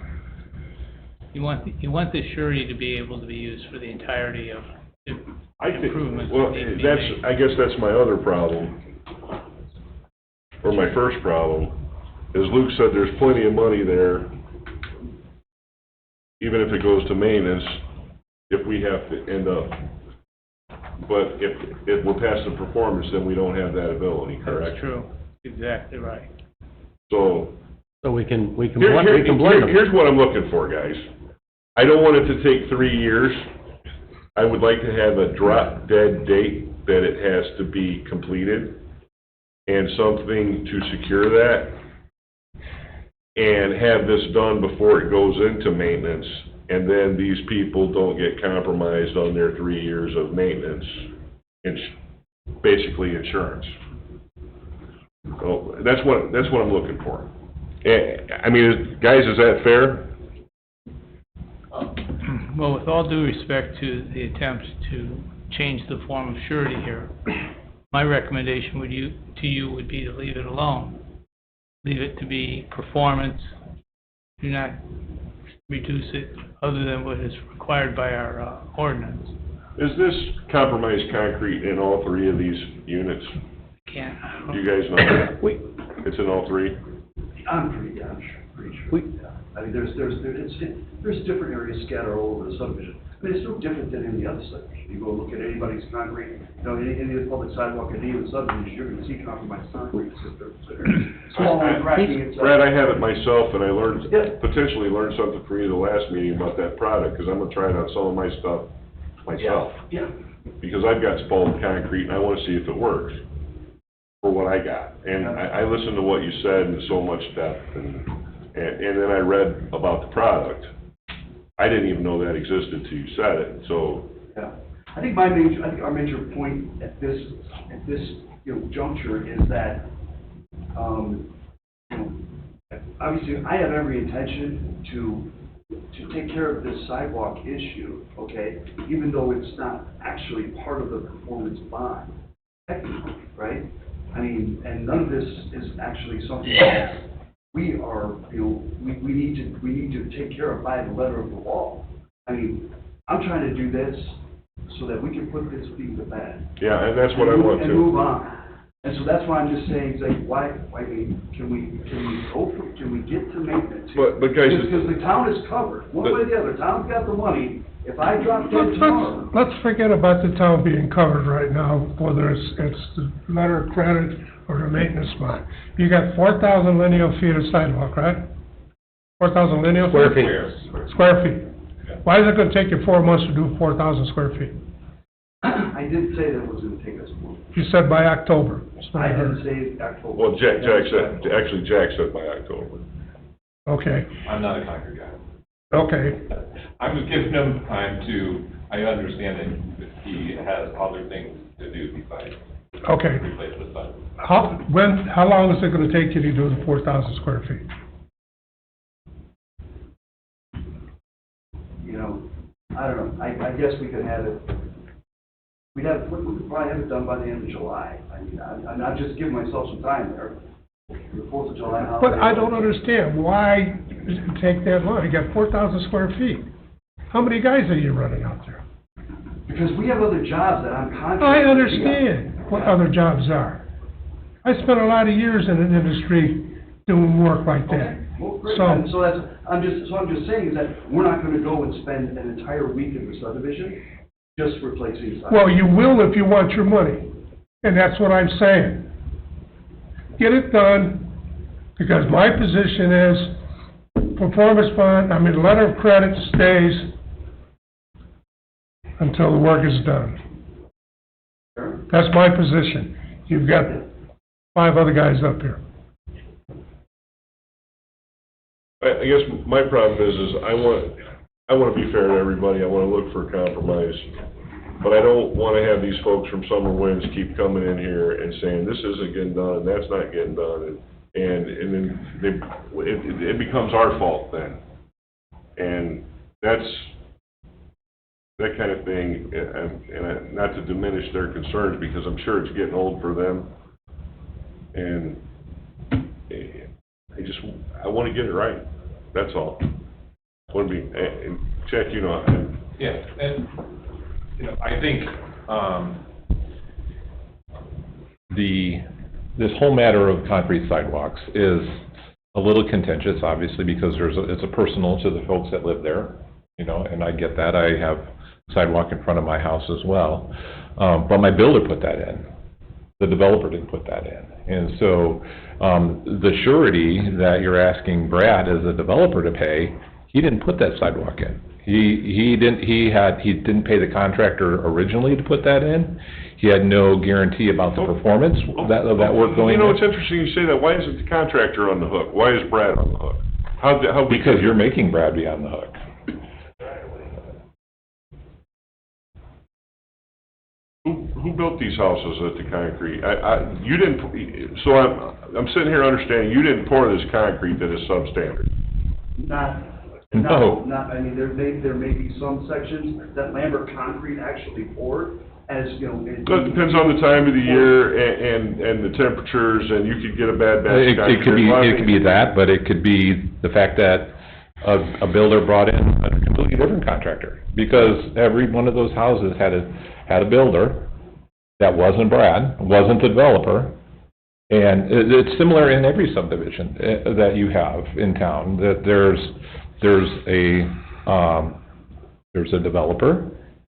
You want the surety to be able to be used for the entirety of the improvements. Well, that need to be made. I guess that's my other problem, or my first problem, is Luke said there's plenty of money there, even if it goes to maintenance, if we have to end up. But if we're past the performance, then we don't have that ability, correct? That's true, exactly right. So we can blend them. Here's what I'm looking for, guys. I don't want it to take 3 years. I would like to have a drop-dead date that it has to be completed, and something to secure that, and have this done before it goes into maintenance, and then these people don't get compromised on their 3 years of maintenance, basically insurance. So that's what I'm looking for. I mean, guys, is that fair? Well, with all due respect to the attempt to change the form of surety here, my recommendation to you would be to leave it alone. Leave it to be performance. Do not reduce it other than what is required by our ordinance. Is this compromised concrete in all 3 of these units? Do you guys know that? It's in all 3? I'm pretty sure. Yeah. I mean, there's different areas scattered all over the subdivision. I mean, it's no different than any other subdivision. You go look at anybody's concrete, any of the public sidewalk in any of the subdivisions, you're gonna see compromised concrete. Small and cracking itself. Brad, I have it myself, and I potentially learned something from you the last meeting about that product, because I'm gonna try it on some of my stuff myself. Yeah. Because I've got spalled concrete, and I wanna see if it works for what I got. And I listened to what you said in so much depth, and then I read about the product. I didn't even know that existed till you said it, so. Yeah. I think our major point at this juncture is that, obviously, I have every intention to take care of this sidewalk issue, okay? Even though it's not actually part of the performance bond, technically, right? I mean, and none of this is actually something we are, we need to take care of by the letter of the law. I mean, I'm trying to do this so that we can put this thing to bed. Yeah, and that's what I want to. And move on. And so that's why I'm just saying, like, can we get to maintenance? But guys, Because the town is covered, one way or the other, town's got the money, if I drop dead tomorrow. Let's forget about the town being covered right now, whether it's the letter of credit or the maintenance bond. You got 4,000 lineal feet of sidewalk, right? 4,000 lineal feet? Square feet. Why is it gonna take you 4 months to do 4,000 square feet? I didn't say that it was gonna take us more. You said by October. I didn't say October. Well, Jack said by October. Okay, I'm not a concrete guy. okay. I'm just giving him time to, I understand that he has other things to do besides Okay. replace the sidewalk. How long is it gonna take you to do the 4,000 square feet? I don't know, I guess we could have it, we could probably have it done by the end of July. I mean, I'm just giving myself some time there, the 4th of July holiday. But I don't understand, why does it take that long? You got 4,000 square feet. How many guys are you running out there? Because we have other jobs that I'm contracted. I understand what other jobs are. I spent a lot of years in an industry doing work like that. Well, great, So- and so I'm just saying is that we're not gonna go and spend an entire week in the subdivision just replacing sidewalks. Well, you will if you want your money, and that's what I'm saying. Get it done, because my position is, performance bond, letter of credit stays until the work is done. That's my position. You've got 5 other guys up here. I guess my problem is I want to be fair to everybody, I want to look for a compromise, but I don't want to have these folks from Summer Winds keep coming in here and saying, this isn't getting done, and that's not getting done, and then it becomes our fault then. And that's, that kind of thing, and not to diminish their concerns, because I'm sure it's getting old for them, and I want to get it right, that's all. I want to be, and Jack, Yeah, and, I think, this whole matter of concrete sidewalks is a little contentious, obviously, because it's a personal to the folks that live there, and I get that. I have sidewalk in front of my house as well. But my builder put that in. The developer didn't put that in. And so, the surety that you're asking Brad as a developer to pay, he didn't put that sidewalk in. He didn't pay the contractor originally to put that in. He had no guarantee about the performance of that work going in. It's interesting you say that. Why isn't the contractor on the hook? Why is Brad on the hook? Because you're making Brad be on the hook. Who built these houses at the concrete? You didn't, so I'm sitting here understanding, you didn't pour this concrete that is substandard. No. There may be some sections that Lambert Concrete actually poured, as, It depends on the time of the year and the temperatures, and you could get a bad batch of concrete. It could be that, but it could be the fact that a builder brought in a completely different contractor. Because every one of those houses had a builder that wasn't Brad, wasn't the developer. And it's similar in every subdivision that you have in town, that there's a developer,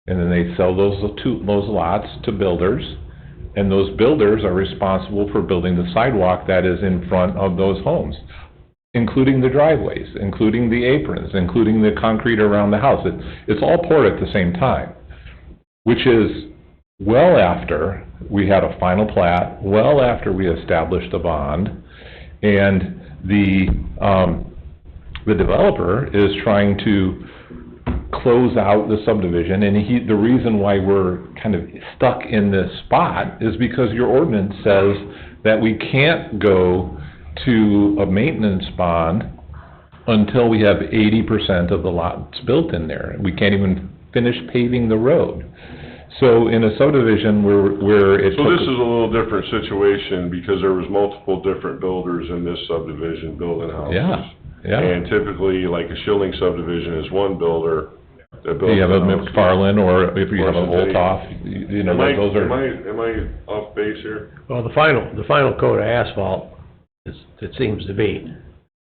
and then they sell those lots to builders, and those builders are responsible for building the sidewalk that is in front of those homes, including the driveways, including the aprons, including the concrete around the house. It's all poured at the same time, which is well after we had a final plat, well after we established a bond, and the developer is trying to close out the subdivision, and the reason why we're kind of stuck in this spot is because your ordinance says that we can't go to a maintenance bond until we have 80% of the lots built in there. We can't even finish paving the road. So in a subdivision where it So took... this is a little different situation because there was multiple different builders in this subdivision building houses. Yeah. And typically, like a Schilling subdivision is one builder that builds You have a the house. McFarland, or if you have a Or something. Voltoff, you know, Am I, those are... am I off base here? Well, the final coat of asphalt is, it seems to be,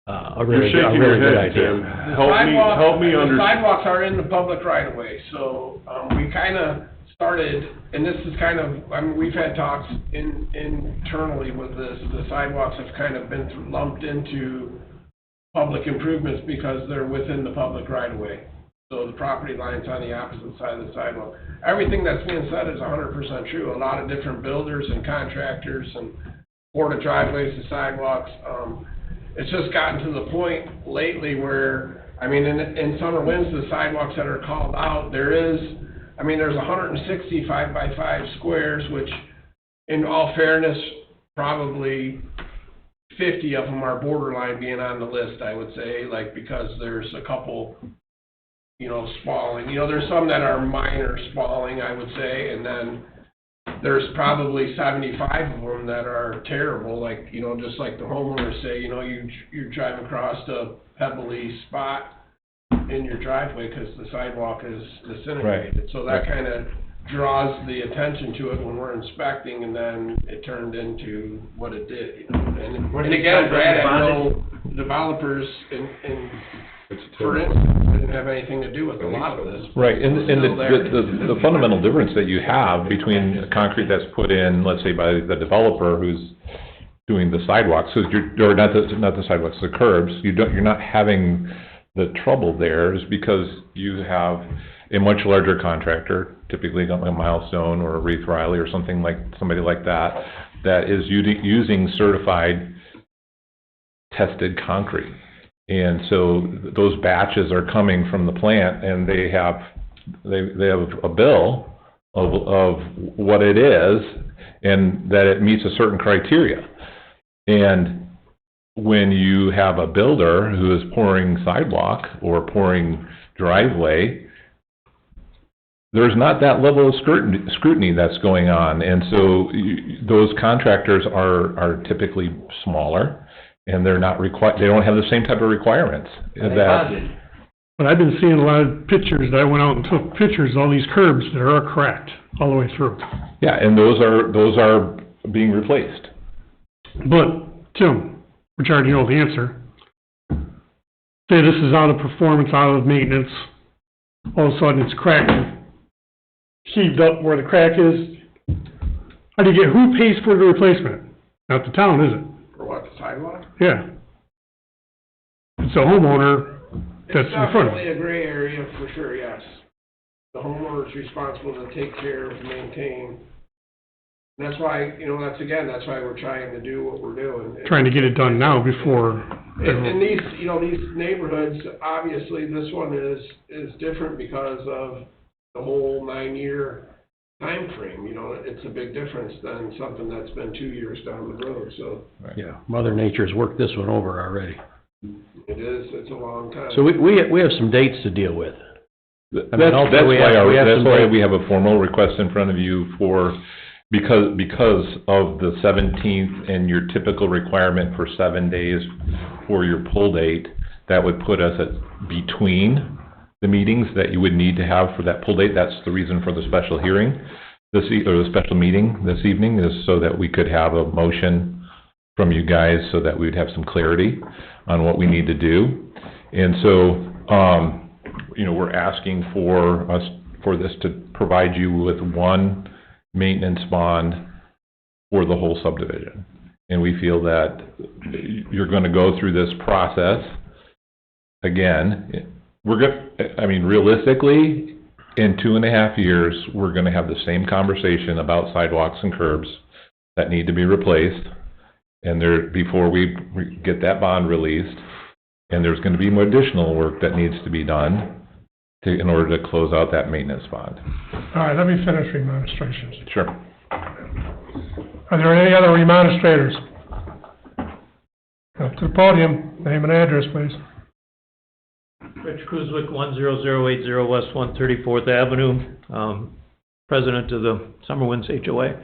a really You're shaking good your head, idea. Tim. The Help me The sidewalks are in the public right of way, so, we kinda started, and this is kind of, I mean, we've had talks internally with this, the sidewalks have kind of been lumped into public improvements because they're within the public right of way. So the property line's on the opposite side of the sidewalk. Everything that's being said is 100% true. A lot of different builders and contractors and board of driveways and sidewalks, it's just gotten to the point lately where, I mean, in Summer Winds, the sidewalks that are called out, there's 165 by 5 squares, which in all fairness, probably 50 of them are borderline being on the list, I would say, like, because there's a couple, spalling. There's some that are minor spalling, I would say, and then there's probably 75 of them that are terrible, like, just like the homeowners say, you're driving across a pebbly spot in your driveway because the sidewalk is disintegrated. Right. So that kind of draws the attention to it when we're inspecting, and then it turned into what it did, And again, Brad, I know developers for instance, didn't have anything to do with a lot of this. Right, and Still there. the fundamental difference that you have between concrete that's put in, let's say by the developer who's doing the sidewalks, so or not the sidewalks, the curbs, you're not having the trouble there is because you have a much larger contractor, typically a Milestone or a Reith Riley or somebody like that, that is using certified tested concrete. And so those batches are coming from the plant, and they have a bill of what it is, and that it meets a certain criteria. And when you have a builder who is pouring sidewalk or pouring driveway, there's not that level of scrutiny that's going on. And so those contractors are typically smaller, and they're not they don't have the same type of requirements. But I've been seeing a lot of pictures, I went out and took pictures of all these curbs that are cracked all the way through. Yeah, and those are being replaced. But, Tim, which I already know the answer, say this is out of performance, out of maintenance, all of a sudden it's cracked, heaved up where the crack is. Who pays for the replacement? Not the town, is it? For what, the sidewalk? Yeah. It's a homeowner that's in front of It's it. definitely a gray area for sure, yes. The homeowner is responsible to take care of, maintain. And that's why, that's why we're trying to do what we're doing. Trying to get it done now before. And these, these neighborhoods, obviously, this one is different because of the whole 9-year time frame. It's a big difference than something that's been 2 years down the road, so. Yeah, Mother Nature's worked this one over already. It's a long time. So we have some dates to deal with. That's why we have a formal request in front of you because of the 17th and your typical requirement for 7 days for your pull date. That would put us at between the meetings that you would need to have for that pull date. That's the reason for the special hearing, or the special meeting this evening, is so that we could have a motion from you guys so that we'd have some clarity on what we need to do. And so, we're asking for this to provide you with one maintenance bond for the whole subdivision. And we feel that you're going to go through this process again. Realistically, in 2.5 years, we're going to have the same conversation about sidewalks and curbs that need to be replaced. And before we get that bond released, and there's going to be more additional work that needs to be done in order to close out that maintenance bond. All right, let me finish remonstrations. Sure. Are there any other remonstrators? Up to the podium, name and address, please. Rich Cruzwick, 10080 West 134th Avenue. president of the Summer Winds HOA.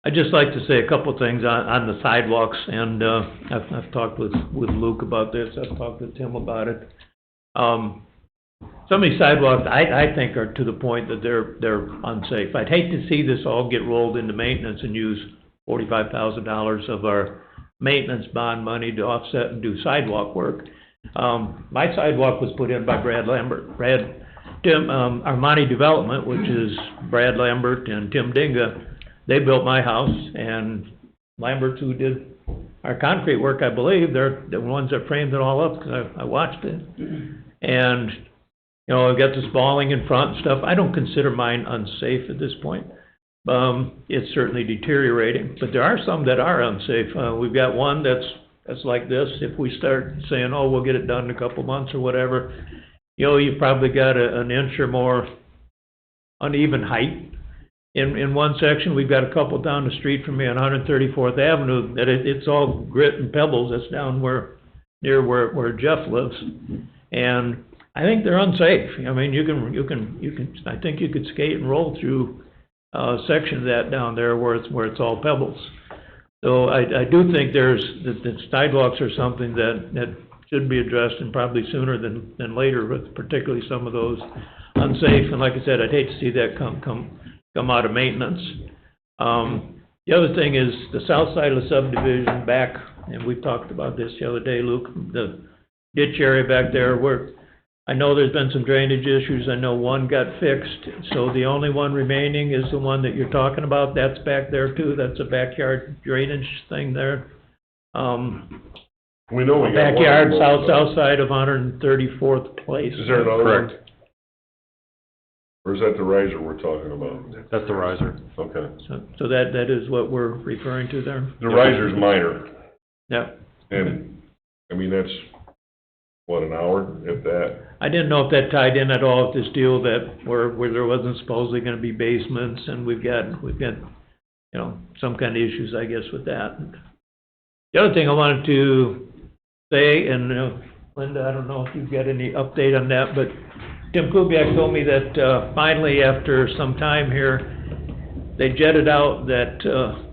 I'd just like to say a couple of things on the sidewalks, and I've talked with Luke about this, I've talked with Tim about it. Some of these sidewalks, I think, are to the point that they're unsafe. I'd hate to see this all get rolled into maintenance and use $45,000 of our maintenance bond money to offset and do sidewalk work. My sidewalk was put in by Brad Lambert. Armani Development, which is Brad Lambert and Tim Dinga, they built my house, and Lambert's who did our concrete work, I believe, they're the ones that framed it all up, because I watched it. And, you know, I've got the spalling in front and stuff. I don't consider mine unsafe at this point. It's certainly deteriorating, but there are some that are unsafe. We've got one that's like this. If we start saying, oh, we'll get it done in a couple months or whatever, you know, you've probably got an inch or more uneven height. In one section, we've got a couple down the street from me on 134th Avenue, that it's all grit and pebbles. That's down near where Jeff lives. And I think they're unsafe. I mean, you can, I think you could skate and roll through a section of that down there where it's all pebbles. So I do think that sidewalks are something that should be addressed, and probably sooner than later, with particularly some of those unsafe. And like I said, I'd hate to see that come out of maintenance. The other thing is the south side of the subdivision back, and we talked about this the other day, Luke, the ditch area back there, where I know there's been some drainage issues. I know one got fixed, so the only one remaining is the one that you're talking about. That's back there too. That's a backyard drainage thing there. We know we got backyard one. south side of 134th Place. Is there another one? Correct. Or is that the riser we're talking about? That's the riser. Okay. So that is what we're referring to there? The riser's minor. Yeah. And, I mean, that's, what, an hour, if that? I didn't know if that tied in at all with this deal that where there wasn't supposedly gonna be basements, and we've got, you know, some kind of issues, I guess, with that. The other thing I wanted to say, and Linda, I don't know if you've got any update on that, but Tim Kubiak told me that finally, after some time here, they jetted out that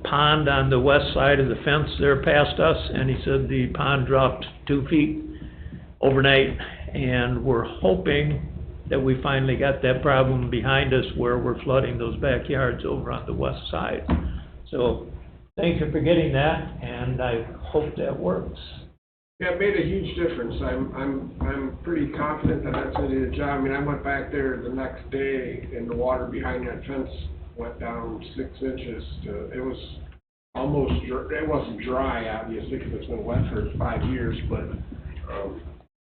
pond on the west side of the fence there past us, and he said the pond dropped 2 feet overnight, and we're hoping that we finally got that problem behind us where we're flooding those backyards over on the west side. So thank you for getting that, and I hope that works. Yeah, it made a huge difference. I'm pretty confident that that's gonna do the job. I mean, I went back there the next day, and the water behind that fence went down 6 inches. It was almost, it wasn't dry, obviously, because it's been wet for 5 years, but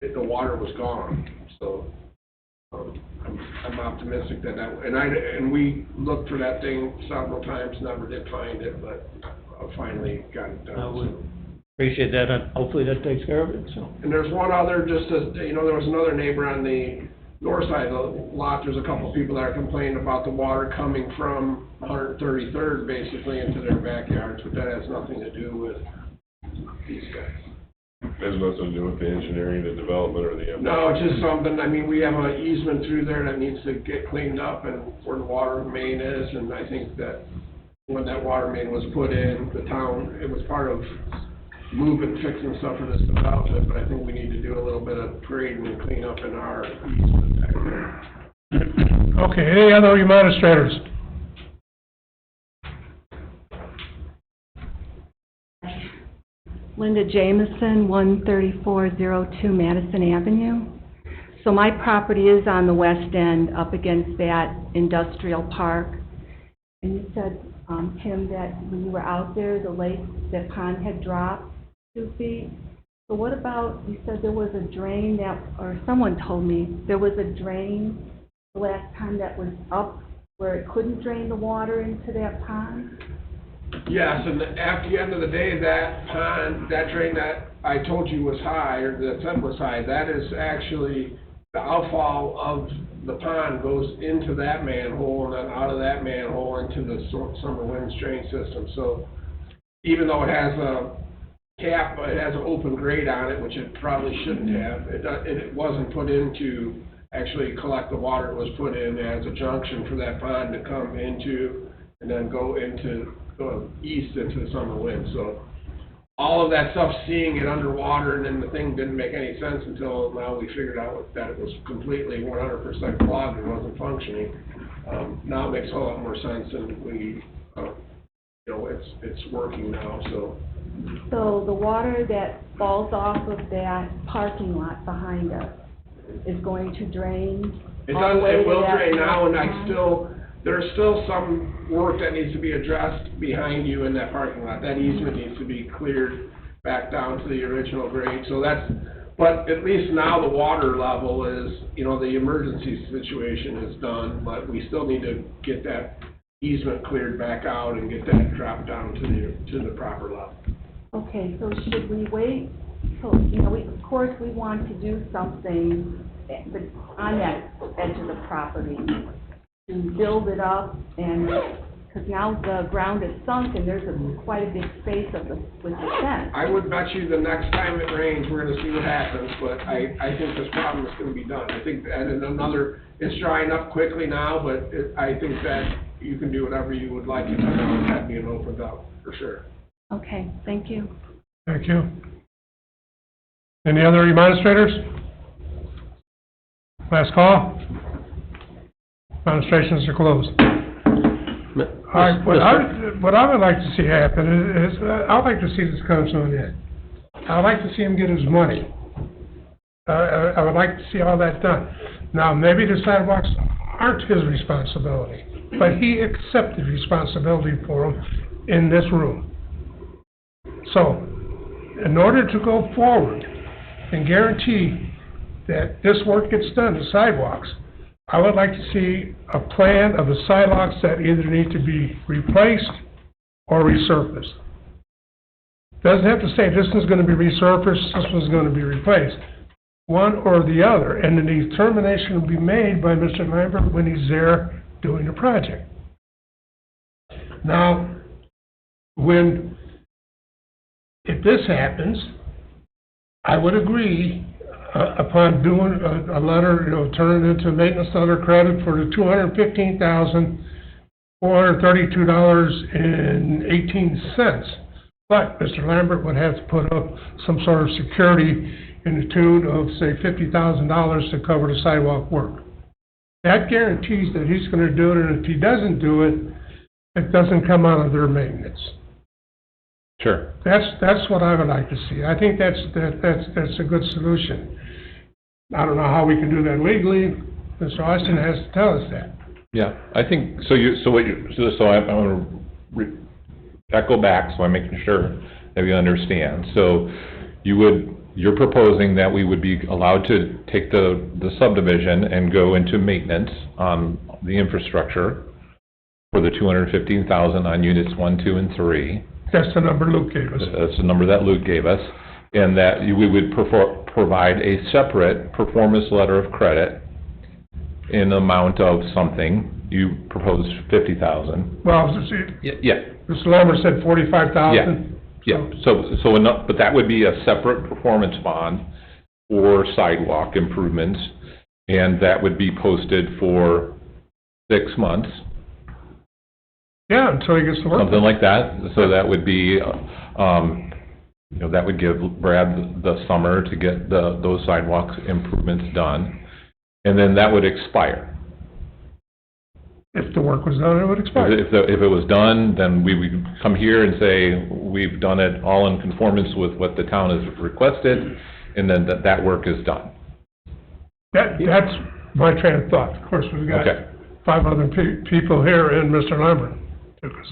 the water was gone. So I'm optimistic that and we looked for that thing several times, never did find it, but finally got it done. Appreciate that, and hopefully that takes care of it, so. And there's one other, just as, you know, there was another neighbor on the north side of the lot. There's a couple of people that are complaining about the water coming from 133rd basically into their backyards, but that has nothing to do with these guys. Has nothing to do with the engineering, the development, or the... No, it's just something, I mean, we have an easement through there that needs to get cleaned up, and where the water main is, and I think that when that water main was put in, the town, it was part of moving, fixing stuff for this development, but I think we need to do a little bit of grading and clean up in our easement back there. Okay, any other administrators? Linda Jameson, 13402 Madison Avenue. So my property is on the west end, up against that industrial park. And you said, Tim, that when you were out there, the lake, the pond had dropped 2 feet. So what about, you said there was a drain that, or someone told me, there was a drain the last time that was up where it couldn't drain the water into that pond? Yes, and after the end of the day, that pond, that drain that I told you was high, or that said was high, that is actually, the outfall of the pond goes into that manhole, and then out of that manhole into the Summer Winds drain system. So even though it has a cap, it has an open grate on it, which it probably shouldn't have, it wasn't put into actually collect the water that was put in as a junction for that pond to come into, and then go into, east into the summer wind, so all of that stuff, seeing it underwater, and then the thing didn't make any sense until now we figured out that it was completely 100% clogged and wasn't functioning. Now it makes a whole lot more sense, and we, it's working now, so. So the water that falls off of that parking lot behind us is going to drain? It all the does, way it to will that drain now, and pond? there's still some work that needs to be addressed behind you in that parking lot. That easement needs to be cleared back down to the original grade, so but at least now the water level is, the emergency situation is done, but we still need to get that easement cleared back out and get that dropped down to the proper level. Okay, so should we wait? So, of course, we want to do something but on that edge of the property to build it up, and, because now the ground is sunk and there's quite a big space with the fence. I would bet you the next time it rains, we're gonna see what happens, but I think this problem is gonna be done. I think that it's drying up quickly now, but I think that you can do whatever you would like to do, that being opened up, for sure. Okay, thank you. Thank you. Any other administrators? Last call? Administrations are closed. All right, what I would like to see happen is, I'd like to see this come to an end. I'd like to see him get his money. I would like to see all that done. Now, maybe the sidewalks aren't his responsibility, but he accepted responsibility for them in this room. So, in order to go forward and guarantee that this work gets done, the sidewalks, I would like to see a plan of the sidewalks that either need to be replaced or resurfaced. Doesn't have to say this is gonna be resurfaced, this one's gonna be replaced. One or the other, and the determination will be made by Mr. Lambert when he's there doing the project. Now, if this happens, I would agree upon doing a letter, turning it into a maintenance letter credit for the $215,432.18. But Mr. Lambert would have to put up some sort of security in the tune of, say, $50,000 to cover the sidewalk work. That guarantees that he's gonna do it, and if he doesn't do it, it doesn't come out of their maintenance. Sure. That's what I would like to see. I think that's a good solution. I don't know how we can do that legally. Mr. Austin has to tell us that. Yeah, I think, so I'm gonna echo back, so I'm making sure that we understand. So you're proposing that we would be allowed to take the subdivision and go into maintenance on the infrastructure for the $215,000 on units 1, 2, and 3. That's the number Luke gave us. That's the number that Luke gave us, and that we would provide a separate performance letter of credit in the amount of something. You proposed $50,000. Well, Yeah. Mr. Lambert said $45,000. Yeah, but that would be a separate performance bond for sidewalk improvements, and that would be posted for 6 months. Yeah, until he gets to work. Something like that, so that would be, that would give Brad the summer to get those sidewalks improvements done, and then that would expire. If the work was done, it would expire. If it was done, then we would come here and say, we've done it all in conformance with what the town has requested, and then that work is done. That's my train of thought. Of course, we've got 5 other people here and Mr. Lambert.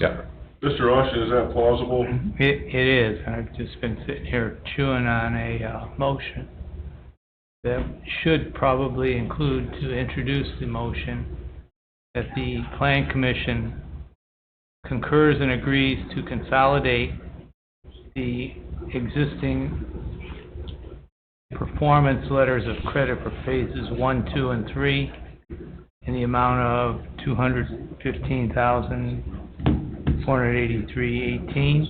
Yeah. Mr. Austin, is that plausible? It is, and I've just been sitting here chewing on a motion that should probably include, to introduce the motion, that the Plan Commission concurs and agrees to consolidate the existing performance letters of credit for phases 1, 2, and 3 in the amount of $215,483.18.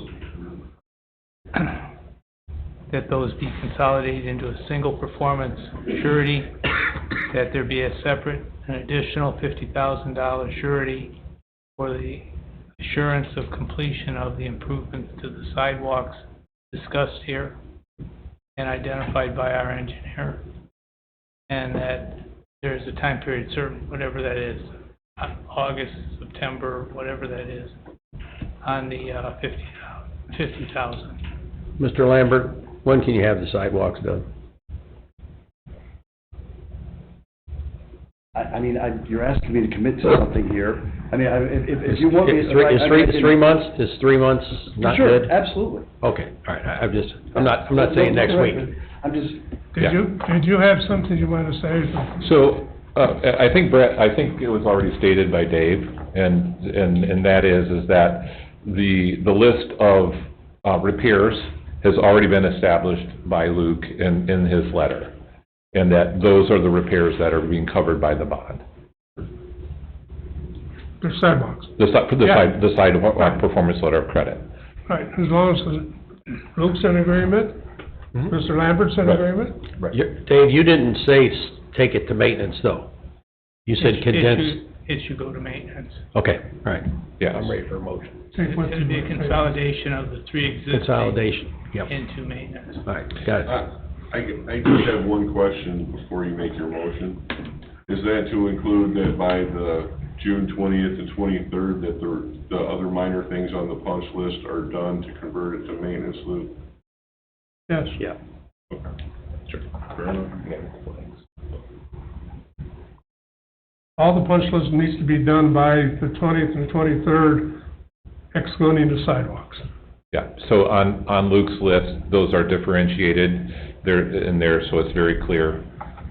That those be consolidated into a single performance surety that there be a separate, an additional $50,000 surety for the assurance of completion of the improvements to the sidewalks discussed here and identified by our engineer, and that there is a time period certain, whatever that is, August, September, whatever that is, on the $50,000. Mr. Lambert, when can you have the sidewalks done? I mean, you're asking me to commit to something here. I mean, if you want me. Is 3 months, is 3 months not good? Sure, absolutely. Okay, all right, I'm not saying next week. I'm just. Did you have something you wanted to say? So, I think Brett, I think it was already stated by Dave, and that is that the list of repairs has already been established by Luke in his letter, and that those are the repairs that are being covered by the bond. The sidewalks. The sidewalk performance letter of credit. Right, as long as Luke's in agreement, Mr. Lambert's in agreement? Right. Dave, you didn't say take it to maintenance, though. You said condense. It should go to maintenance. Okay, all right. Yeah. I'm ready for a motion. It'd be a consolidation of the three existing. Consolidation, yep. Into maintenance. All right, got it. I just have one question before you make your motion. Is that to include that by the June 20th and 23rd, that the other minor things on the punch list are done to convert it to maintenance, Luke? Yes. Yeah. Okay. Sure. Fair enough. All the punch list needs to be done by the 20th and 23rd, excluding the sidewalks. Yeah, so on Luke's list, those are differentiated, they're in there, so it's very clear,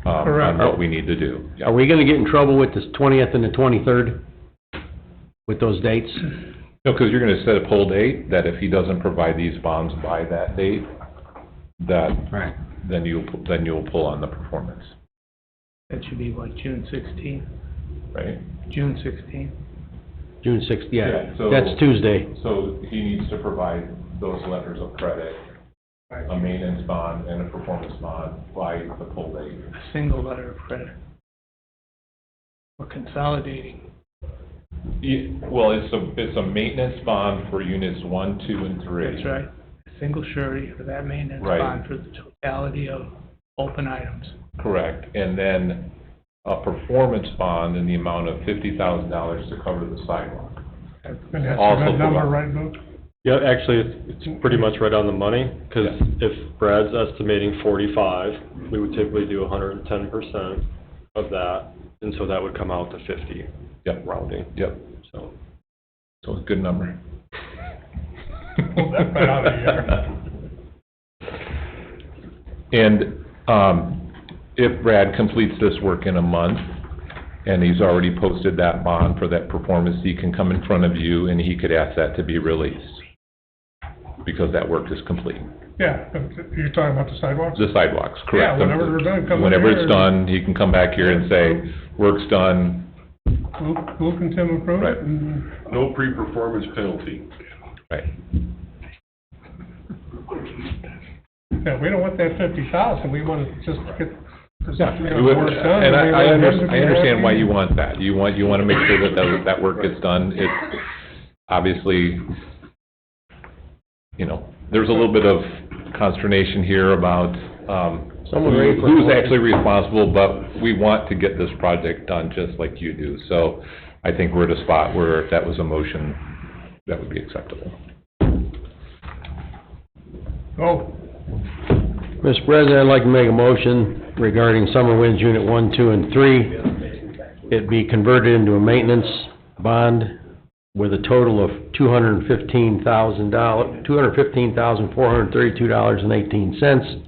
on what we need to do. Yeah. Are we gonna get in trouble with the 20th and the 23rd? With those dates? No, because you're gonna set a poll date, that if he doesn't provide these bonds by that date, Right. then you'll pull on the performance, That should be what, June 16th? right? June 16th? June 6th, Yeah, so- that's Tuesday. So he needs to provide those letters of credit, a maintenance bond and a performance bond by the poll date. A single letter of credit. We're consolidating. Well, it's a maintenance bond for units 1, 2, and 3. That's right. A single surety for that maintenance Right. bond for the totality of open items. Correct, and then a performance bond in the amount of $50,000 to cover the sidewalk. And that's Also a good number, provide- right, Luke? Yeah, actually, it's pretty much right on the money, because if Brad's estimating 45, we would typically do 110% of that, and so that would come out to 50. Yep. Rounding. Yep. So it's a good number. Pull that right out of here. And, if Brad completes this work in a month, and he's already posted that bond for that performance, he can come in front of you and he could ask that to be released, because that work is complete. Yeah, but you're talking about the sidewalks? The sidewalks, correct. Yeah, whenever they're done, come in Whenever here. it's done, he can come back here and say, work's done. Luke and Tim approve Right. it, and No pre-performance penalty. Right. yeah, we don't want that 50,000, we want to just get. Yeah, and I understand why you want that. You want to make sure that work gets done. It's obviously, there's a little bit of consternation here about, who's actually responsible, but we want to get this project done just like you do. So I think we're at a spot where if that was a motion, that would be acceptable. Oh. Mr. President, I'd like to make a motion regarding Summer Winds Unit 1, 2, and 3. It be converted into a maintenance bond with a total of $215,432.18.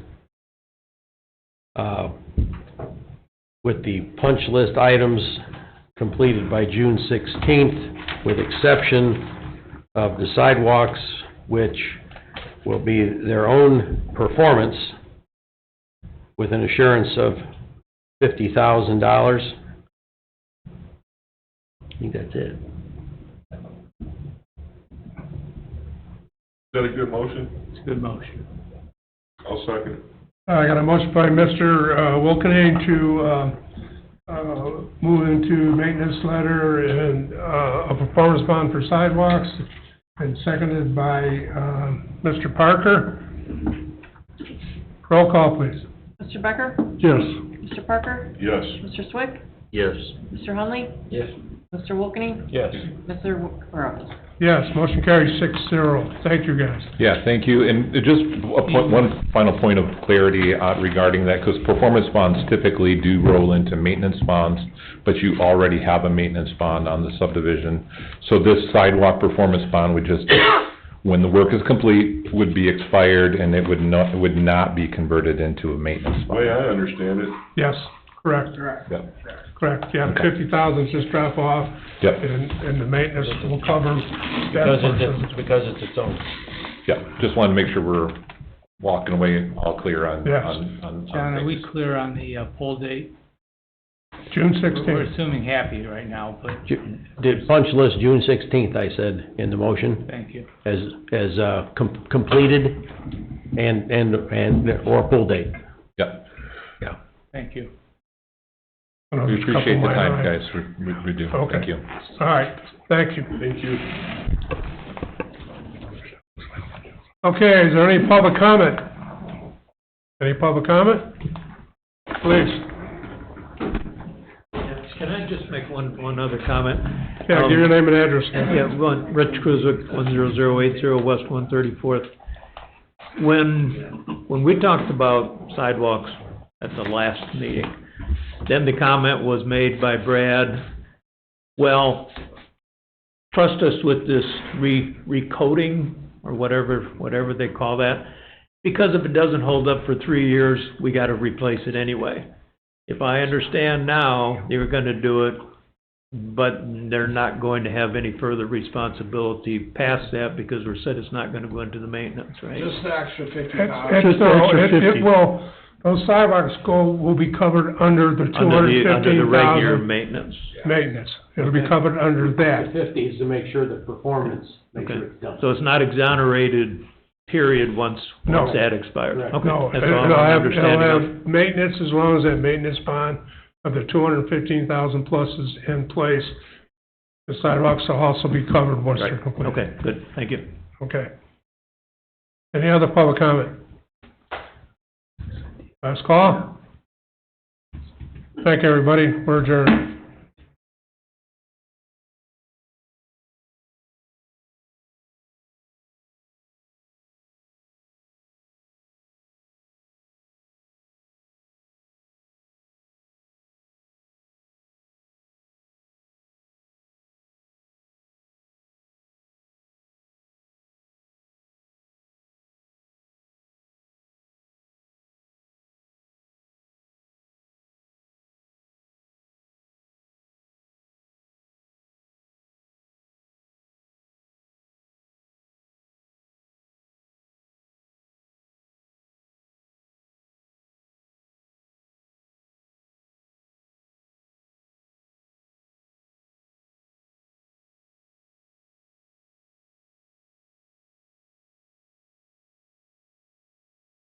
With the punch list items completed by June 16th, with exception of the sidewalks, which will be their own performance with an assurance of $50,000. I think that's it. Is that a good motion? It's a good motion. I'll second. I got a motion by Mr. Wilkening to, move into maintenance letter and, a performance bond for sidewalks, and seconded by, Mr. Parker. Roll call, please. Mr. Becker? Yes. Mr. Parker? Yes. Mr. Swick? Yes. Mr. Hunley? Yes. Mr. Wilkening? Yes. Mr. Burrows? Yes, motion carries 6-0. Thank you, guys. Yeah, thank you. And just one final point of clarity regarding that, because performance bonds typically do roll into maintenance bonds, but you already have a maintenance bond on the subdivision. So this sidewalk performance bond would just, when the work is complete, would be expired, and it would not be converted into a maintenance The way bond. I understand it, Yes, correct. Yeah. Correct, yeah, Okay. 50,000 just drop off. Yep. And the maintenance will cover that Because portion. because it's its own. Yeah, just wanted to make sure we're walking away all clear on, Yes. on John, are we things. clear on the poll date? June We're 16th. assuming happy right now, but The punch list, June 16th, I said in the motion, thank you. as completed or pull date. Yep. Thank you. We appreciate the time, guys, we do. Okay. Thank you. All right, thank you. thank you. Okay, is there any public comment? Any public comment? Please. Can I just make one other comment? Yeah, give your name and address. Yeah, Rich Kruzik, 10080 West 134th. When we talked about sidewalks at the last meeting, then the comment was made by Brad, well, trust us with this recoating, or whatever they call that, because if it doesn't hold up for 3 years, we gotta replace it anyway. If I understand now, they're gonna do it, but they're not going to have any further responsibility past that, because we said it's not gonna go into the maintenance, right? Just the extra It's, 50,000. no, it will, those sidewalks will be covered under the Under the regular 215,000 maintenance. maintenance. It'll be covered under The that. 50 is to make sure the performance, make Okay. sure it's done. So it's not exonerated, period, once No. that expires? Correct. Okay, No, that's it'll all I'm have understanding of. maintenance as long as that maintenance bond of the 215,000 plus is in place. The sidewalks will also be covered once they're Right, complete. okay, good, thank you. Okay. Any other public comment? Last call? Thank you, everybody. We're adjourned.